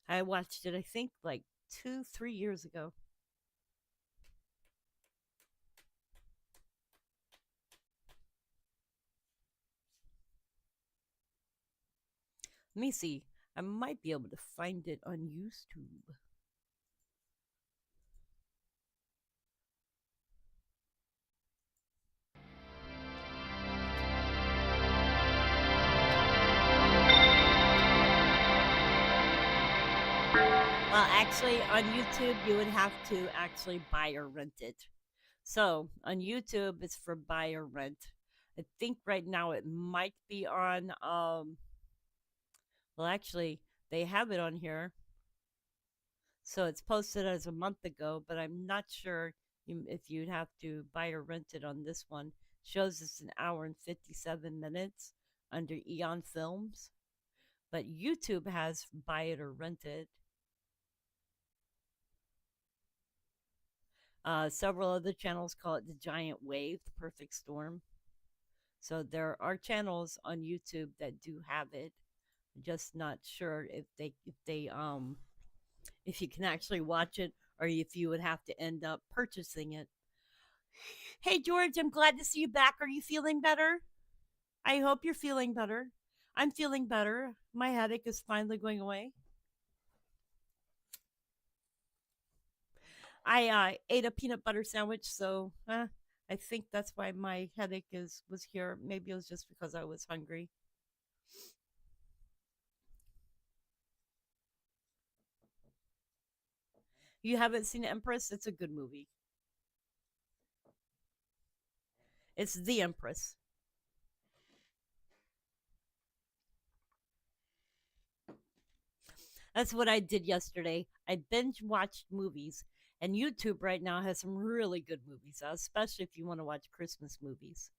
I watched it, I think, like 2, 3 years ago. Let me see. I might be able to find it on YouTube. Well, actually, on YouTube, you would have to actually buy or rent it. So on YouTube, it's for buy or rent. I think right now it might be on. Well, actually, they have it on here, so it's posted as a month ago. But I'm not sure if you'd have to buy or rent it on this one. Shows it's an hour and 57 minutes under Eon Films, but YouTube has buy it or rent it. Several other channels call it the Giant Wave, the Perfect Storm. So there are channels on YouTube that do have it. I'm just not sure if you can actually watch it or if you would have to end up purchasing it. Hey George, I'm glad to see you back. Are you feeling better? I hope you're feeling better. I'm feeling better. My headache is finally going away. I ate a peanut butter sandwich, so I think that's why my headache is was here. Maybe it was just because I was hungry. You haven't seen Empress? It's a good movie. It's The Empress. That's what I did yesterday. I binge watched movies, and YouTube right now has some really good movies, especially if you want to watch Christmas movies.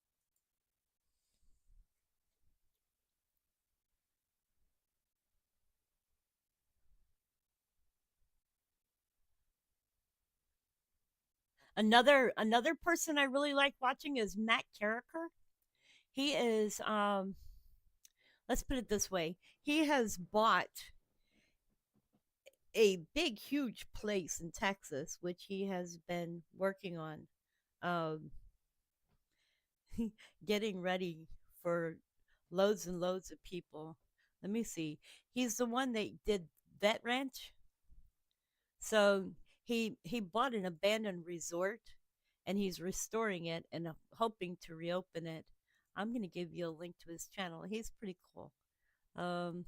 Another person I really like watching is Matt Carricker. He is let's put it this way. He has bought a big huge place in Texas which he has been working on um getting ready for loads and loads of people. Let me see. He's the one that did Vet Ranch. So he bought an abandoned resort and he's restoring it and hoping to reopen it. I'm going to give you a link to his channel. He's pretty cool. Um,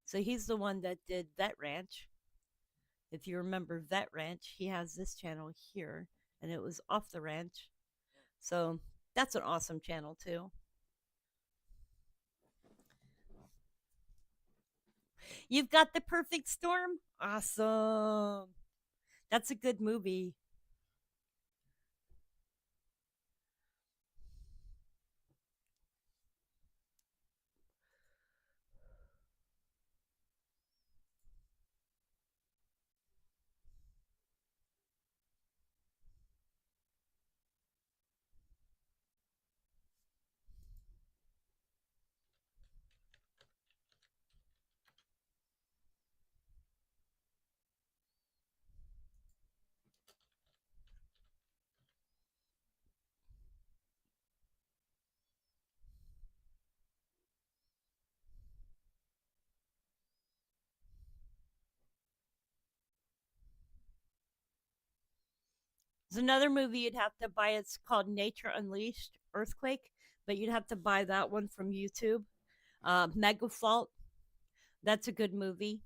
so he's the one that did Vet Ranch. If you remember Vet Ranch, he has this channel here, and it was off the ranch. So that's an awesome channel too. You've got the perfect storm. Awesome. That's a good movie. There's another movie you'd have to buy. It's called Nature Unleashed Earthquake, but you'd have to buy that one from YouTube. Mega Fault. That's a good movie.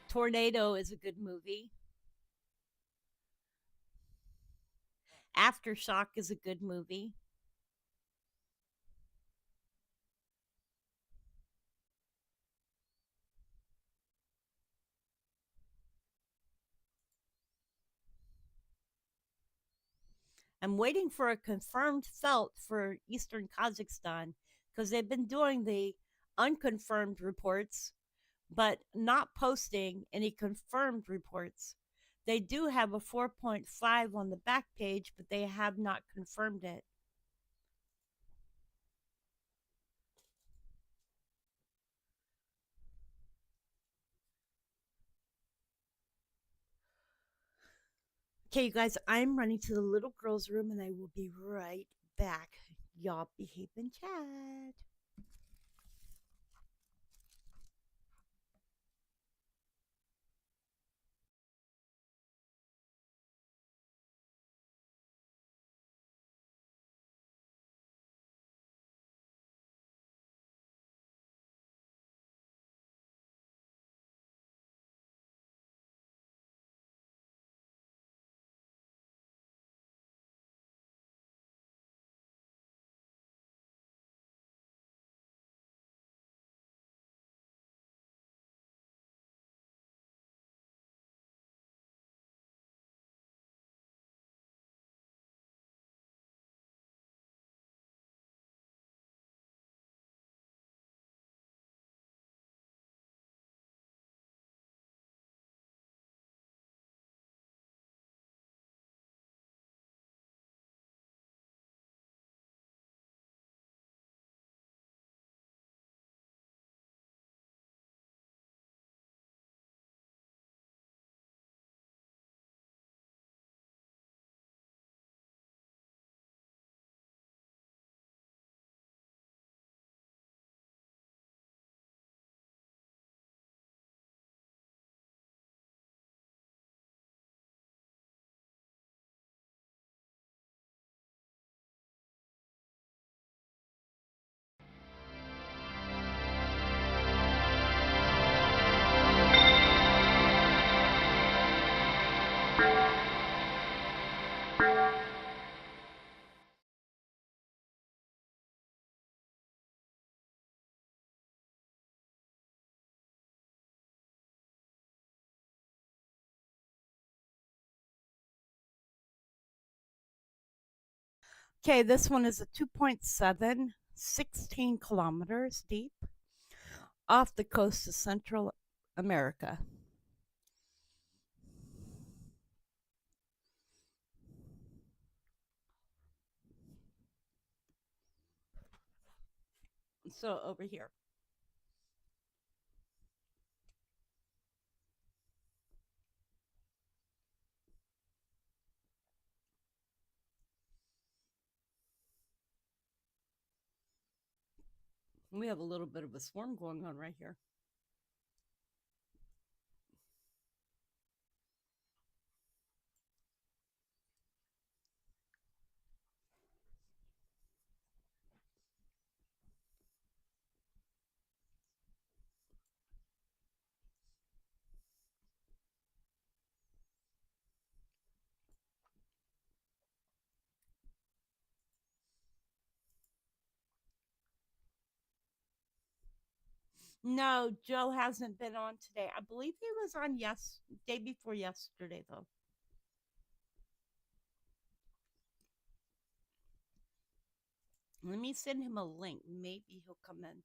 Tornado is a good movie. Aftershock is a good movie. I'm waiting for a confirmed felt for Eastern Kazakhstan because they've been doing the unconfirmed reports, but not posting any confirmed reports. They do have a 4.5 on the back page, but they have not confirmed it. Okay, you guys, I'm running to the little girl's room and I will be right back. Y'all behave in chat. Okay, this one is a 2.7, 16 kilometers deep off the coast of Central America. So over here. We have a little bit of a storm going on right here. No, Joe hasn't been on today. I believe he was on day before yesterday though. Let me send him a link. Maybe he'll come in.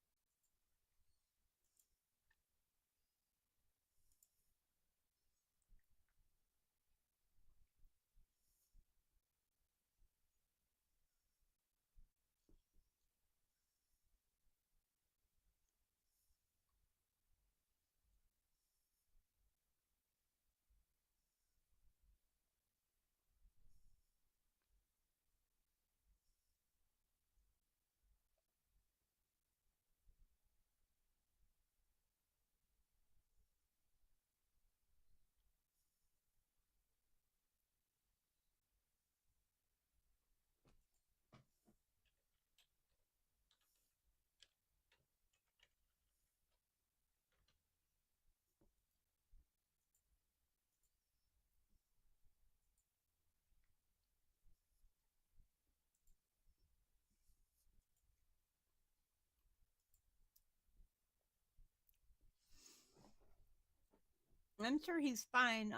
I'm sure he's fine.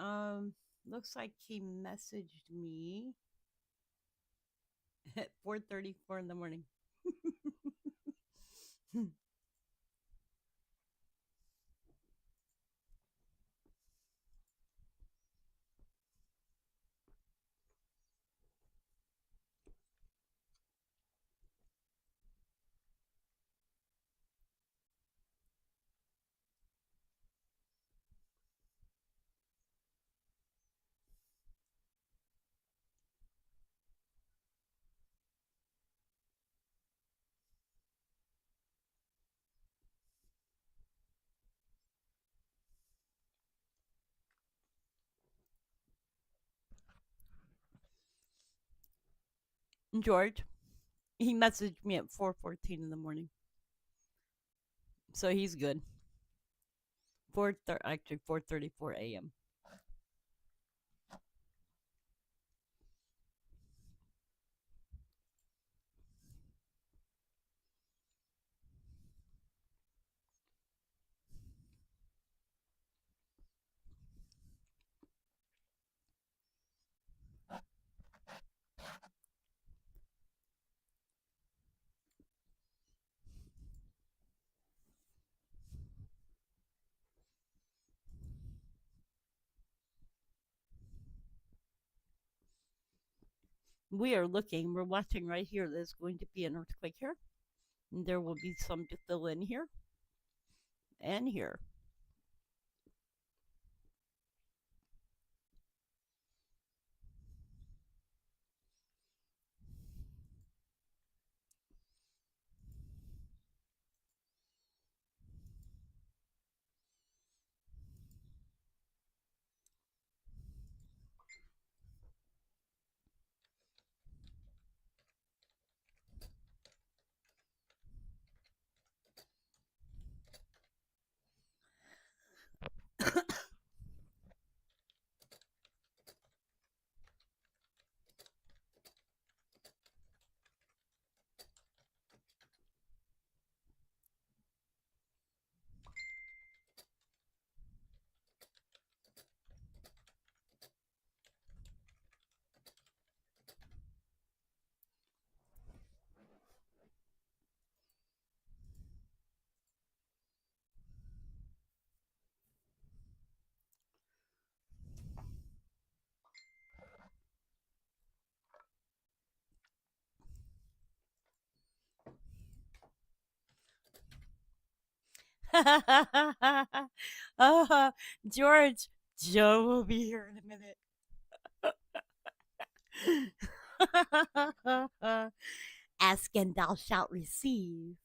Looks like he messaged me at 4:34 in the morning. George, he messaged me at 4:14 in the morning, so he's good. Actually 4:34 a.m. We're watching right here. There's going to be an earthquake here. And there will be some to fill in here and here. uh, George, Joe will be here in a minute. Ask and thou shalt receive.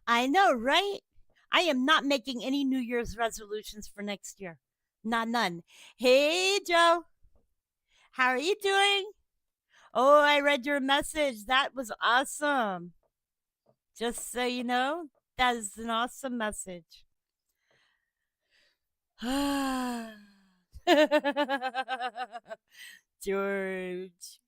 I know, right? I am not making any New Year's resolutions for next year. Not none. Hey, Joe. How are you doing? Oh, I read your message. That was awesome. Just so you know, that is an awesome message. George.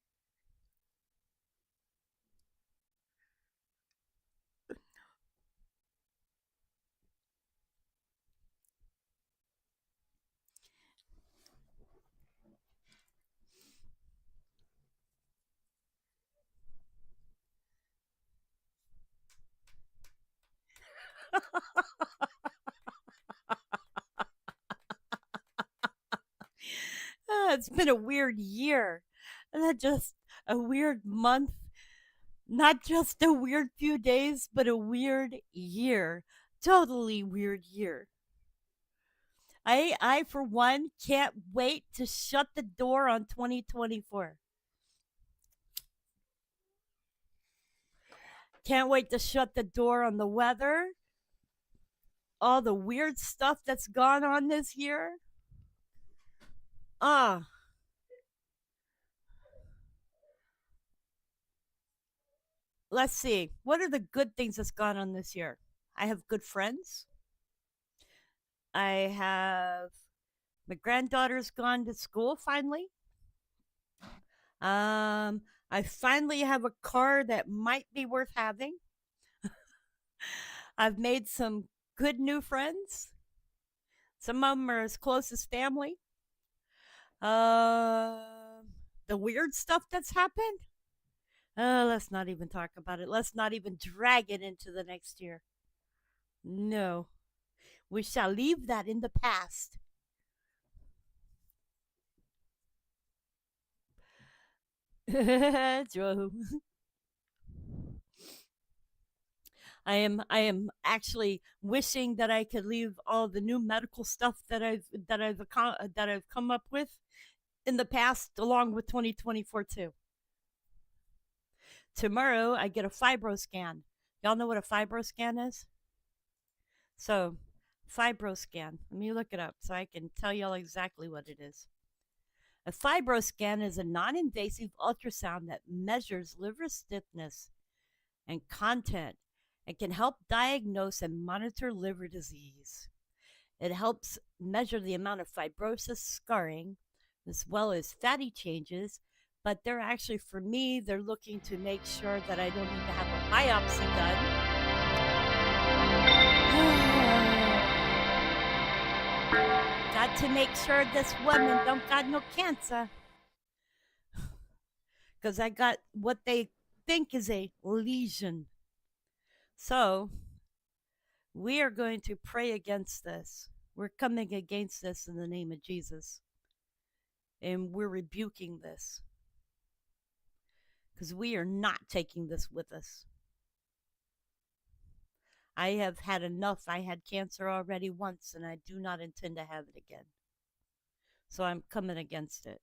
It's been a weird year. Not just a weird month, not just a weird few days, but a weird year. Totally weird year. I for one can't wait to shut the door on 2024. Can't wait to shut the door on the weather, all the weird stuff that's gone on this year. Ah, let's see. What are the good things that's gone on this year? I have good friends. I have my granddaughter's gone to school finally. I finally have a car that might be worth having. I've made some good new friends. Some of them are as close as family. Uh, the weird stuff that's happened. Let's not even talk about it. Let's not even drag it into the next year. No, we shall leave that in the past. Joe. I am actually wishing that I could leave all the new medical stuff that I've come up with in the past along with 2024 too. Tomorrow I get a fibro scan. Y'all know what a fibro scan is? So, fibro scan. Let me look it up so I can tell y'all exactly what it is. A fibroscan is a non invasive ultrasound that measures liver stiffness and content and can help diagnose and monitor liver disease. It helps measure the amount of fibrosis scarring as well as fatty changes. But they're actually, for me, they're looking to make sure that I don't need to have a biopsy done. Got to make sure this woman don't got no cancer. Because I got what they think is a lesion. So we are going to pray against this. We're coming against this in the name of Jesus. And we're rebuking this. Because we are not taking this with us. I have had enough. I had cancer already once, and I do not intend to have it again. So I'm coming against it.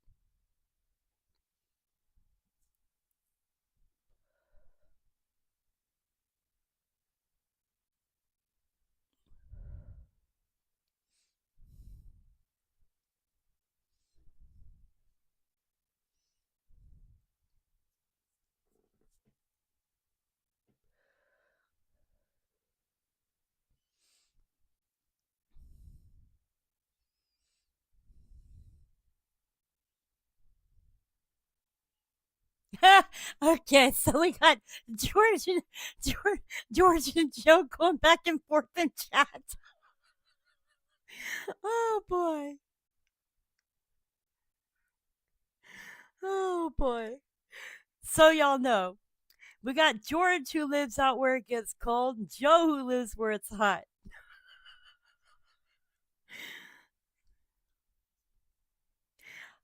Okay, so we got George, George and Joe going back and forth in chat. Oh boy. Oh boy. So y'all know, we got George who lives out where it gets cold, and Joe who lives where it's hot.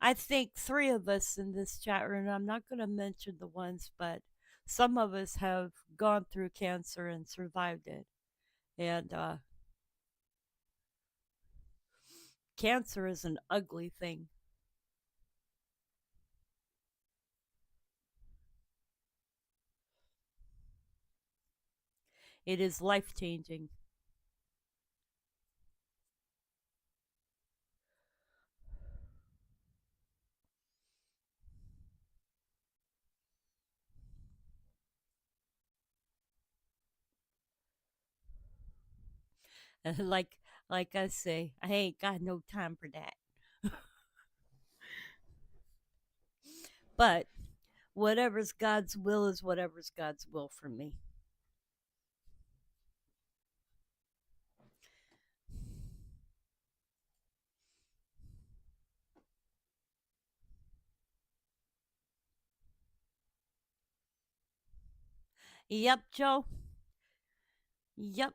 I think three of us in this chat room, I'm not going to mention the ones, but some of us have gone through cancer and survived it. And cancer is an ugly thing. It is life changing. like like I say, I ain't got no time for that. But whatever's God's will is whatever's God's will for me. Yep, Joe. Yep.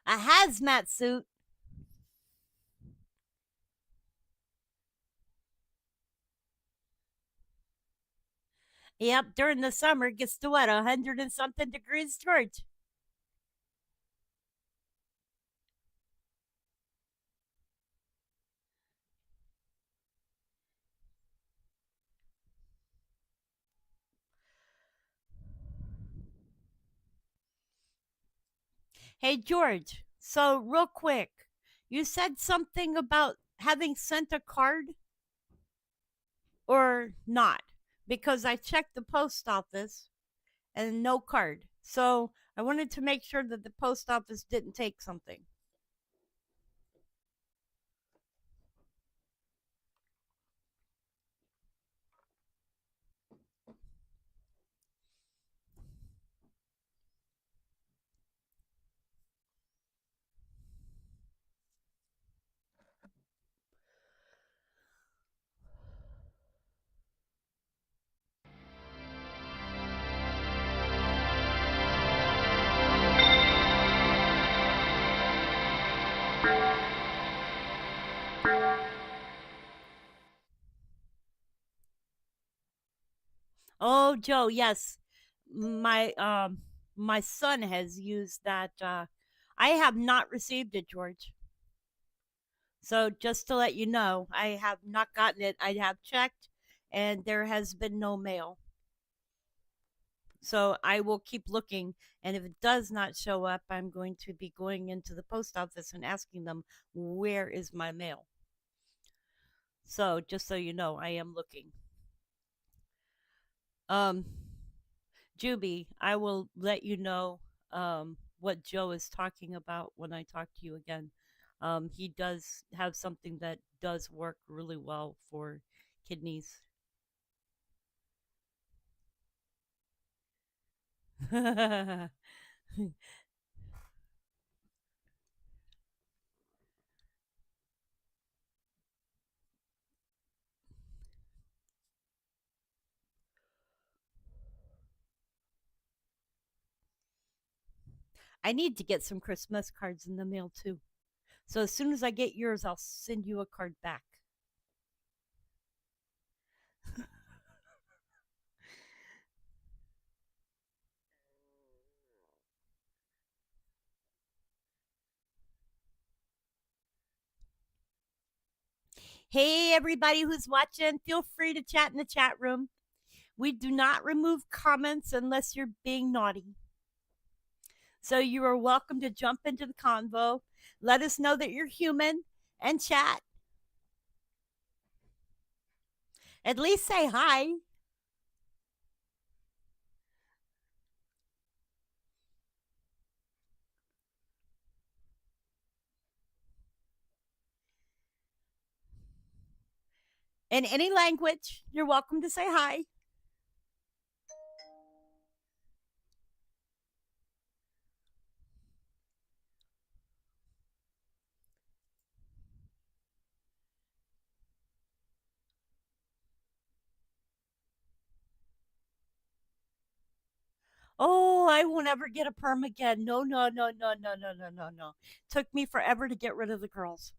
A hazmat suit. Yep, during the summer it gets to what, 100 and something degrees, George? Hey, George. So, real quick, you said something about having sent a card or not? Because I checked the post office and no card. So, I wanted to make sure that the post office didn't take something. Oh, Joe, yes. My son has used that I have not received it, George. So just to let you know, I have not gotten it. I have checked and there has been no mail. So I will keep looking. And if it does not show up, I'm going to be going into the post office and asking them, where is my mail? So just so you know, I am looking. Um, Juby, I will let you know what Joe is talking about when I talk to you again. He does have something that does work really well for kidneys. I need to get some Christmas cards in the mail too. So as soon as I get yours, I'll send you a card back. Hey, everybody who's watching, feel free to chat in the chat room. We do not remove comments unless you're being naughty. So you are welcome to jump into the convo. Let us know that you're human and chat. At least say hi. In any language, you're welcome to say hi. Oh, I won't ever get a perm again. No, no, no, no, no, no, no, no, no. Took me forever to get rid of the curls.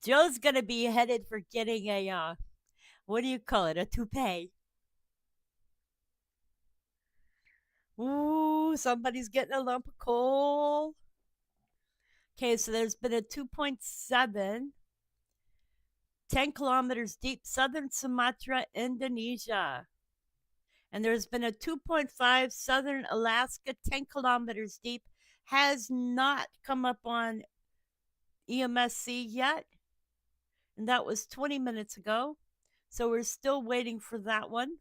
Joe's gonna be headed for getting a what do you call it? A toupee. Ooh, somebody's getting a lump of coal. Okay, so there's been a 2.7, 10 kilometers deep, southern Sumatra, Indonesia. And there's been a 2.5, southern Alaska, 10 kilometers deep, has not come up on EMSC yet. And that was 20 minutes ago. So we're still waiting for that one.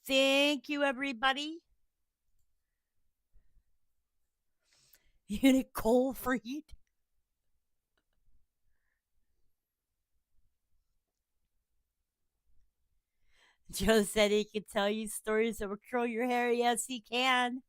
Thank you, everybody. Unit coal for heat. Joe said he could tell you stories that will curl your hair. Yes, he can.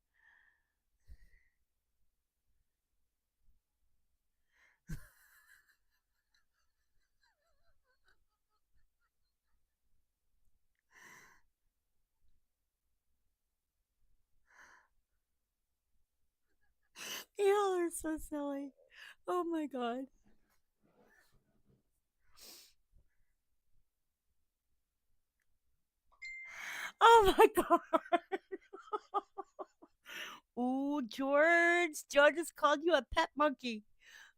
Y'all are so silly. Oh my god. Oh my god. Ooh, George. George just called you a pet monkey.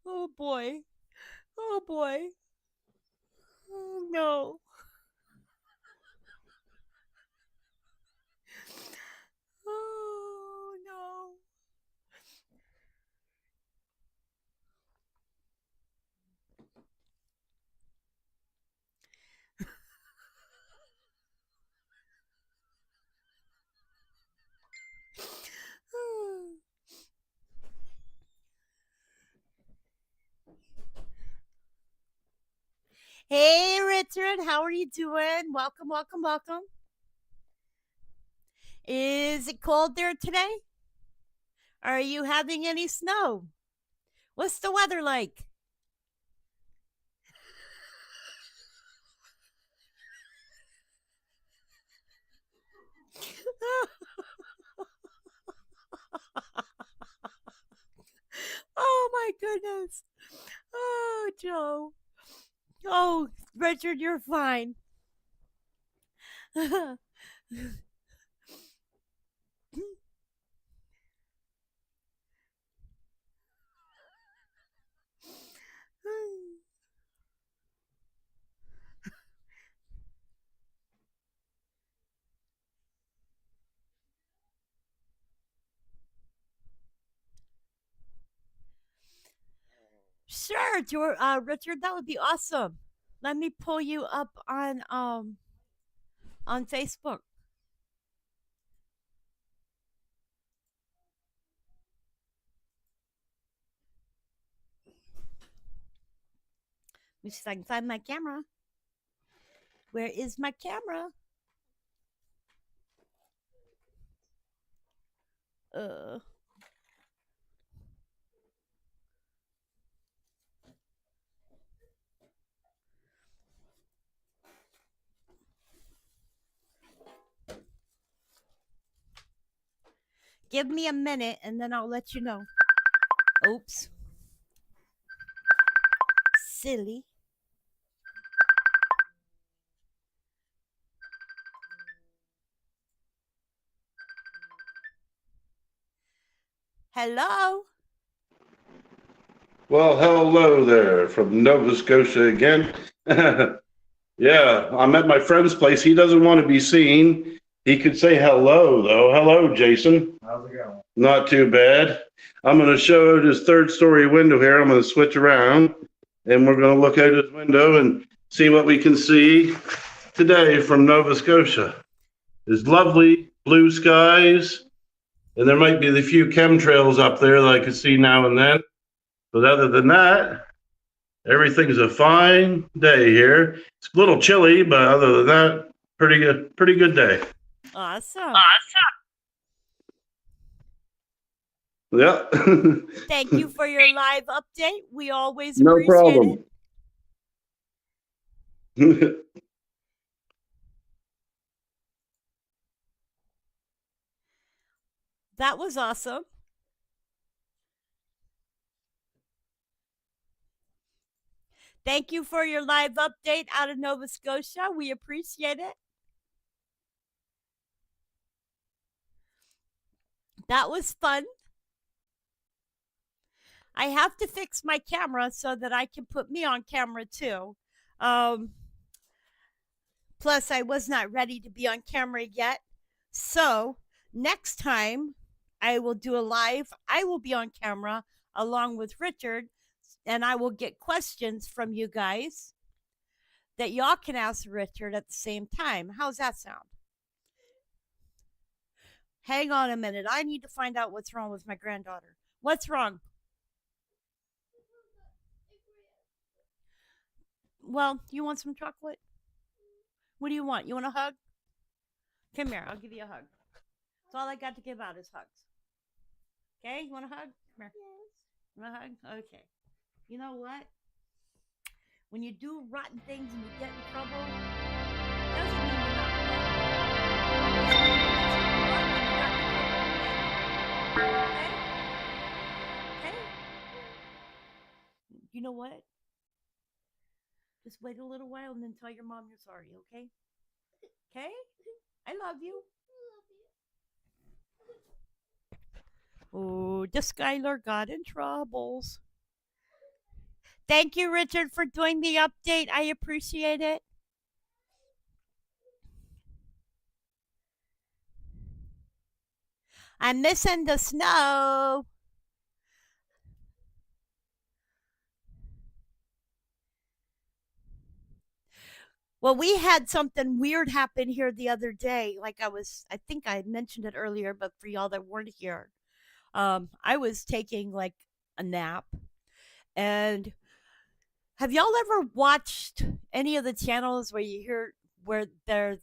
Oh boy. Oh boy. Oh no. Oh no. are you doing? Welcome, welcome, welcome. Is it cold there today? Are you having any snow? What's the weather like? Oh my goodness. Oh, Joe. Oh, Richard, you're fine. Sure, Richard, that would be awesome. Let me pull you up on Facebook. Let me see if I can find my camera. Where is my camera? Uh. Give me a minute and then I'll let you know. Oops. Silly. Hello? Well, hello there from Nova Scotia again. Yeah, I'm at my friend's place. He doesn't want to be seen. He could say hello, though. Hello, Jason. How's it going? Not too bad. I'm going to show this third story window here. I'm going to switch around and we're going to look out his window and see what we can see today from Nova Scotia. There's lovely blue skies, and there might be a few chemtrails up there that I can see now and then. But other than that, everything's a fine day here. It's a little chilly, but other than that, pretty good day. Awesome. Yeah. Thank you for your live update. We always No appreciate problem. it. That was awesome. Thank you for your live update out of Nova Scotia. We appreciate it. That was fun. I have to fix my camera so that I can put me on camera too. Plus, I was not ready to be on camera yet. So, next time I will do a live, I will be on camera along with Richard, and I will get questions from you guys that y'all can ask Richard at the same time. How's that sound? Hang on a minute. I need to find out what's wrong with my granddaughter. What's wrong? Well, you want some chocolate? What do you want? You want a hug? Come here. I'll give you a hug. That's all I got to give out is hugs. Okay? You want a hug? Come here. Yes. You want a hug? Okay. You know what? When you do rotten things and you get in trouble, doesn't mean you're not wrong. Okay? Okay? You know what? Just wait a little while and then tell your mom you're sorry, okay? Okay? I love you. Oh, the Skylar got in troubles. Thank you, Richard, for doing the update. I appreciate it. I'm missing the snow. Well, we had something weird happen here the other day. I think I mentioned it earlier, but for y'all that weren't here, I was taking like a nap, and Have y'all ever watched any of the channels where you hear where they're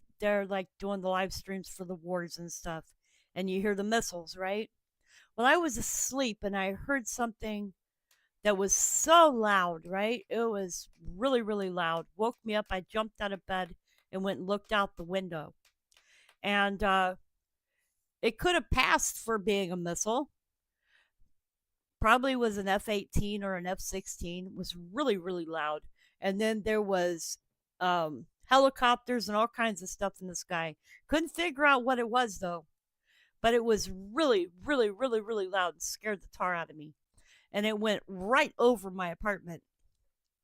like doing the live streams for the wars and stuff, and you hear the missiles, right? Well, I was asleep and I heard something that was so loud, right? It was really, really loud. Woke me up. I jumped out of bed and went and looked out the window. And it could have passed for being a missile. Probably was an F-18 or an F-16. It was really, really loud. And then there was helicopters and all kinds of stuff in the sky. Couldn't figure out what it was, though. But it was really, really, really, really loud and scared the tar out of me. And it went right over my apartment.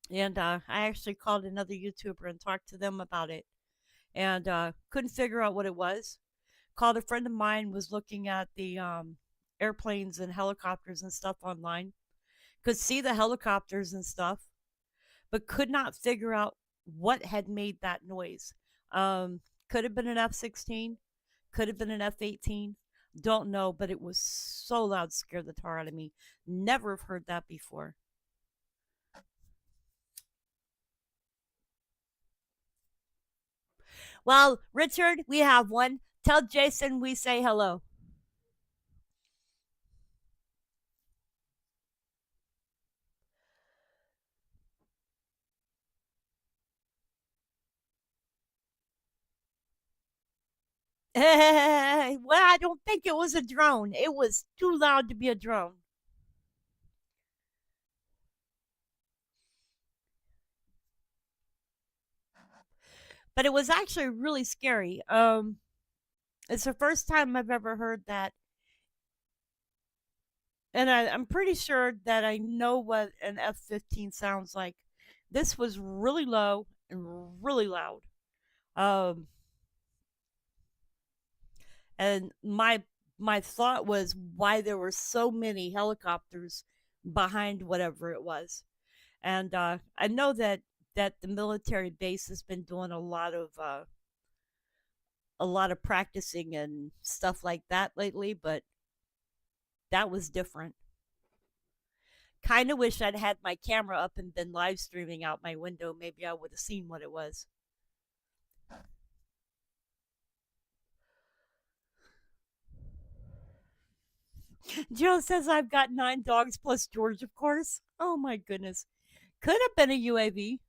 And I actually called another YouTuber and talked to them about it. And couldn't figure out what it was. Called a friend of mine, was looking at the airplanes and helicopters and stuff online. Could see the helicopters and stuff, but could not figure out what had made that noise. Could have been an F-16, could have been an F-18. Don't know, but it was so loud, scared the tar out of me. Never have heard that before. Well, Richard, we have one. Tell Jason we say hello. Well, I don't think it was a drone. It was too loud to be a drone. But it was actually really scary. It's the first time I've ever heard that, and I'm pretty sure that I know what an F-15 sounds like. This was really low and really loud. Um, and my thought was why there were so many helicopters behind whatever it was. And I know that the military base has been doing a lot of practicing and stuff like that lately, but that was different. Kind of wish I'd had my camera up and been live streaming out my window. Maybe I would have seen what it was. Joe says I've got 9 dogs plus George, of course. Oh my goodness. Could have been a UAV.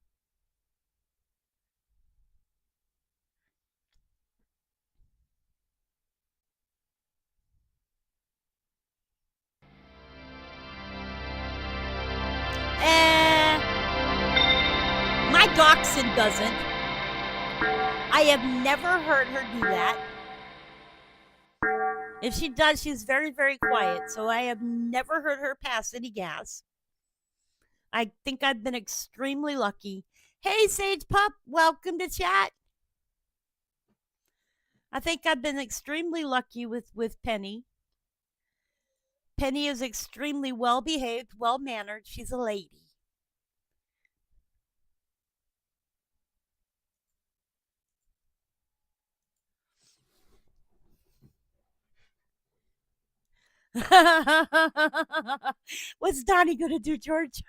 Eh, my dachshund doesn't. I have never heard her do that. If she does, she's very, very quiet. So I have never heard her pass any gas. I think I've been extremely lucky. Hey, Sage Pup, welcome to chat. I think I've been extremely lucky with Penny. Penny is extremely well behaved, well mannered. She's a lady. What's Donnie gonna do, George?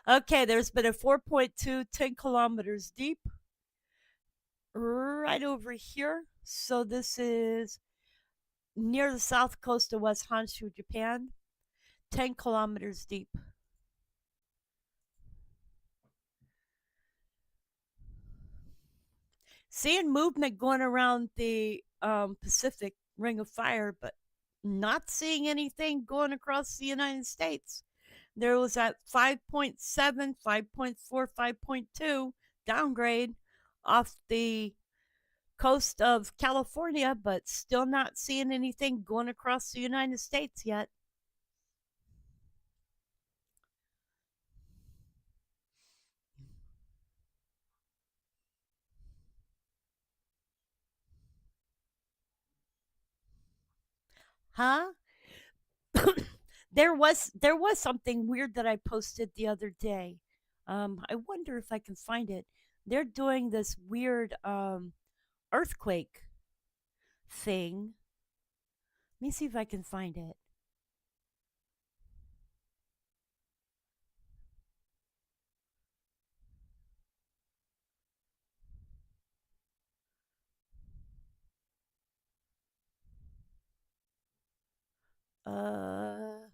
Okay, there's been a 4.2, 10 kilometers deep, right over here. So this is near the south coast of West Honshu, Japan, 10 kilometers deep. Seeing movement going around the Pacific Ring of Fire, but not seeing anything going across the United States. There was at 5.7, 5.4, 5.2 downgrade off the coast of California, but still not seeing anything going across the United States yet. Huh? There was something weird that I posted the other day. I wonder if I can find it. They're doing this weird earthquake thing. Let me see if I can find it. Uh,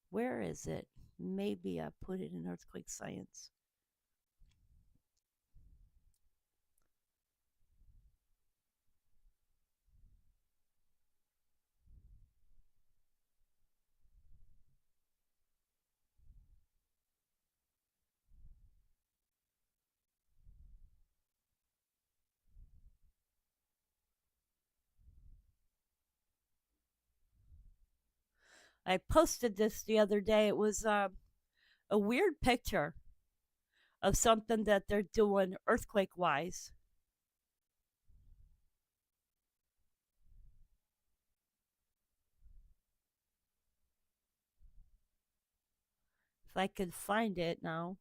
where is it? Maybe I put it in earthquake science. I posted this the other day. It was a weird picture of something that they're doing earthquake wise. If I could find it now.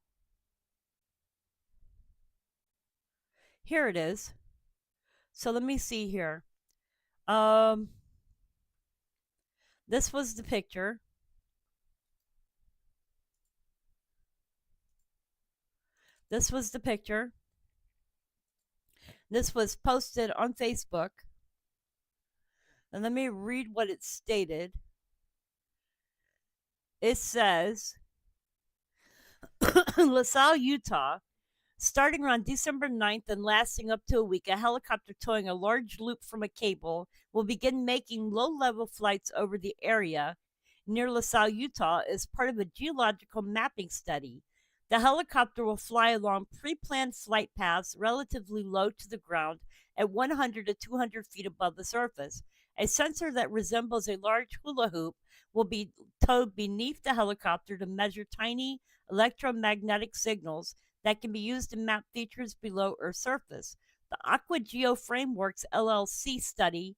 Here it is. So let me see here. Um, this was the picture. This was the picture. This was posted on Facebook. And let me read what it stated. It says LaSalle, Utah, starting around December 9th and lasting up to a week, a helicopter towing a large loop from a cable will begin making low level flights over the area near LaSalle, Utah, as part of a geological mapping study. The helicopter will fly along pre planned flight paths relatively low to the ground at 100 to 200 feet above the surface. A sensor that resembles a large hula hoop will be towed beneath the helicopter to measure tiny electromagnetic signals that can be used to map features below Earth's surface. The AquaGeo Frameworks LLC study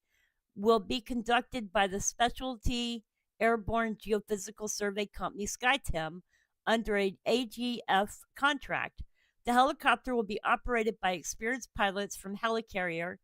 will be conducted by the Specialty Airborne Geophysical Survey Company SkyTem under an AGF contract. The helicopter will be operated by experienced pilots from Helicarrier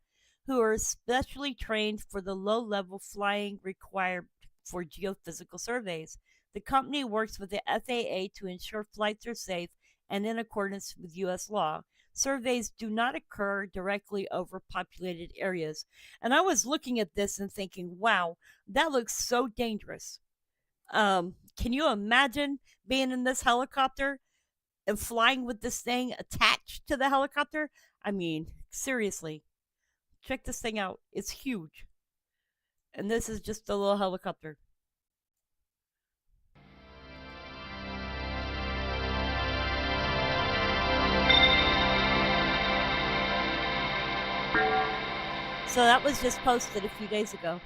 who are specially trained for the low level flying required for geophysical surveys. The company works with the FAA to ensure flights are safe and in accordance with U.S. law. Surveys do not occur directly over populated areas. And I was looking at this and thinking, wow, that looks so dangerous. Can you imagine being in this helicopter and flying with this thing attached to the helicopter? I mean, seriously, check this thing out. It's huge. And this is just a little helicopter. So that was just posted a few days ago.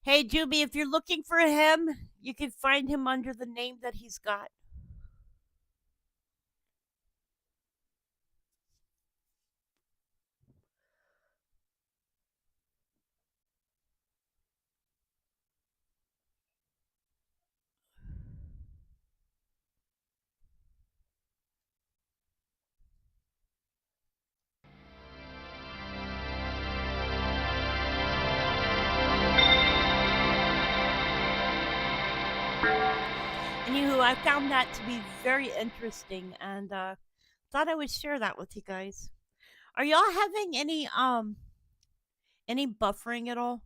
Hey, Juby, if you're looking for him, you can find him under the name that he's got. Anywho, I found that to be very interesting and thought I would share that with you guys. Are y'all having any buffering at all?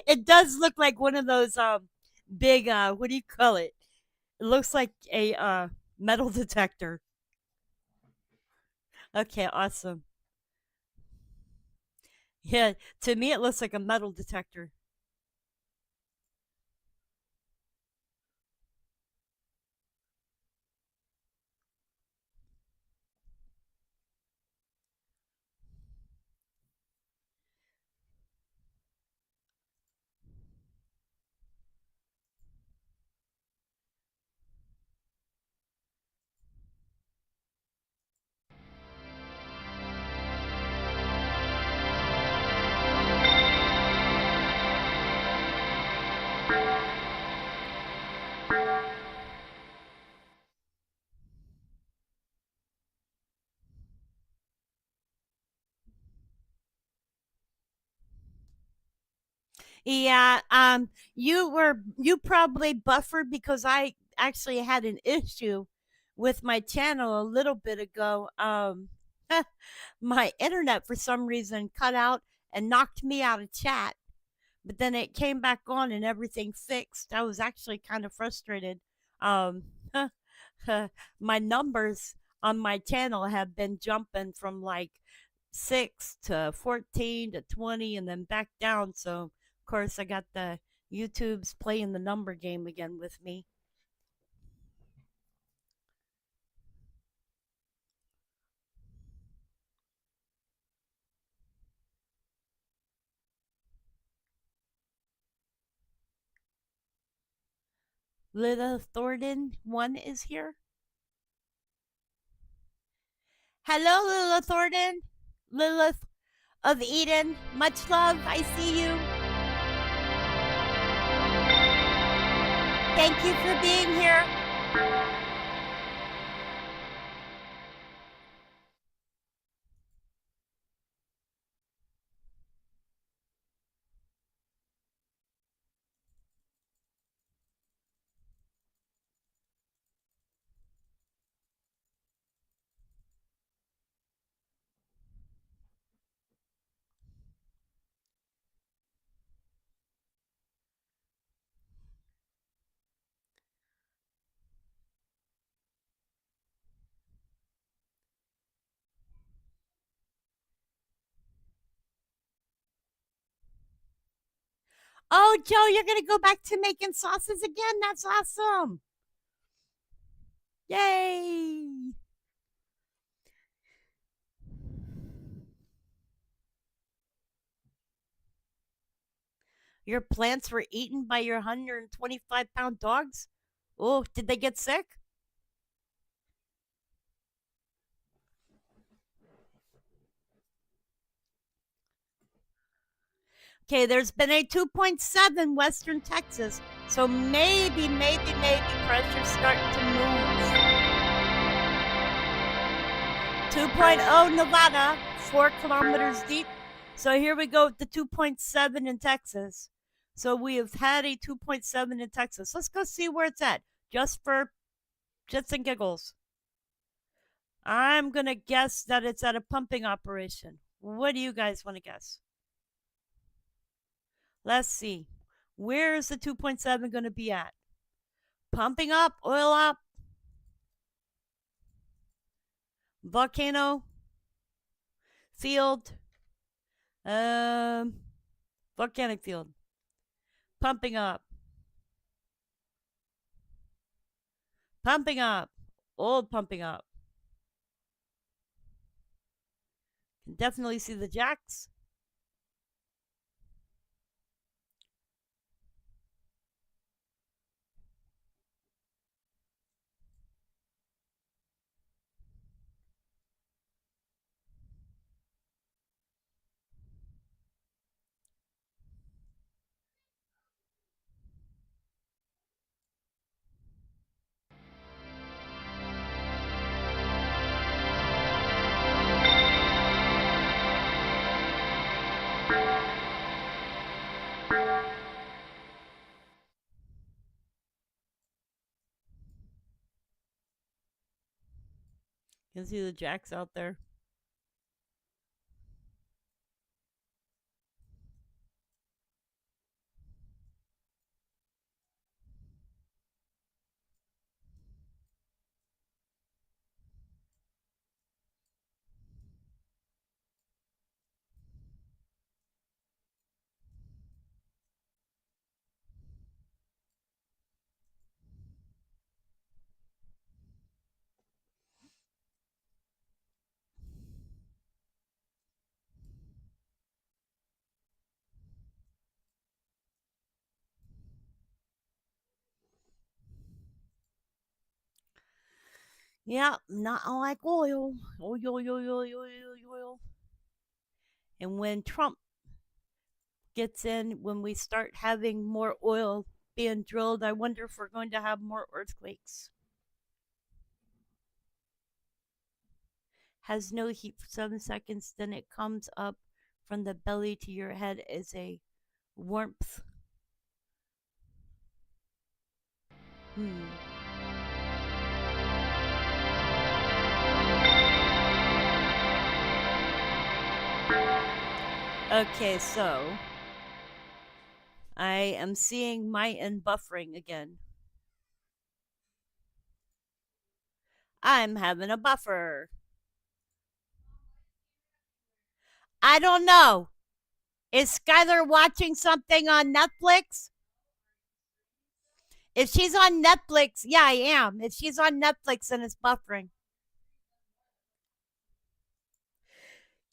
It does look like one of those big what do you call it? It looks like a metal detector. Okay, awesome. Yeah, to me it looks like a metal detector. Yeah, you probably buffered because I actually had an issue with my channel a little bit ago. My internet for some reason cut out and knocked me out of chat, but then it came back on and everything fixed. I was actually kind of frustrated. Um, my numbers on my channel have been jumping from like 6 to 14 to 20 and then back down. So, of course, I got the YouTube's playing the number game again with me. Lilith Thornton 1 is here. Hello, Lilith Thornton. Lilith of Eden. Much love. I see you. Thank you for being here. Oh, Joe, you're going to go back to making sauces again? That's awesome. Yay. Your plants were eaten by your 125-pound dogs? Oh, did they get sick? Okay, there's been a 2.7 Western Texas. So maybe pressure's starting to move. 2.0 Nevada, 4 kilometers deep. So here we go with the 2.7 in Texas. So we have had a 2.7 in Texas. Let's go see where it's at, just for shits and giggles. I'm going to guess that it's at a pumping operation. What do you guys want to guess? Let's see. Where is the 2.7 going to be at? Pumping up, oil up, volcano, field, um, volcanic field, pumping up, old pumping up. Can definitely see the jacks. You can see the jacks out there. Yeah, not like oil. Oil, oil, oil, oil, oil, oil. And when Trump gets in, when we start having more oil being drilled, I wonder if we're going to have more earthquakes. Has no heat for 7 seconds, then it comes up from the belly to your head as a warmth. Hmm. Okay, so I am seeing my end buffering again. I'm having a buffer. I don't know. Is Skylar watching something on Netflix? If she's on Netflix, yeah, I am. If she's on Netflix and it's buffering.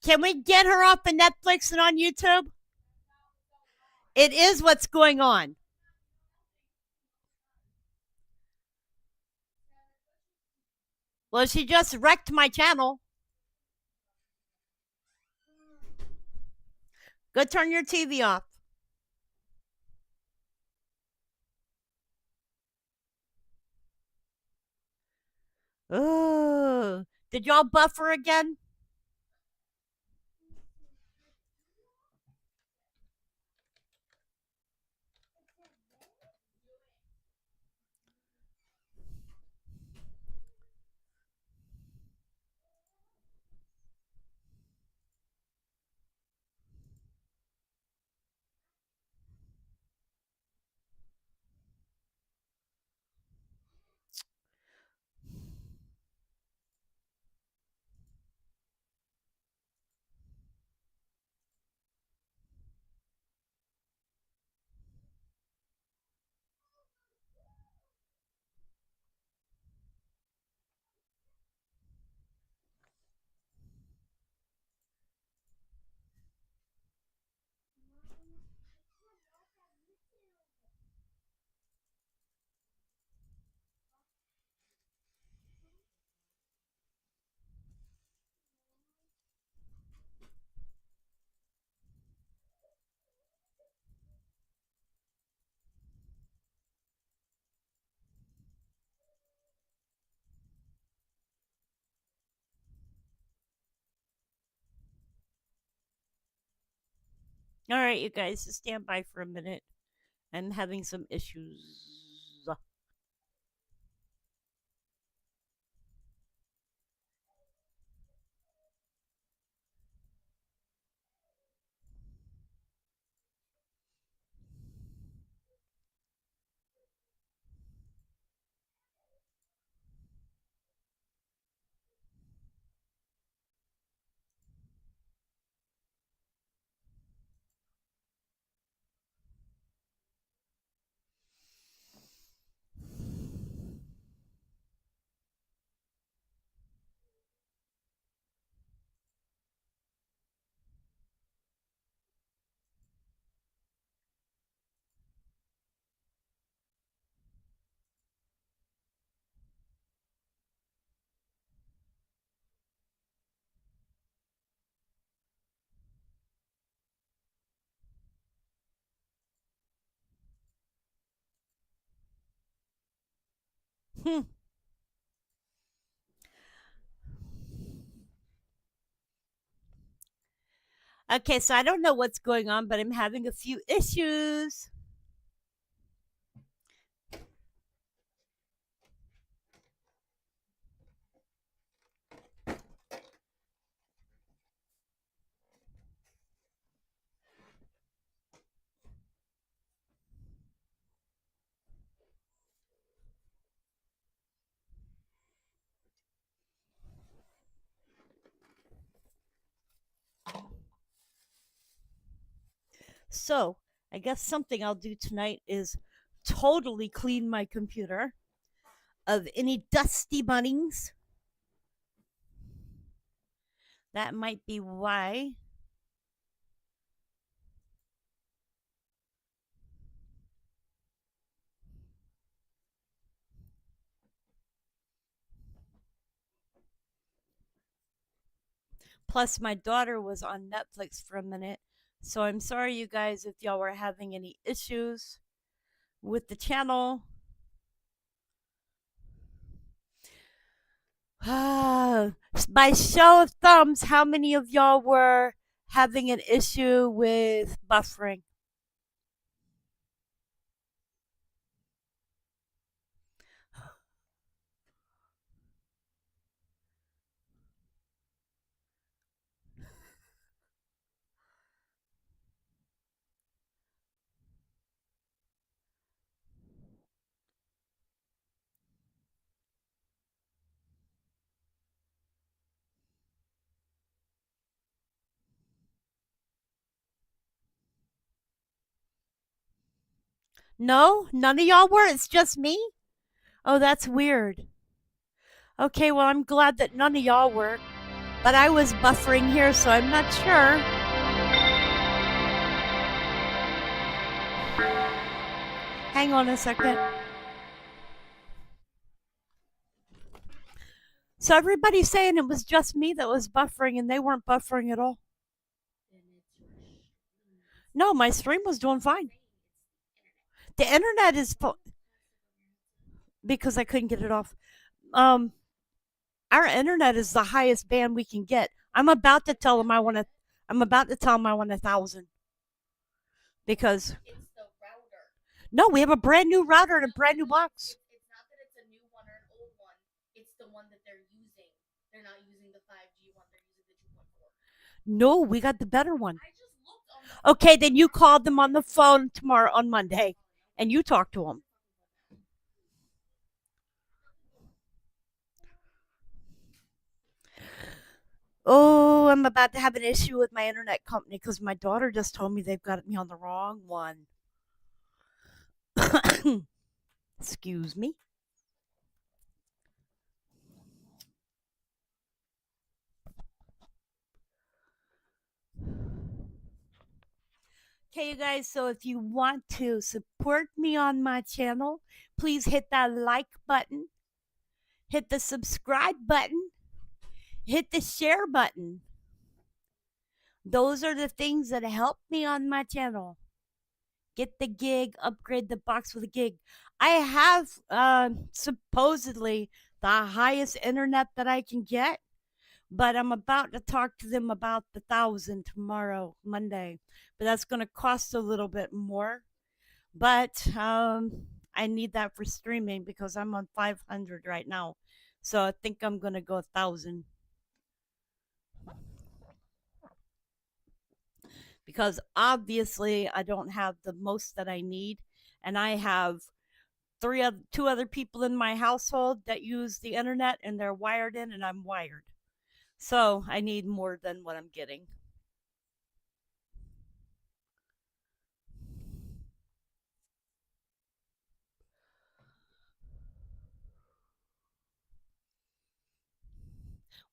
Can we get her off of Netflix and on YouTube? It is what's going on. Well, she just wrecked my channel. Go turn your TV off. Oh, did y'all buffer again? All right, you guys, just stand by for a minute. I'm having some issues. Hmm. Okay, so I don't know what's going on, but I'm having a few issues. So, I guess something I'll do tonight is totally clean my computer of any dusty bunnings. That might be why. Plus, my daughter was on Netflix for a minute. So I'm sorry, you guys, if y'all were having any issues with the channel. By show of thumbs, how many of y'all were having an issue with buffering? No? None of y'all were? It's just me? Oh, that's weird. Okay, well, I'm glad that none of y'all were. But I was buffering here, so I'm not sure. Hang on a second. So everybody's saying it was just me that was buffering, and they weren't buffering at all. No, my stream was doing fine. The internet is because I couldn't get it off. Our internet is the highest band we can get. I'm about to tell them I want 1,000 because It's the router. no, we have a brand new router and a brand new box. It's not that it's a new one or an old one. It's the one that they're using. They're not using the 5G one. They're using the 2.4. No, we got the better one. I just looked on the Okay, then you called them on the phone tomorrow on Monday, and you talked to them. Oh, I'm about to have an issue with my internet company because my daughter just told me they've got me on the wrong one. Excuse me. Okay, you guys, so if you want to support me on my channel, please hit that like button, hit the subscribe button, hit the share button. Those are the things that help me on my channel. Get the gig, upgrade the box with a gig. I have supposedly the highest internet that I can get, but I'm about to talk to them about the 1,000 tomorrow, Monday. But that's going to cost a little bit more. But I need that for streaming because I'm on 500 right now. So I think I'm going to go 1,000. Because obviously I don't have the most that I need. And I have two other people in my household that use the internet and they're wired in and I'm wired. So I need more than what I'm getting.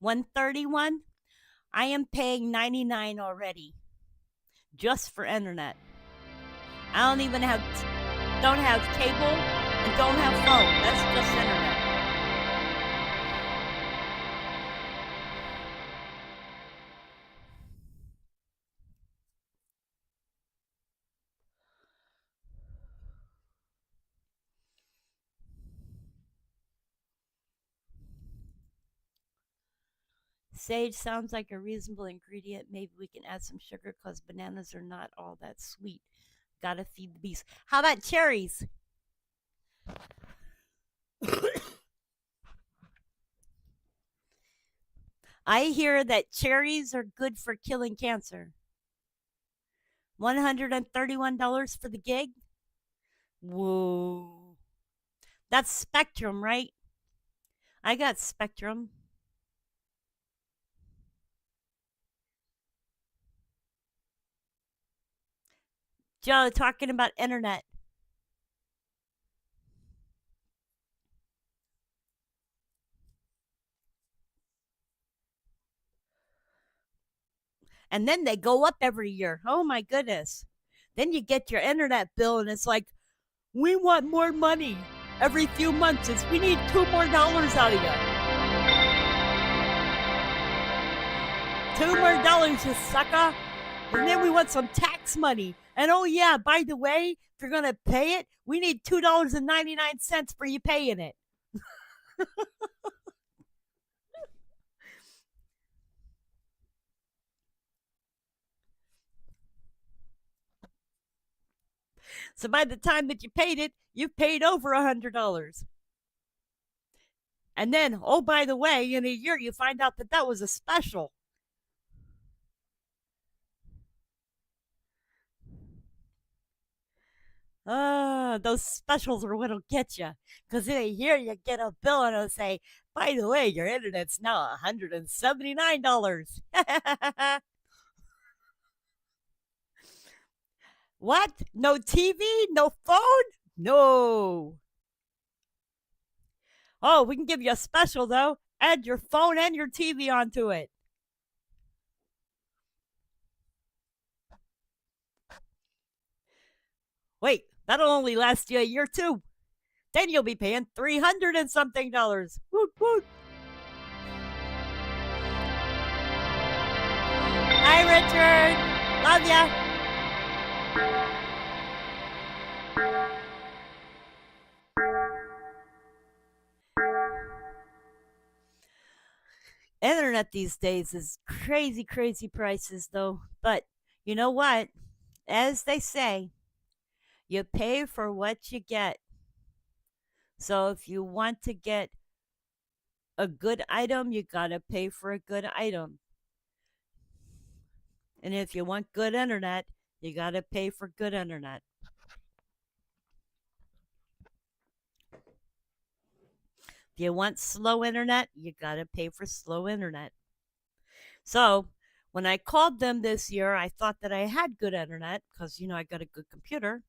$131. I am paying $99 already, just for internet. I don't even have cable and don't have phone. That's just internet. Sage sounds like a reasonable ingredient. Maybe we can add some sugar because bananas are not all that sweet. Gotta feed the beast. How about cherries? I hear that cherries are good for killing cancer. $131 for the gig? Whoa. That's Spectrum, right? I got Spectrum. Joe, talking about internet. And then they go up every year. Oh my goodness. Then you get your internet bill and it's like, we want more money every few months. We need $2 more out of you. $2 more, you sucker. And then we want some tax money. And oh yeah, by the way, if you're gonna pay it, we need $2.99 for you paying it. So by the time that you paid it, you've paid over $100. And then, oh, by the way, in a year you find out that that was a special. Those specials are what'll get you. Because in a year you get a bill and it'll say, by the way, your internet's now $179. What? No TV? No phone? No. Oh, we can give you a special though. Add your phone and your TV onto it. Wait, that'll only last you a year too. Then you'll be paying $300 and something. Woot woot. Hi, Richard. Love ya. Internet these days is crazy, crazy prices though. But you know what? As they say, you pay for what you get. So if you want to get a good item, you gotta pay for a good item. And if you want good internet, you gotta pay for good internet. If you want slow internet, you gotta pay for slow internet. So when I called them this year, I thought that I had good internet because, I got a good computer.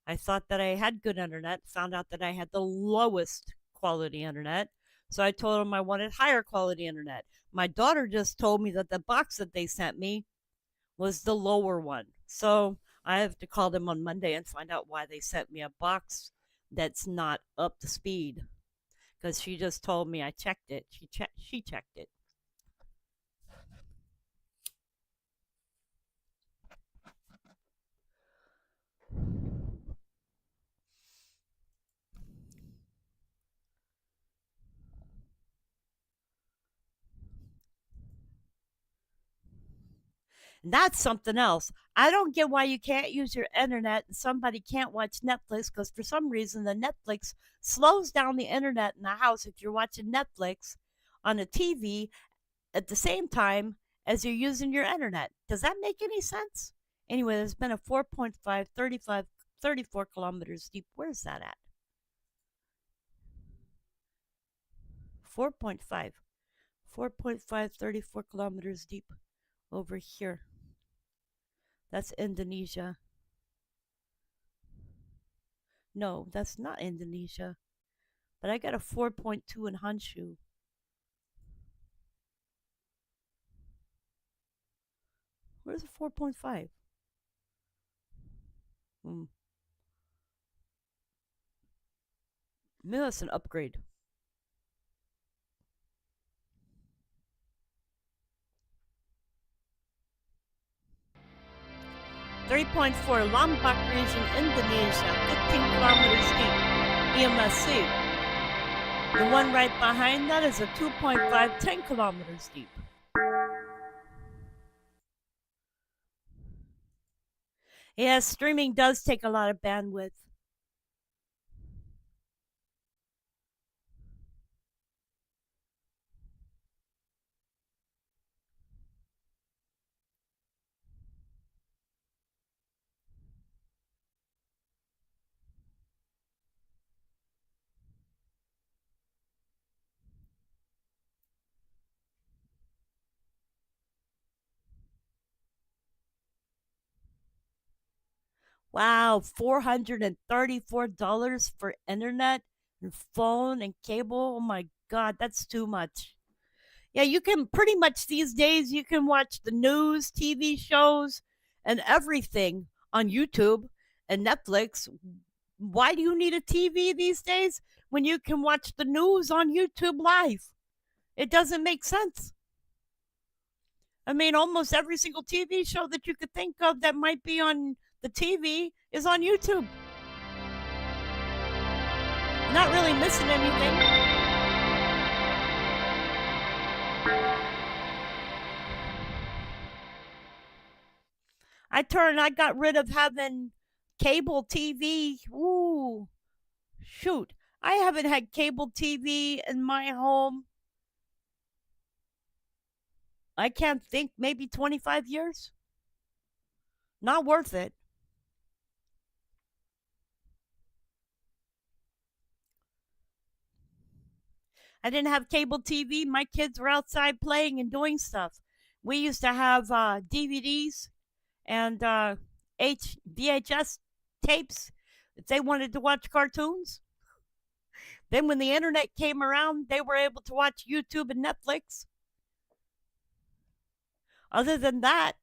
I thought that I had good internet, found out that I had the lowest quality internet. So I told them I wanted higher quality internet. My daughter just told me that the box that they sent me was the lower one. So I have to call them on Monday and find out why they sent me a box that's not up to speed. Because she just told me I checked it. She checked it. And that's something else. I don't get why you can't use your internet and somebody can't watch Netflix because for some reason the Netflix slows down the internet in the house if you're watching Netflix on a TV at the same time as you're using your internet. Does that make any sense? Anyway, there's been a 4.5, 34 kilometers deep. Where's that at? 4.5. 4.5, 34 kilometers deep over here. That's Indonesia. No, that's not Indonesia. But I got a 4.2 in Honshu. Where's the 4.5? Maybe that's an upgrade. 3.4 Lombok region, Indonesia, 15 kilometers deep, EMSC. The one right behind that is a 2.5, 10 kilometers deep. Yeah, streaming does take a lot of bandwidth. Wow, $434 for internet and phone and cable. Oh my God, that's too much. Yeah, you can pretty much these days, you can watch the news, TV shows, and everything on YouTube and Netflix. Why do you need a TV these days when you can watch the news on YouTube live? It doesn't make sense. I mean, almost every single TV show that you could think of that might be on the TV is on YouTube. Not really missing anything. I got rid of having cable TV. Ooh, shoot. I haven't had cable TV in my home. I can't think, maybe 25 years. Not worth it. I didn't have cable TV. My kids were outside playing and doing stuff. We used to have DVDs and VHS tapes if they wanted to watch cartoons. Then when the internet came around, they were able to watch YouTube and Netflix. Other than that,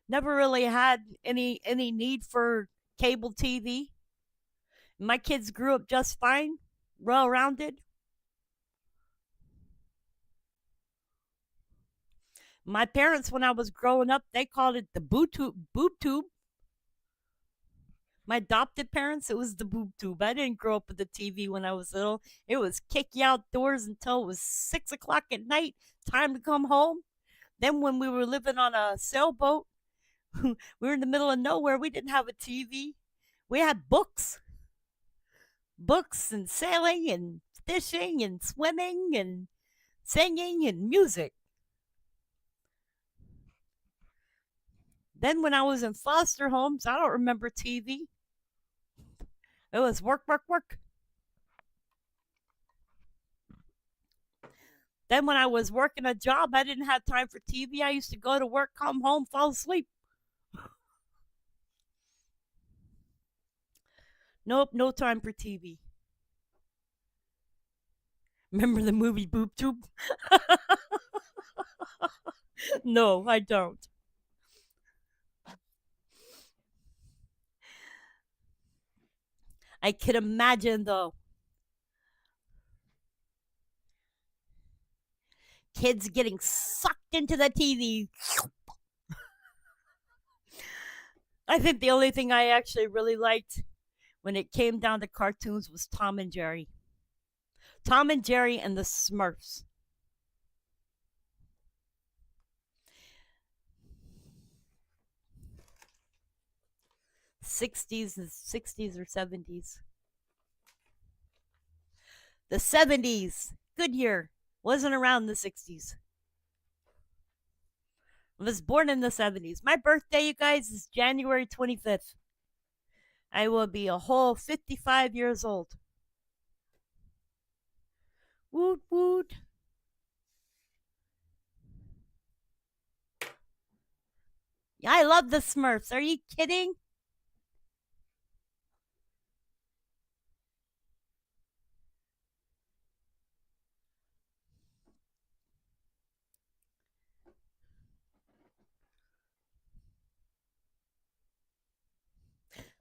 never really had any need for cable TV. My kids grew up just fine, well-rounded. My parents, when I was growing up, they called it the boob tube. My adopted parents, it was the boob tube. I didn't grow up with the TV when I was little. It was kick you outdoors until it was 6 o'clock at night, time to come home. Then when we were living on a sailboat, we were in the middle of nowhere. We didn't have a TV. We had books and sailing and fishing and swimming and singing and music. Then when I was in foster homes, I don't remember TV. It was work, work, work. Then when I was working a job, I didn't have time for TV. I used to go to work, come home, fall asleep. Nope, no time for TV. Remember the movie Boob Tube? No, I don't. I could imagine, though, kids getting sucked into the TV. I think the only thing I actually really liked when it came down to cartoons was Tom and Jerry. Tom and Jerry and the Smurfs. '60s or '70s. The '70s, good year. Wasn't around the '60s. I was born in the '70s. My birthday, you guys, is January 25th. I will be a whole 55 years old. Woot woot. I love the Smurfs. Are you kidding?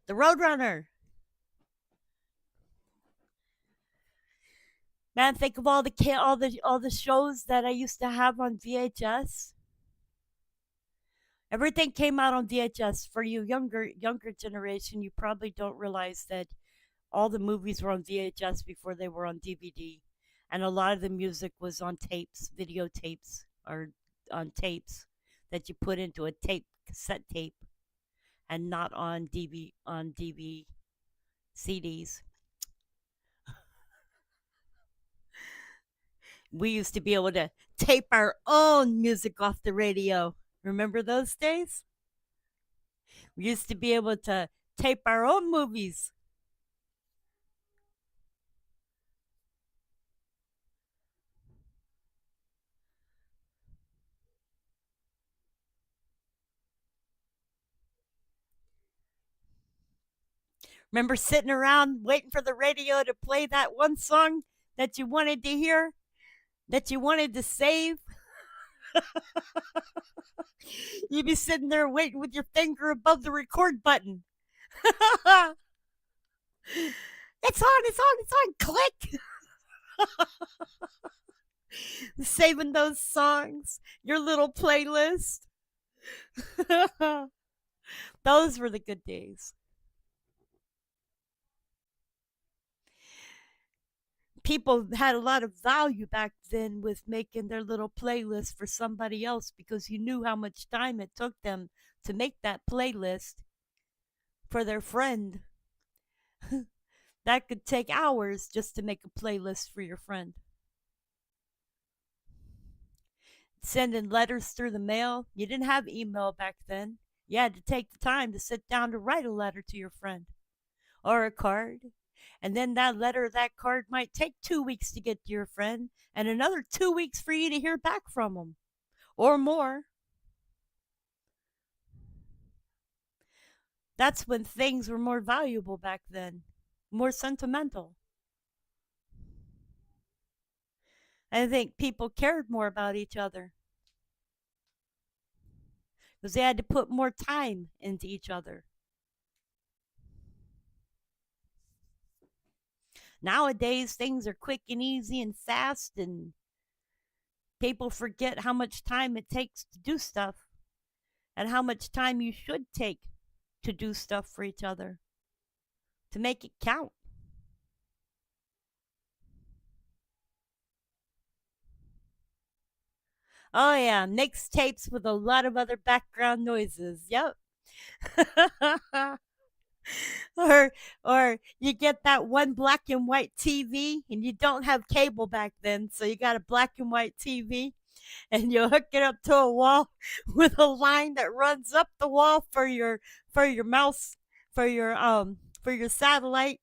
The Roadrunner. Man, think of all the shows that I used to have on VHS. Everything came out on VHS. For you younger generation, you probably don't realize that all the movies were on VHS before they were on DVD, and a lot of the music was on tapes, videotapes, or on tapes that you put into a cassette tape, and not on DV CDs. We used to be able to tape our own music off the radio. Remember those days? We used to be able to tape our own movies. Remember sitting around waiting for the radio to play that one song that you wanted to hear, that you wanted to save? You'd be sitting there waiting with your finger above the record button. It's on, click. Saving those songs, your little playlist. Those were the good days. People had a lot of value back then with making their little playlist for somebody else because you knew how much time it took them to make that playlist for their friend. That could take hours just to make a playlist for your friend. Sending letters through the mail. You didn't have email back then. You had to take the time to sit down to write a letter to your friend or a card. And then that letter or that card might take 2 weeks to get to your friend and another 2 weeks for you to hear back from them or more. That's when things were more valuable back then, more sentimental. I think people cared more about each other because they had to put more time into each other. Nowadays, things are quick and easy and fast, and people forget how much time it takes to do stuff and how much time you should take to do stuff for each other, to make it count. Oh, yeah, mixtapes with a lot of other background noises. Yep. or or you get that one black and white TV and you don't have cable back then, so you got a black and white TV and you hook it up to a wall with a line that runs up the wall for your mouse for your satellite,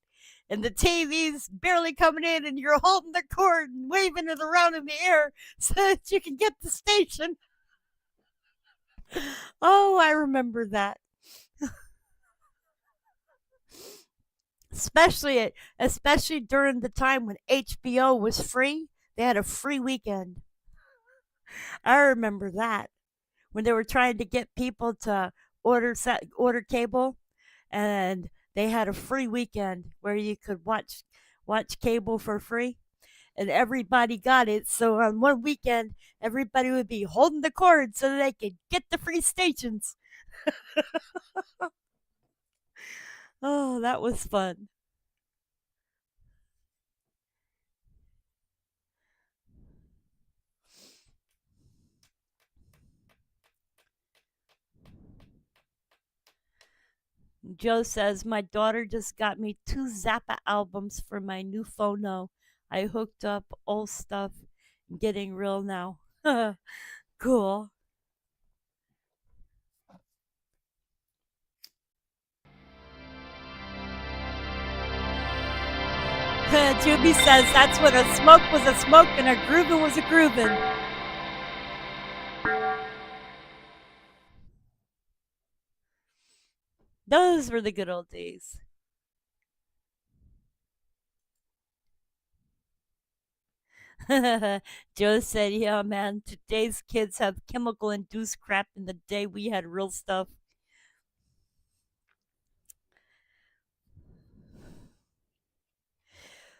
and the TV's barely coming in and you're holding the cord and waving it around in the air so that you can get the station. Oh, I remember that. Especially during the time when HBO was free. They had a free weekend. I remember that when they were trying to get people to order cable, and they had a free weekend where you could watch cable for free, and everybody got it. So on one weekend, everybody would be holding the cord so that they could get the free stations. Oh, that was fun. Joe says, my daughter just got me 2 Zappa albums for my new phono. I hooked up old stuff, getting real now. Cool. Juby says that's when a smoke was a smoke and a groovin' was a groovin'. Those were the good old days. Joe said, yeah, man, today's kids have chemical induced crap. In the day we had real stuff.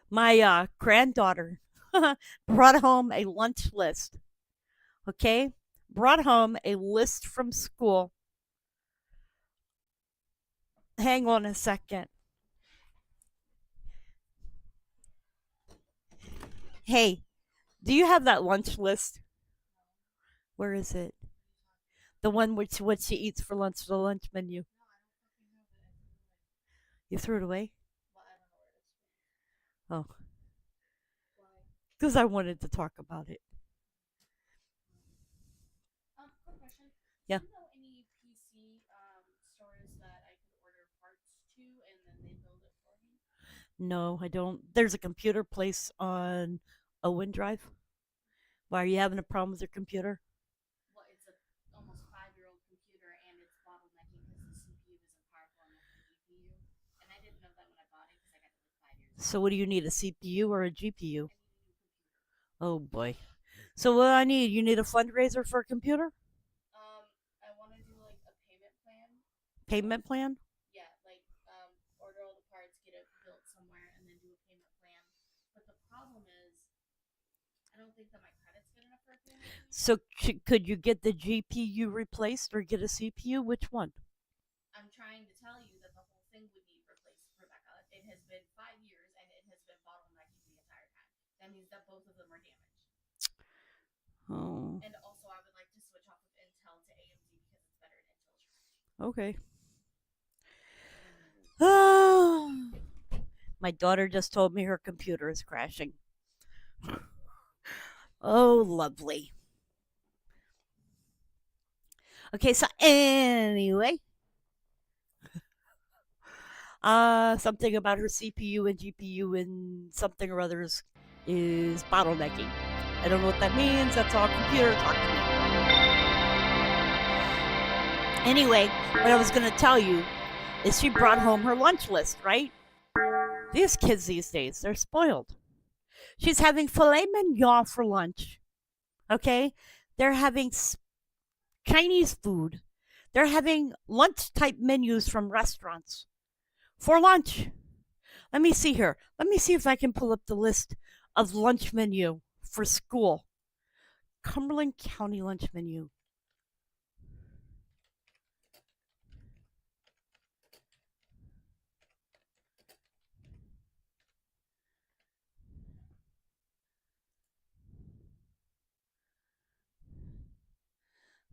My granddaughter brought home a lunch list. Okay? Brought home a list from school. Hang on a second. Hey, do you have that lunch list? Where is it? The one which what she eats for lunch, the lunch menu. You threw it away? Oh, because I wanted to talk about it. Quick question. Yeah. Do you know any PC stores that I could order parts to and then they build it for me? No, I don't. There's a computer place on Owen Drive. Why, are you having a problem with your computer? Well, it's a almost 5-year-old computer and it's bottlenecking because the CPU isn't powerful enough for the GPU. And I didn't know that when I bought it because I got it like 5 years ago. So, what do you need, a CPU or a GPU? I need a new computer. Oh boy. So, what I need? You need a fundraiser for a computer? I want to do like a payment plan. Payment plan? Yeah, like order all the parts, get it built somewhere, and then do a payment plan. But the problem is, I don't think that my So could you get the GPU replaced or get a CPU? Which one? I'm trying to tell you that the whole thing would need replaced, Rebecca. It has been 5 years and it has been bottlenecking the entire time. That means that both of them are damaged. Oh, And also, I would like to switch off of Intel to AMD because it's better at Intel trash. okay. Ah, my daughter just told me her computer is crashing. Oh, lovely. Okay, so anyway, something about her CPU and GPU and something or others is bottlenecking. I don't know what that means. That's all computer talk to me. Anyway, what I was going to tell you is she brought home her lunch list, right? These kids these days, they're spoiled. She's having filet mignon for lunch. Okay? They're having Chinese food. They're having lunch type menus from restaurants for lunch. Let me see here. Let me see if I can pull up the list of lunch menu for school. Cumberland County lunch menu.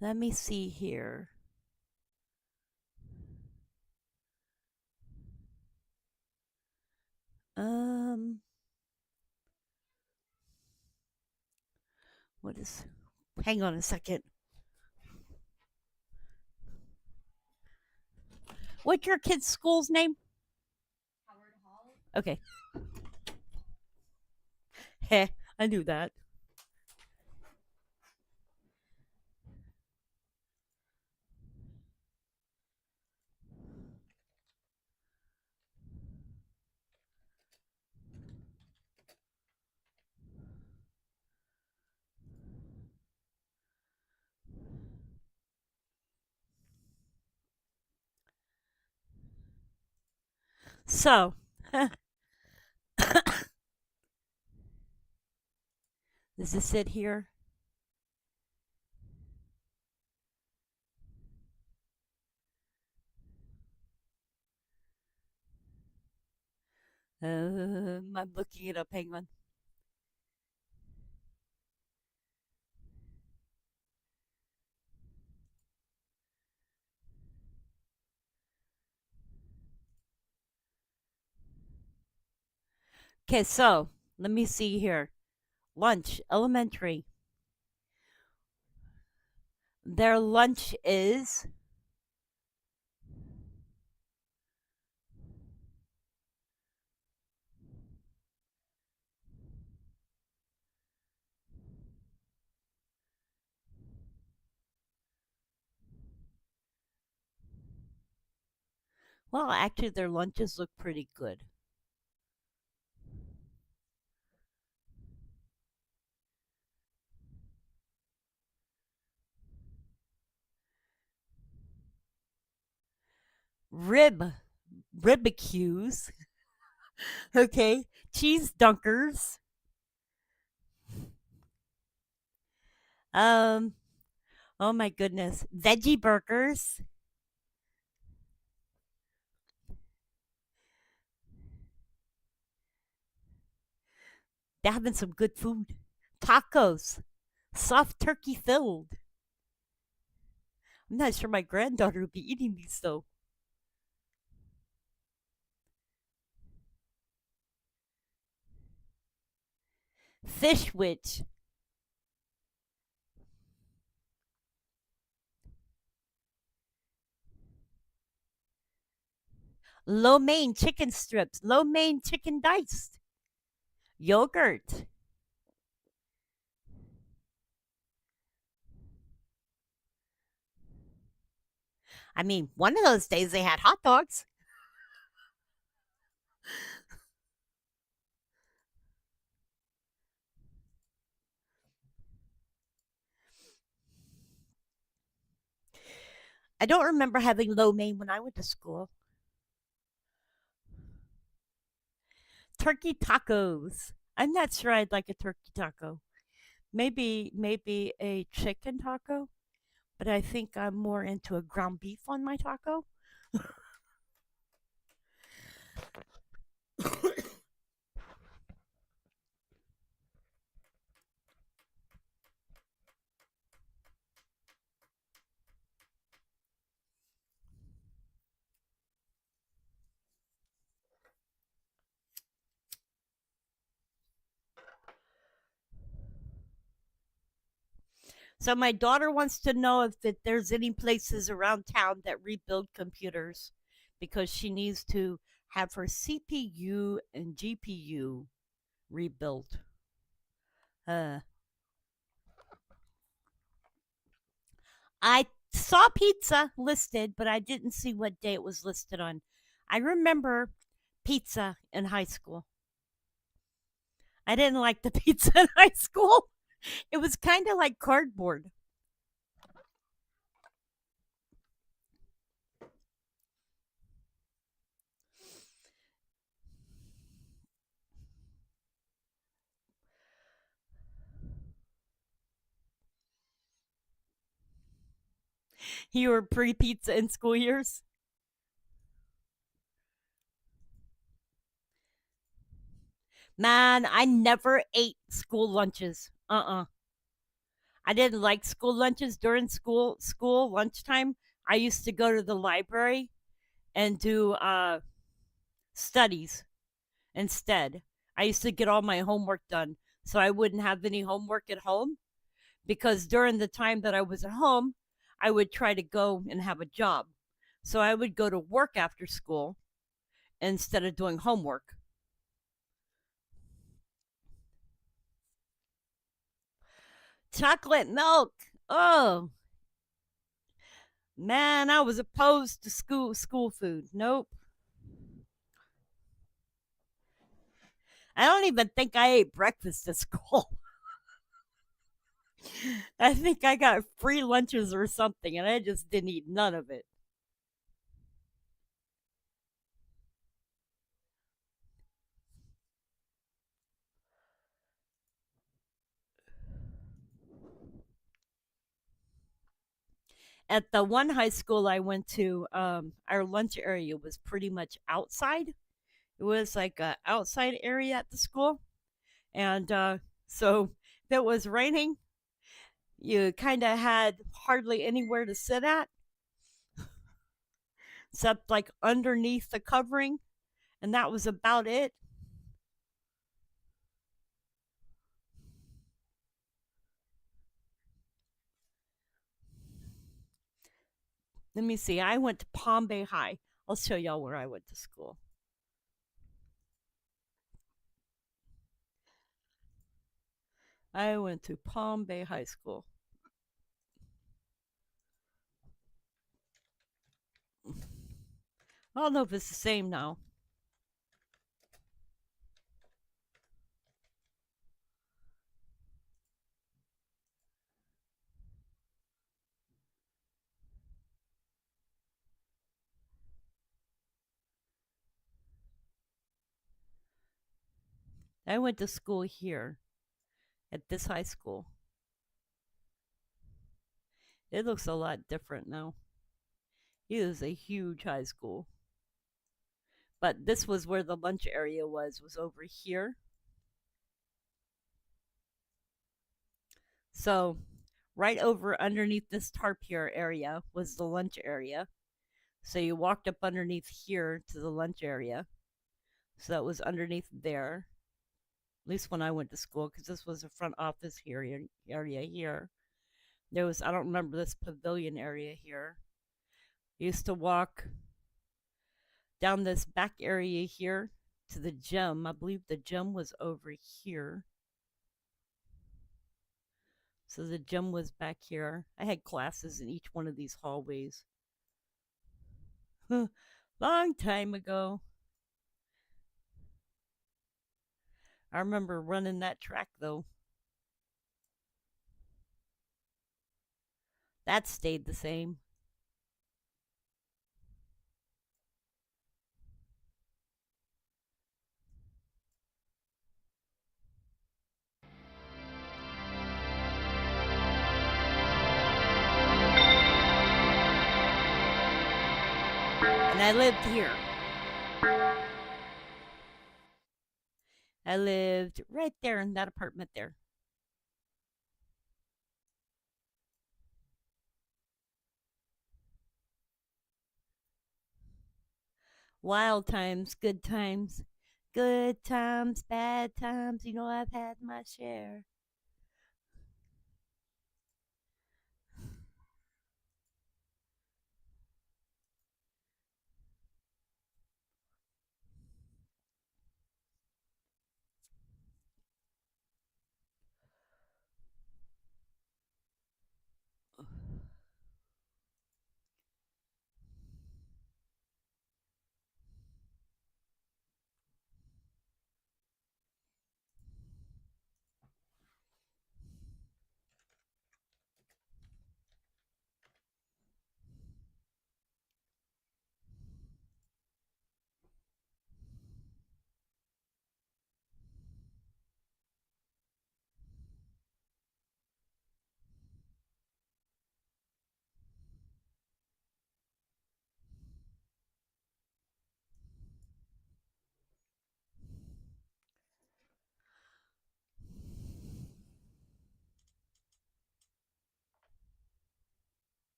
Let me see here. What is? Hang on a second. What's your kid's school's name? Howard Hall? Okay. Heh, I knew that. So, does this it here? I'm looking it up. Hang on. Okay, so let me see here. Lunch, elementary. Their lunch is well, actually, their lunches look pretty good. Ribicues, okay, cheese dunkers, um, oh my goodness, veggie burgers. They're having some good food. Tacos, soft turkey filled. I'm not sure my granddaughter would be eating these though. Fish witch. Lo mein chicken strips. Lo mein chicken diced. Yogurt. I mean, one of those days they had hot dogs. I don't remember having lo mein when I went to school. Turkey tacos. I'm not sure I'd like a turkey taco. maybe a chicken taco, but I think I'm more into a ground beef on my taco. So my daughter wants to know if there's any places around town that rebuild computers because she needs to have her CPU and GPU rebuilt. Uh, I saw pizza listed, but I didn't see what day it was listed on. I remember pizza in high school. I didn't like the pizza in high school. It was kind of like cardboard. You were pre pizza in school years? Man, I never ate school lunches. I didn't like school lunches during school lunchtime. I used to go to the library and do studies instead. I used to get all my homework done so I wouldn't have any homework at home because during the time that I was at home, I would try to go and have a job. So I would go to work after school instead of doing homework. Chocolate milk. Oh, man, I was opposed to school food. Nope. I don't even think I ate breakfast at school. I think I got free lunches or something, and I just didn't eat none of it. At the one high school I went to, our lunch area was pretty much outside. It was like a outside area at the school, and so if it was raining, you kind of had hardly anywhere to sit at except like underneath the covering, and that was about it. Let me see. I went to Palm Bay High. I'll show y'all where I went to school. I went to Palm Bay High School. I don't know if it's the same now. I went to school here at this high school. It looks a lot different now. It is a huge high school. But this was where the lunch area was over here. So right over underneath this tarp here area was the lunch area. So you walked up underneath here to the lunch area. So that was underneath there. At least when I went to school, because this was the front office here area here. There was, I don't remember this pavilion area here. I used to walk down this back area here to the gym. I believe the gym was over here. So the gym was back here. I had classes in each one of these hallways. Long time ago. I remember running that track though. That stayed the same. And I lived here. I lived right there in that apartment there. Wild times, good times. Good times, bad times. You know, I've had my share.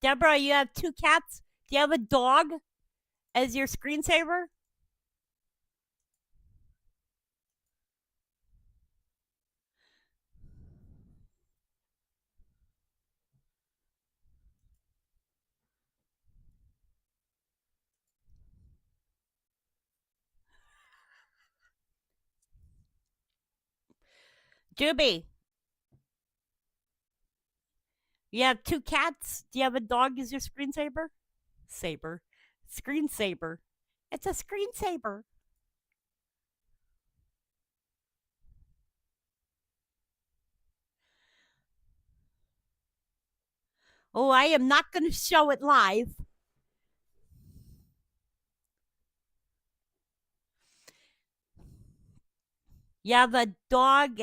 Deborah, you have 2 cats. Do you have a dog as your screensaver? Juby, you have 2 cats. Do you have a dog as your screensaver? Saber. Screensaver. It's a screensaver. Oh, I am not going to show it live. You have a dog.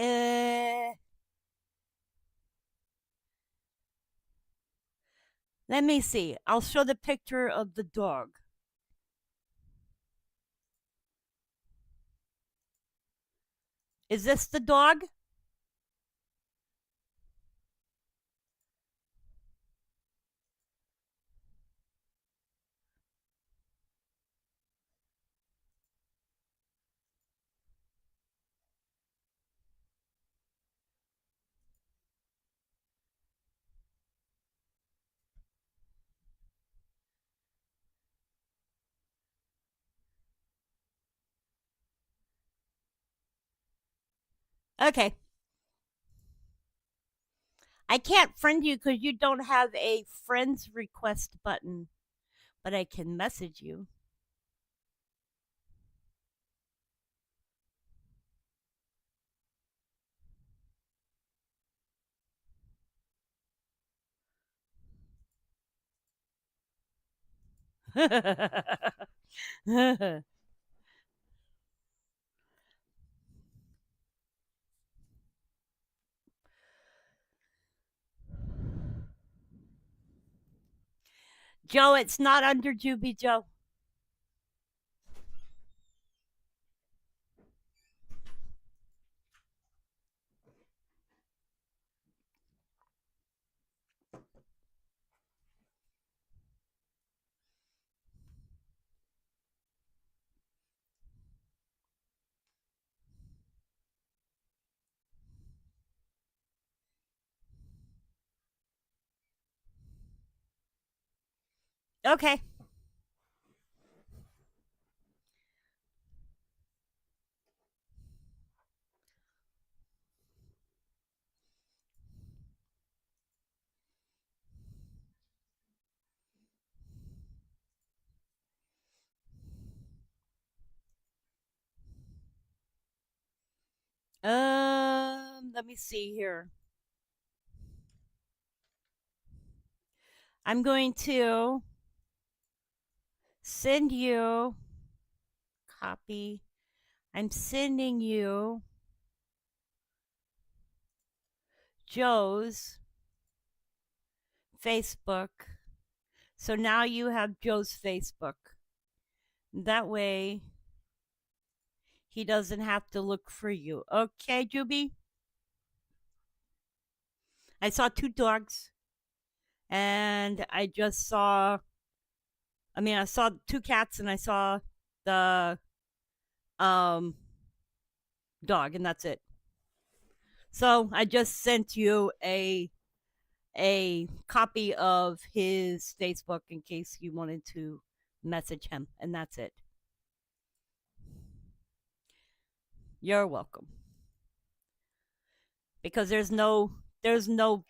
Let me see. I'll show the picture of the dog. Is this the dog? Okay. I can't friend you because you don't have a friends request button, but I can message you. Joe, it's not under Juby, Joe. Okay. let me see here. I'm going to send you copy. I'm sending you Joe's Facebook. So now you have Joe's Facebook. That way he doesn't have to look for you. Okay, Juby? I saw 2 dogs. And I saw 2 cats and I saw the dog, and that's it. So I just sent you a copy of his Facebook in case you wanted to message him, and that's it. You're welcome. Because there's no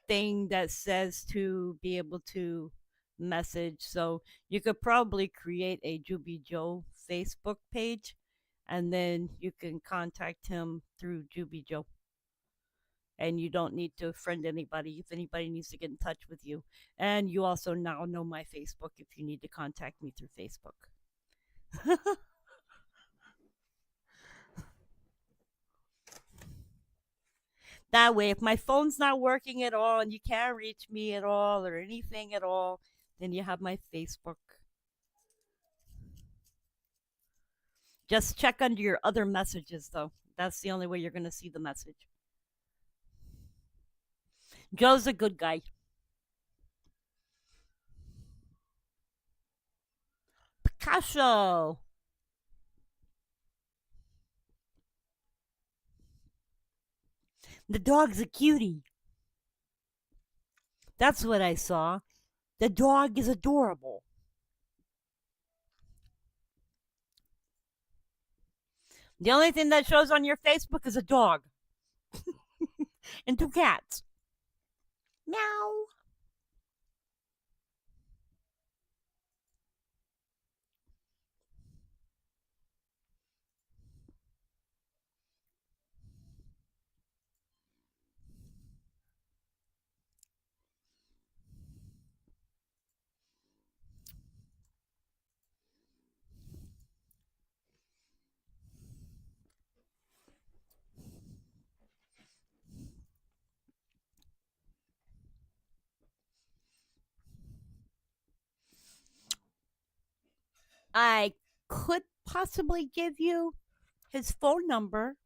thing that says to be able to message, so you could probably create a Juby Joe Facebook page, and then you can contact him through Juby Joe. And you don't need to friend anybody if anybody needs to get in touch with you. And you also now know my Facebook if you need to contact me through Facebook. That way, if my phone's not working at all and you can't reach me at all or anything at all, then you have my Facebook. Just check under your other messages, though. That's the only way you're going to see the message. Joe's a good guy. Picasso. The dog's a cutie. That's what I saw. The dog is adorable. The only thing that shows on your Facebook is a dog. And 2 cats. Meow. I could possibly give you his phone number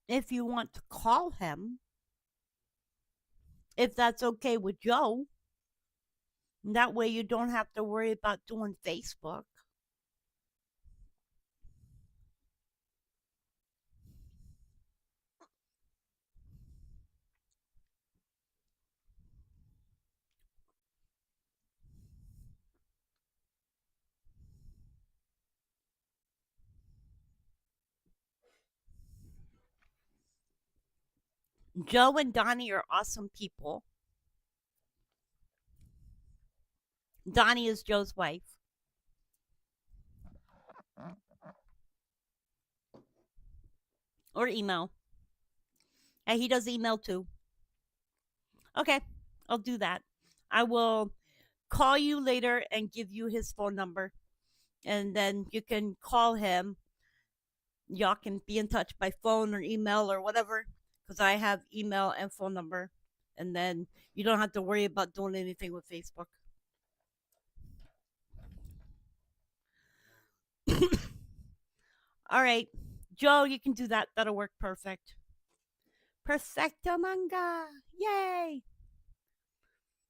if you want to call him, if that's okay with Joe. That way you don't have to worry about doing Facebook. Joe and Donnie are awesome people. Donnie is Joe's wife. Or email. And he does email too. Okay, I'll do that. I will call you later and give you his phone number. And then you can call him. Y'all can be in touch by phone or email or whatever. Because I have email and phone number. And then you don't have to worry about doing anything with Facebook. All right. Joe, you can do that. That'll work perfect. Perfecto manga. Yay.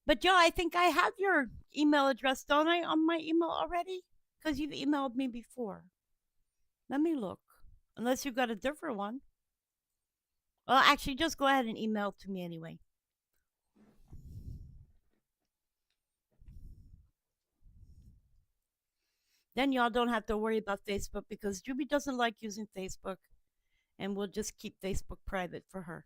But Joe, I think I have your email address, don't I, on my email already? Because you've emailed me before. Let me look. Unless you've got a different one. Well, actually, just go ahead and email it to me anyway. Then y'all don't have to worry about Facebook because Juby doesn't like using Facebook. And we'll just keep Facebook private for her.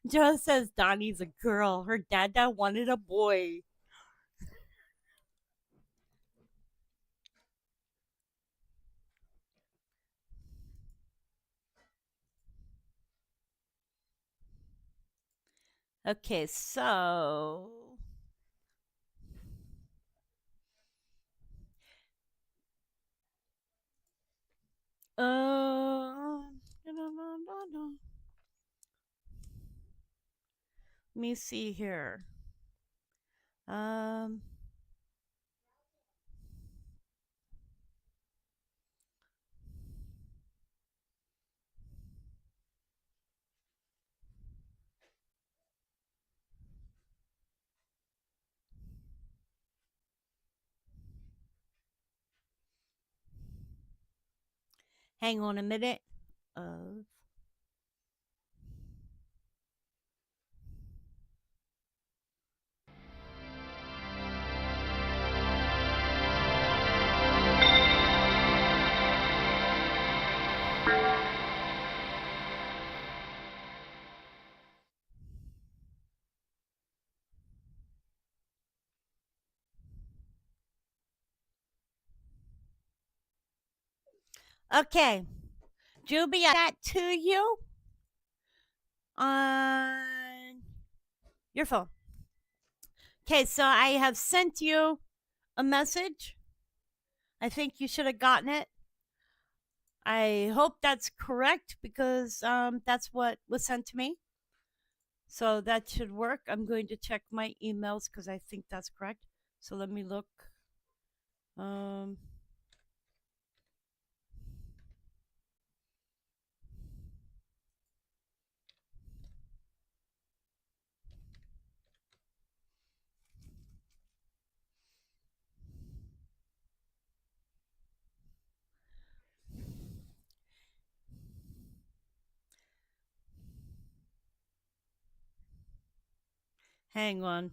Joe says Donnie's a girl. Her dada wanted a boy. Okay, so let me see here. Um, hang on a minute. Okay, Juby, I got to you on your phone. Okay, so I have sent you a message. I think you should have gotten it. I hope that's correct because that's what was sent to me. So that should work. I'm going to check my emails because I think that's correct. So let me look. Hang on.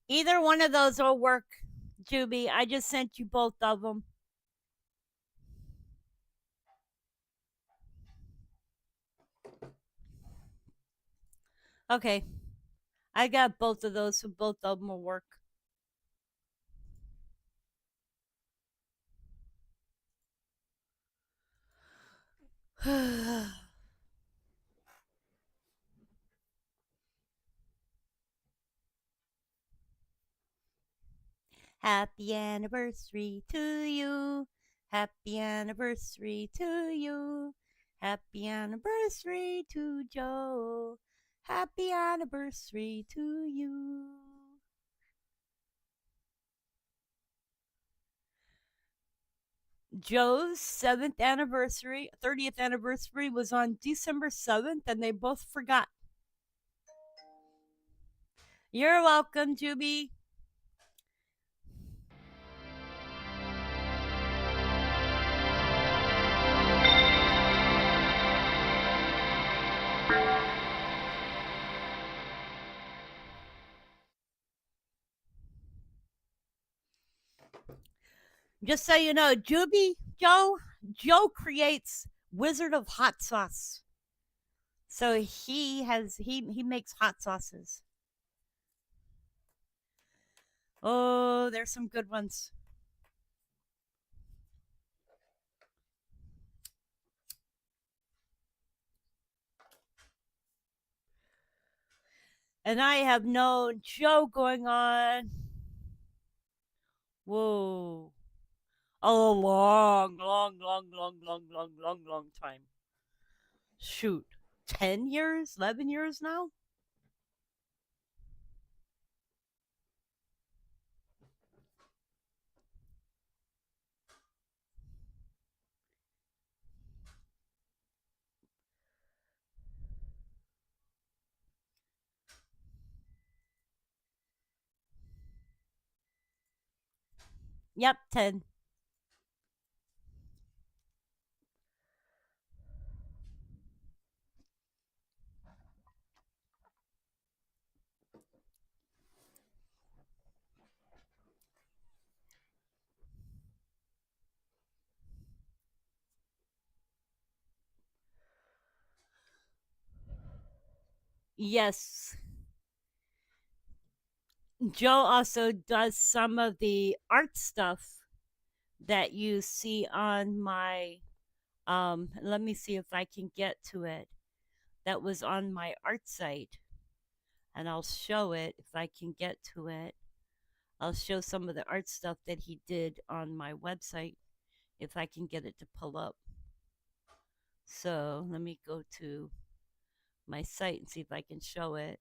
Either one of those will work, Juby. I just sent you both of them. Okay. I got both of those, so both of them will work. Happy anniversary to you. Happy anniversary to you. Happy anniversary to Joe. Happy anniversary to you. Joe's 30th anniversary was on December 7th, and they both forgot. You're welcome, Juby. Just so you know, Joe creates Wizard of Hot Sauce. So he makes hot sauces. Oh, there's some good ones. And I have known Joe going on. Whoa. A long, long, long, long, long, long, long, long time. Shoot. 10 years? 11 years now? Yep, 10. Yes. Joe also does some of the art stuff that you see on my let me see if I can get to it. That was on my art site, and I'll show it if I can get to it. I'll show some of the art stuff that he did on my website if I can get it to pull up. So let me go to my site and see if I can show it.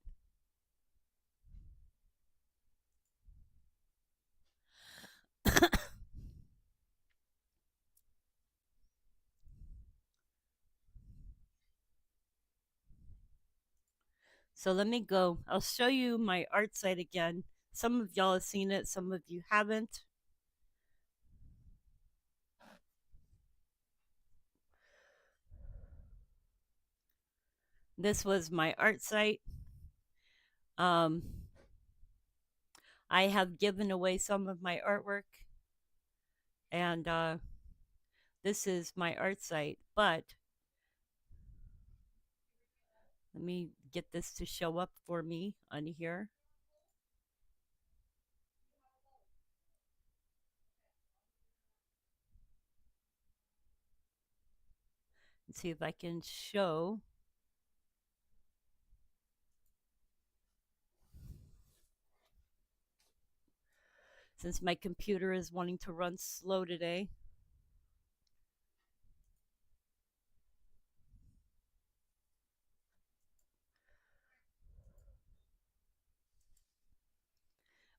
So let me go. I'll show you my art site again. Some of y'all have seen it, some of you haven't. This was my art site. Um, I have given away some of my artwork, and this is my art site. But let me get this to show up for me on here. Let's see if I can show. Since my computer is wanting to run slow today.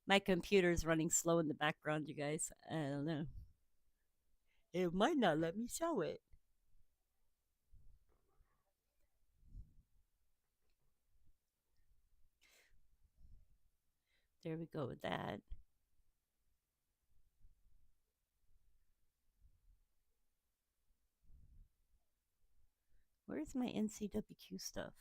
My computer is running slow in the background, you guys. I don't know. It might not let me show it. There we go with that. Where's my NCWQ stuff?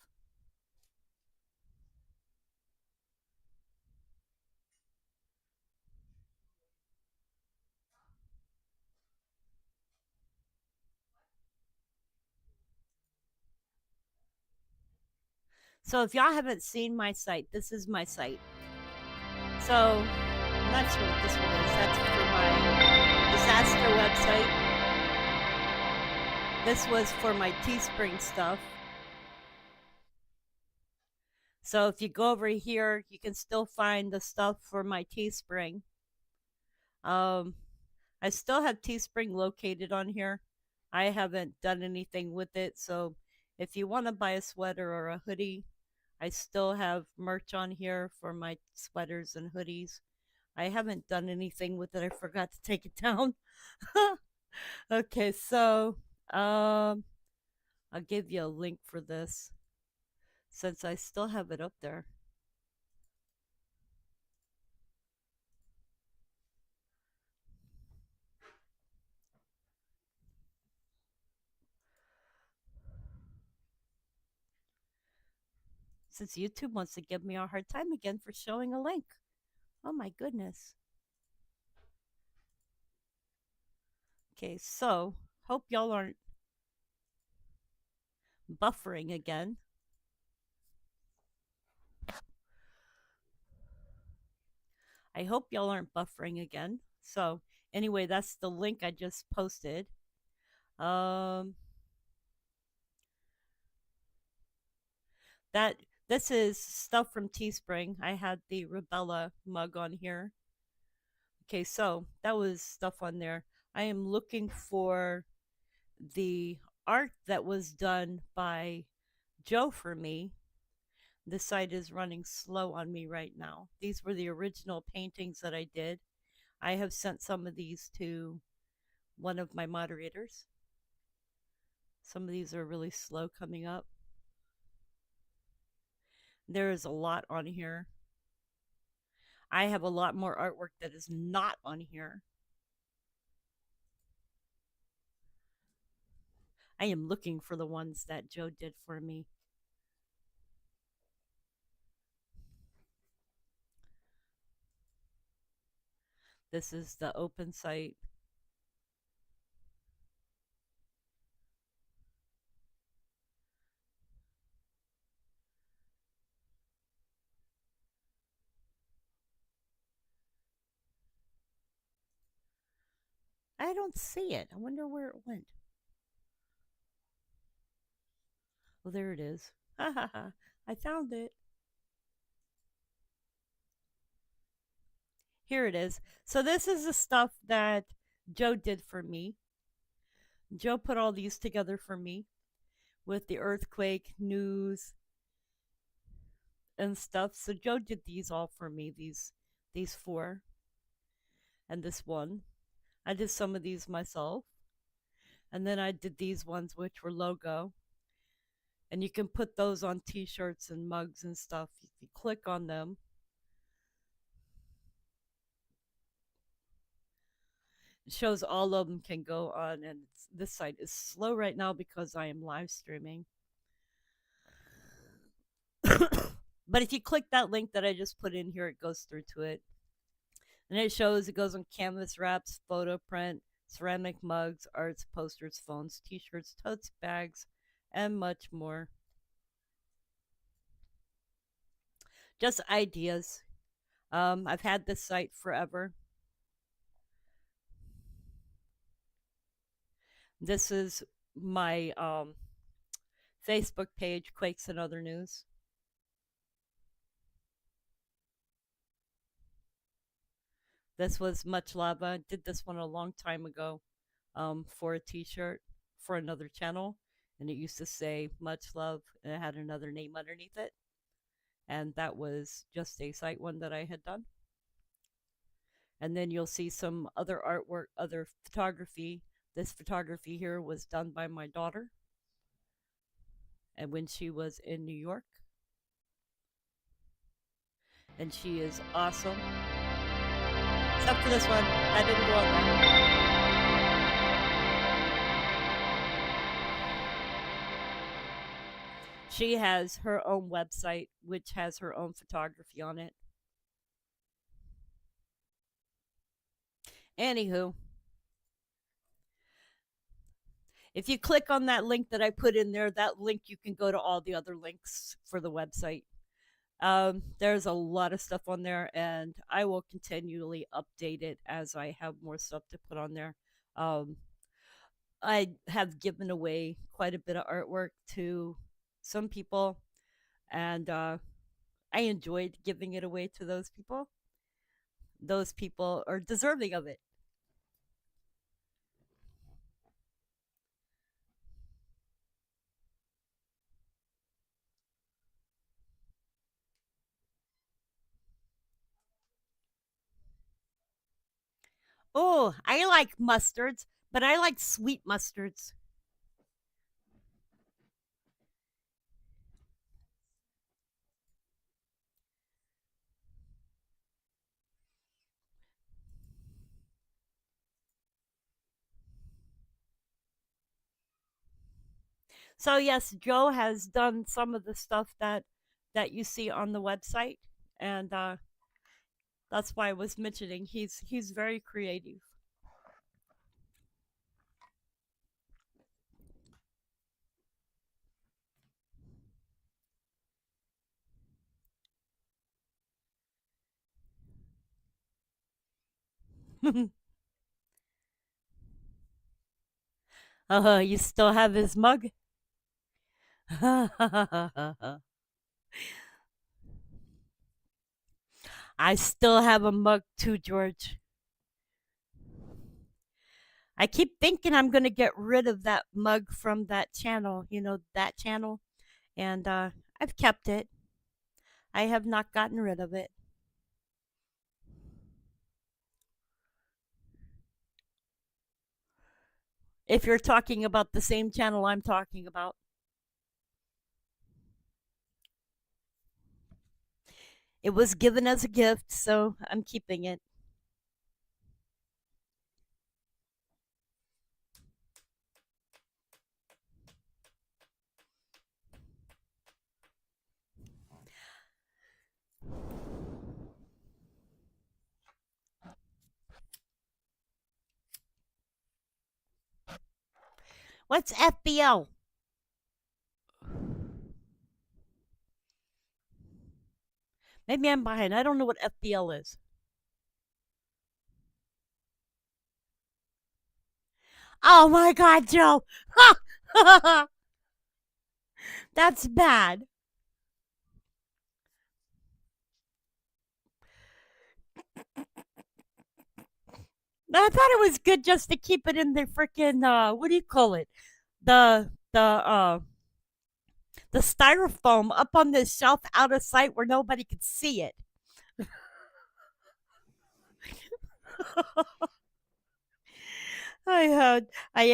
So if y'all haven't seen my site, this is my site. So I'm not sure what this one is. That's for my disaster website. This was for my Teespring stuff. So if you go over here, you can still find the stuff for my Teespring. I still have Teespring located on here. I haven't done anything with it. So if you want to buy a sweater or a hoodie, I still have merch on here for my sweaters and hoodies. I haven't done anything with it. I forgot to take it down. Okay, so I'll give you a link for this since I still have it up there. Since YouTube wants to give me a hard time again for showing a link. Oh my goodness. Okay, so hope y'all aren't buffering again. I hope y'all aren't buffering again. So anyway, that's the link I just posted. That This is stuff from Teespring. I had the Rebella mug on here. Okay, so that was stuff on there. I am looking for the art that was done by Joe for me. This site is running slow on me right now. These were the original paintings that I did. I have sent some of these to one of my moderators. Some of these are really slow coming up. There is a lot on here. I have a lot more artwork that is not on here. I am looking for the ones that Joe did for me. This is the open site. I don't see it. I wonder where it went. Well, there it is. Ha ha ha. I found it. Here it is. So this is the stuff that Joe did for me. Joe put all these together for me with the earthquake news and stuff. So Joe did these all for me, these four and this one. I did some of these myself. And then I did these ones which were logo. And you can put those on t-shirts and mugs and stuff. If you click on them, it shows all of them can go on, and this site is slow right now because I am live streaming. But if you click that link that I just put in here, it goes through to it. And it shows, it goes on canvas wraps, photo print, ceramic mugs, arts, posters, phones, t-shirts, totes, bags, and much more. Just ideas. I've had this site forever. This is my Facebook page, Quakes and Other News. This was Much Lava. I did this one a long time ago for a t-shirt for another channel. And it used to say Much Love, and it had another name underneath it. And that was just a site one that I had done. And then you'll see some other artwork, other photography. This photography here was done by my daughter. And when she was in New York. And she is awesome. Except for this one. I didn't go on there. She has her own website, which has her own photography on it. Anywho, if you click on that link that I put in there, that link, you can go to all the other links for the website. There's a lot of stuff on there, and I will continually update it as I have more stuff to put on there. I have given away quite a bit of artwork to some people, and I enjoyed giving it away to those people. Those people are deserving of it. Oh, I like mustards, but I like sweet mustards. So yes, Joe has done some of the stuff that you see on the website, and that's why I was mentioning he's very creative. You still have his mug? I still have a mug too, George. I keep thinking I'm going to get rid of that mug from that channel, that channel. And I've kept it. I have not gotten rid of it. If you're talking about the same channel I'm talking about. It was given as a gift, so I'm keeping it. What's FBL? Maybe I'm behind. I don't know what FBL is. Oh my God, Joe. That's bad. I thought it was good just to keep it in the freaking what do you call it? The styrofoam up on the shelf out of sight where nobody could see it. I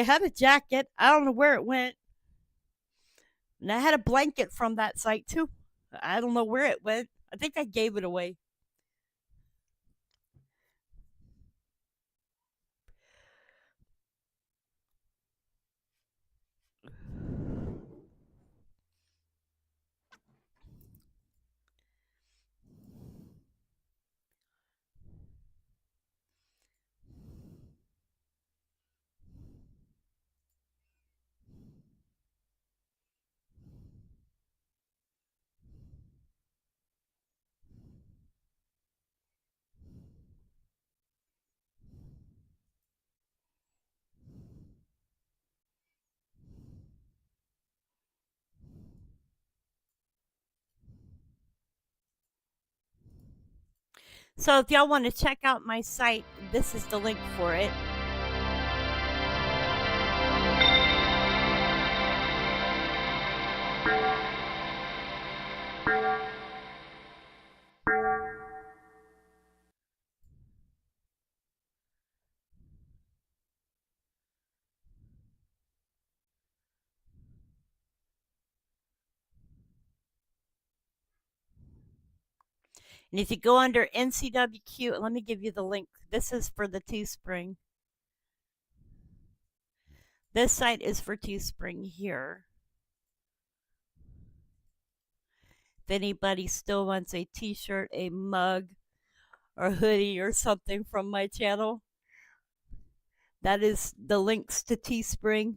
had a jacket. I don't know where it went. And I had a blanket from that site too. I don't know where it went. I think I gave it away. So if y'all want to check out my site, this is the link for it. And if you go under NCWQ, let me give you the link. This is for the Teespring. This site is for Teespring here. If anybody still wants a t-shirt, a mug, or hoodie or something from my channel, that is the links to Teespring.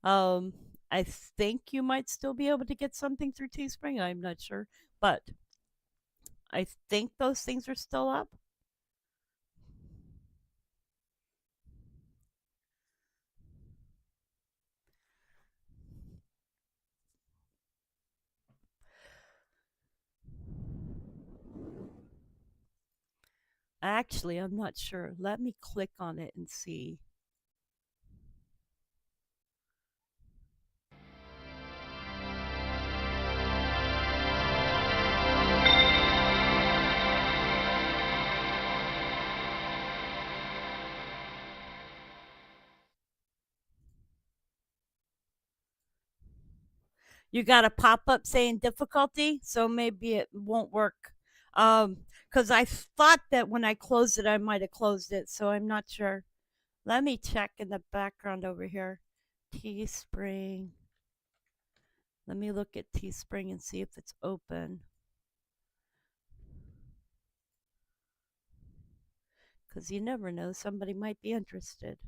I think you might still be able to get something through Teespring. I'm not sure, but I think those things are still up. Actually, I'm not sure. Let me click on it and see. You got a pop up saying difficulty, so maybe it won't work. Because I thought that when I closed it, I might have closed it, so I'm not sure. Let me check in the background over here. Teespring. Let me look at Teespring and see if it's open. Because you never know, somebody might be interested.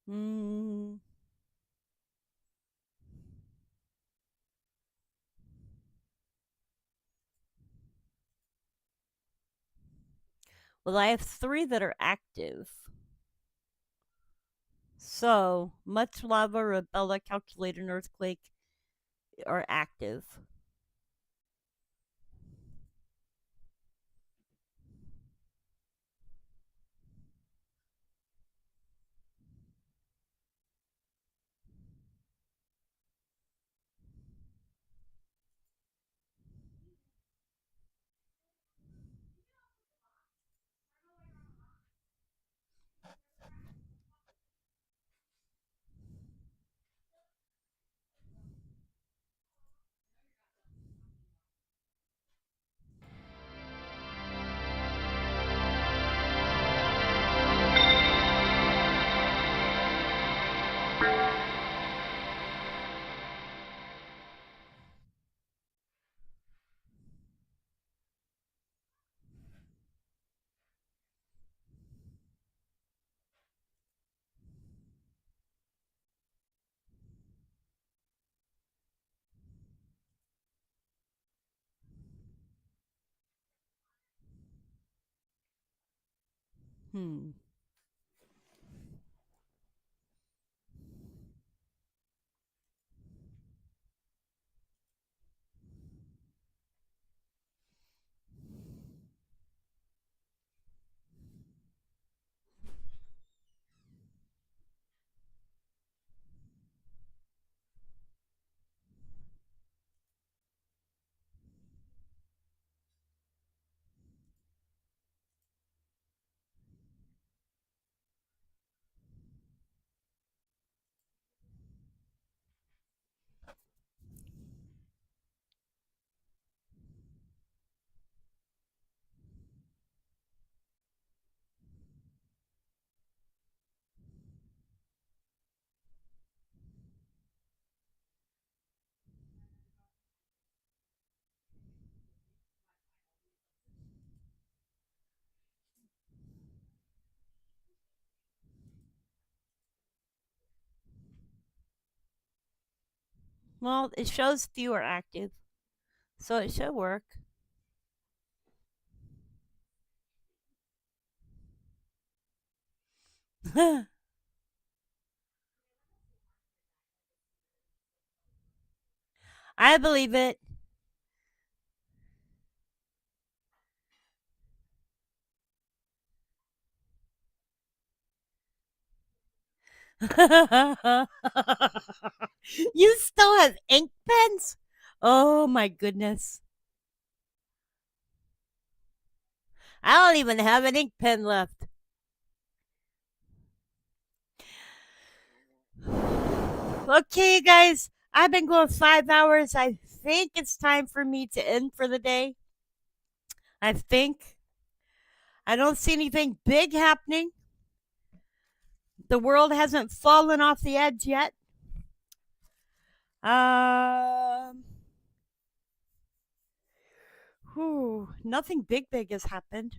Hmm. Well, I have 3 that are active. So, much lava, Rubella, calculate an earthquake are active. Hmm. Well, it shows fewer active, so it should work. I believe it. You still have ink pens? Oh my goodness. I don't even have an ink pen left. Okay, guys, I've been going 5 hours. I think it's time for me to end for the day. I think. I don't see anything big happening. The world hasn't fallen off the edge yet. Um, nothing big has happened.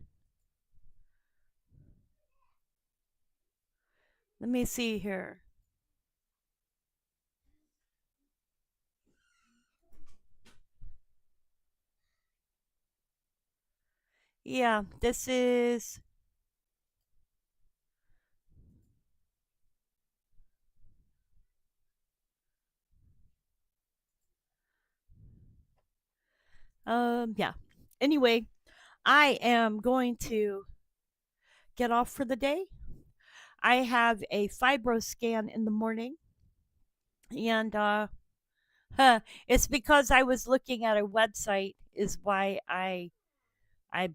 Let me see here. Yeah, this is. Yeah. Anyway, I am going to get off for the day. I have a fibro scan in the morning, and it's because I was looking at a website is why I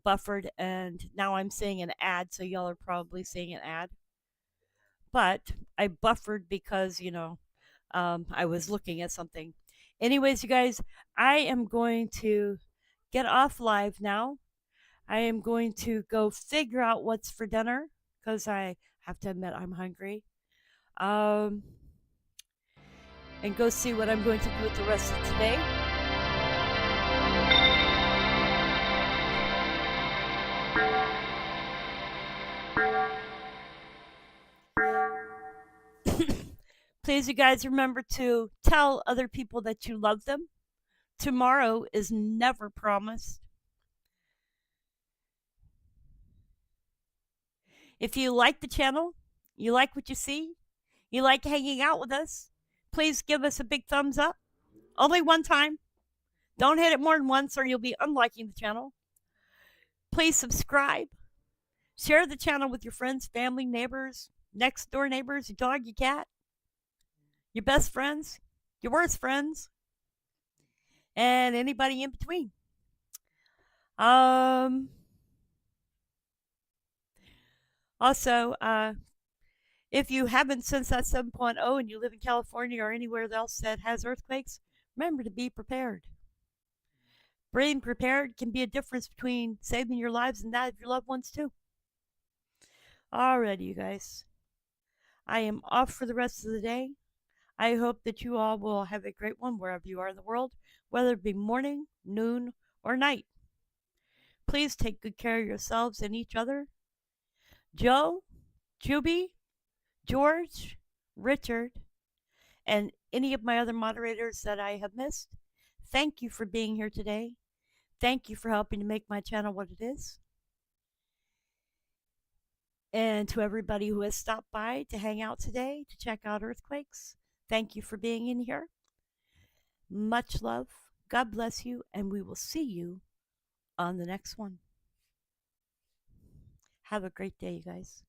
buffered, and now I'm seeing an ad, so y'all are probably seeing an ad. But I buffered because I was looking at something. Anyways, you guys, I am going to get off live now. I am going to go figure out what's for dinner because I have to admit I'm hungry. Um, and go see what I'm going to do with the rest of today. Please, you guys, remember to tell other people that you love them. Tomorrow is never promised. If you like the channel, you like what you see, you like hanging out with us, please give us a big thumbs up. Only one time. Don't hit it more than once or you'll be unliking the channel. Please subscribe. Share the channel with your friends, family, neighbors, next door neighbors, your dog, your cat, your best friends, your worst friends, and anybody in between. Also, if you haven't since that 7.0 and you live in California or anywhere else that has earthquakes, remember to be prepared. Being prepared can be a difference between saving your lives and that of your loved ones too. Alrighty, you guys. I am off for the rest of the day. I hope that you all will have a great one wherever you are in the world, whether it be morning, noon, or night. Please take good care of yourselves and each other. Joe, Juby, George, Richard, and any of my other moderators that I have missed, thank you for being here today. Thank you for helping to make my channel what it is. And to everybody who has stopped by to hang out today to check out earthquakes, thank you for being in here. Much love. God bless you, and we will see you on the next one. Have a great day, you guys.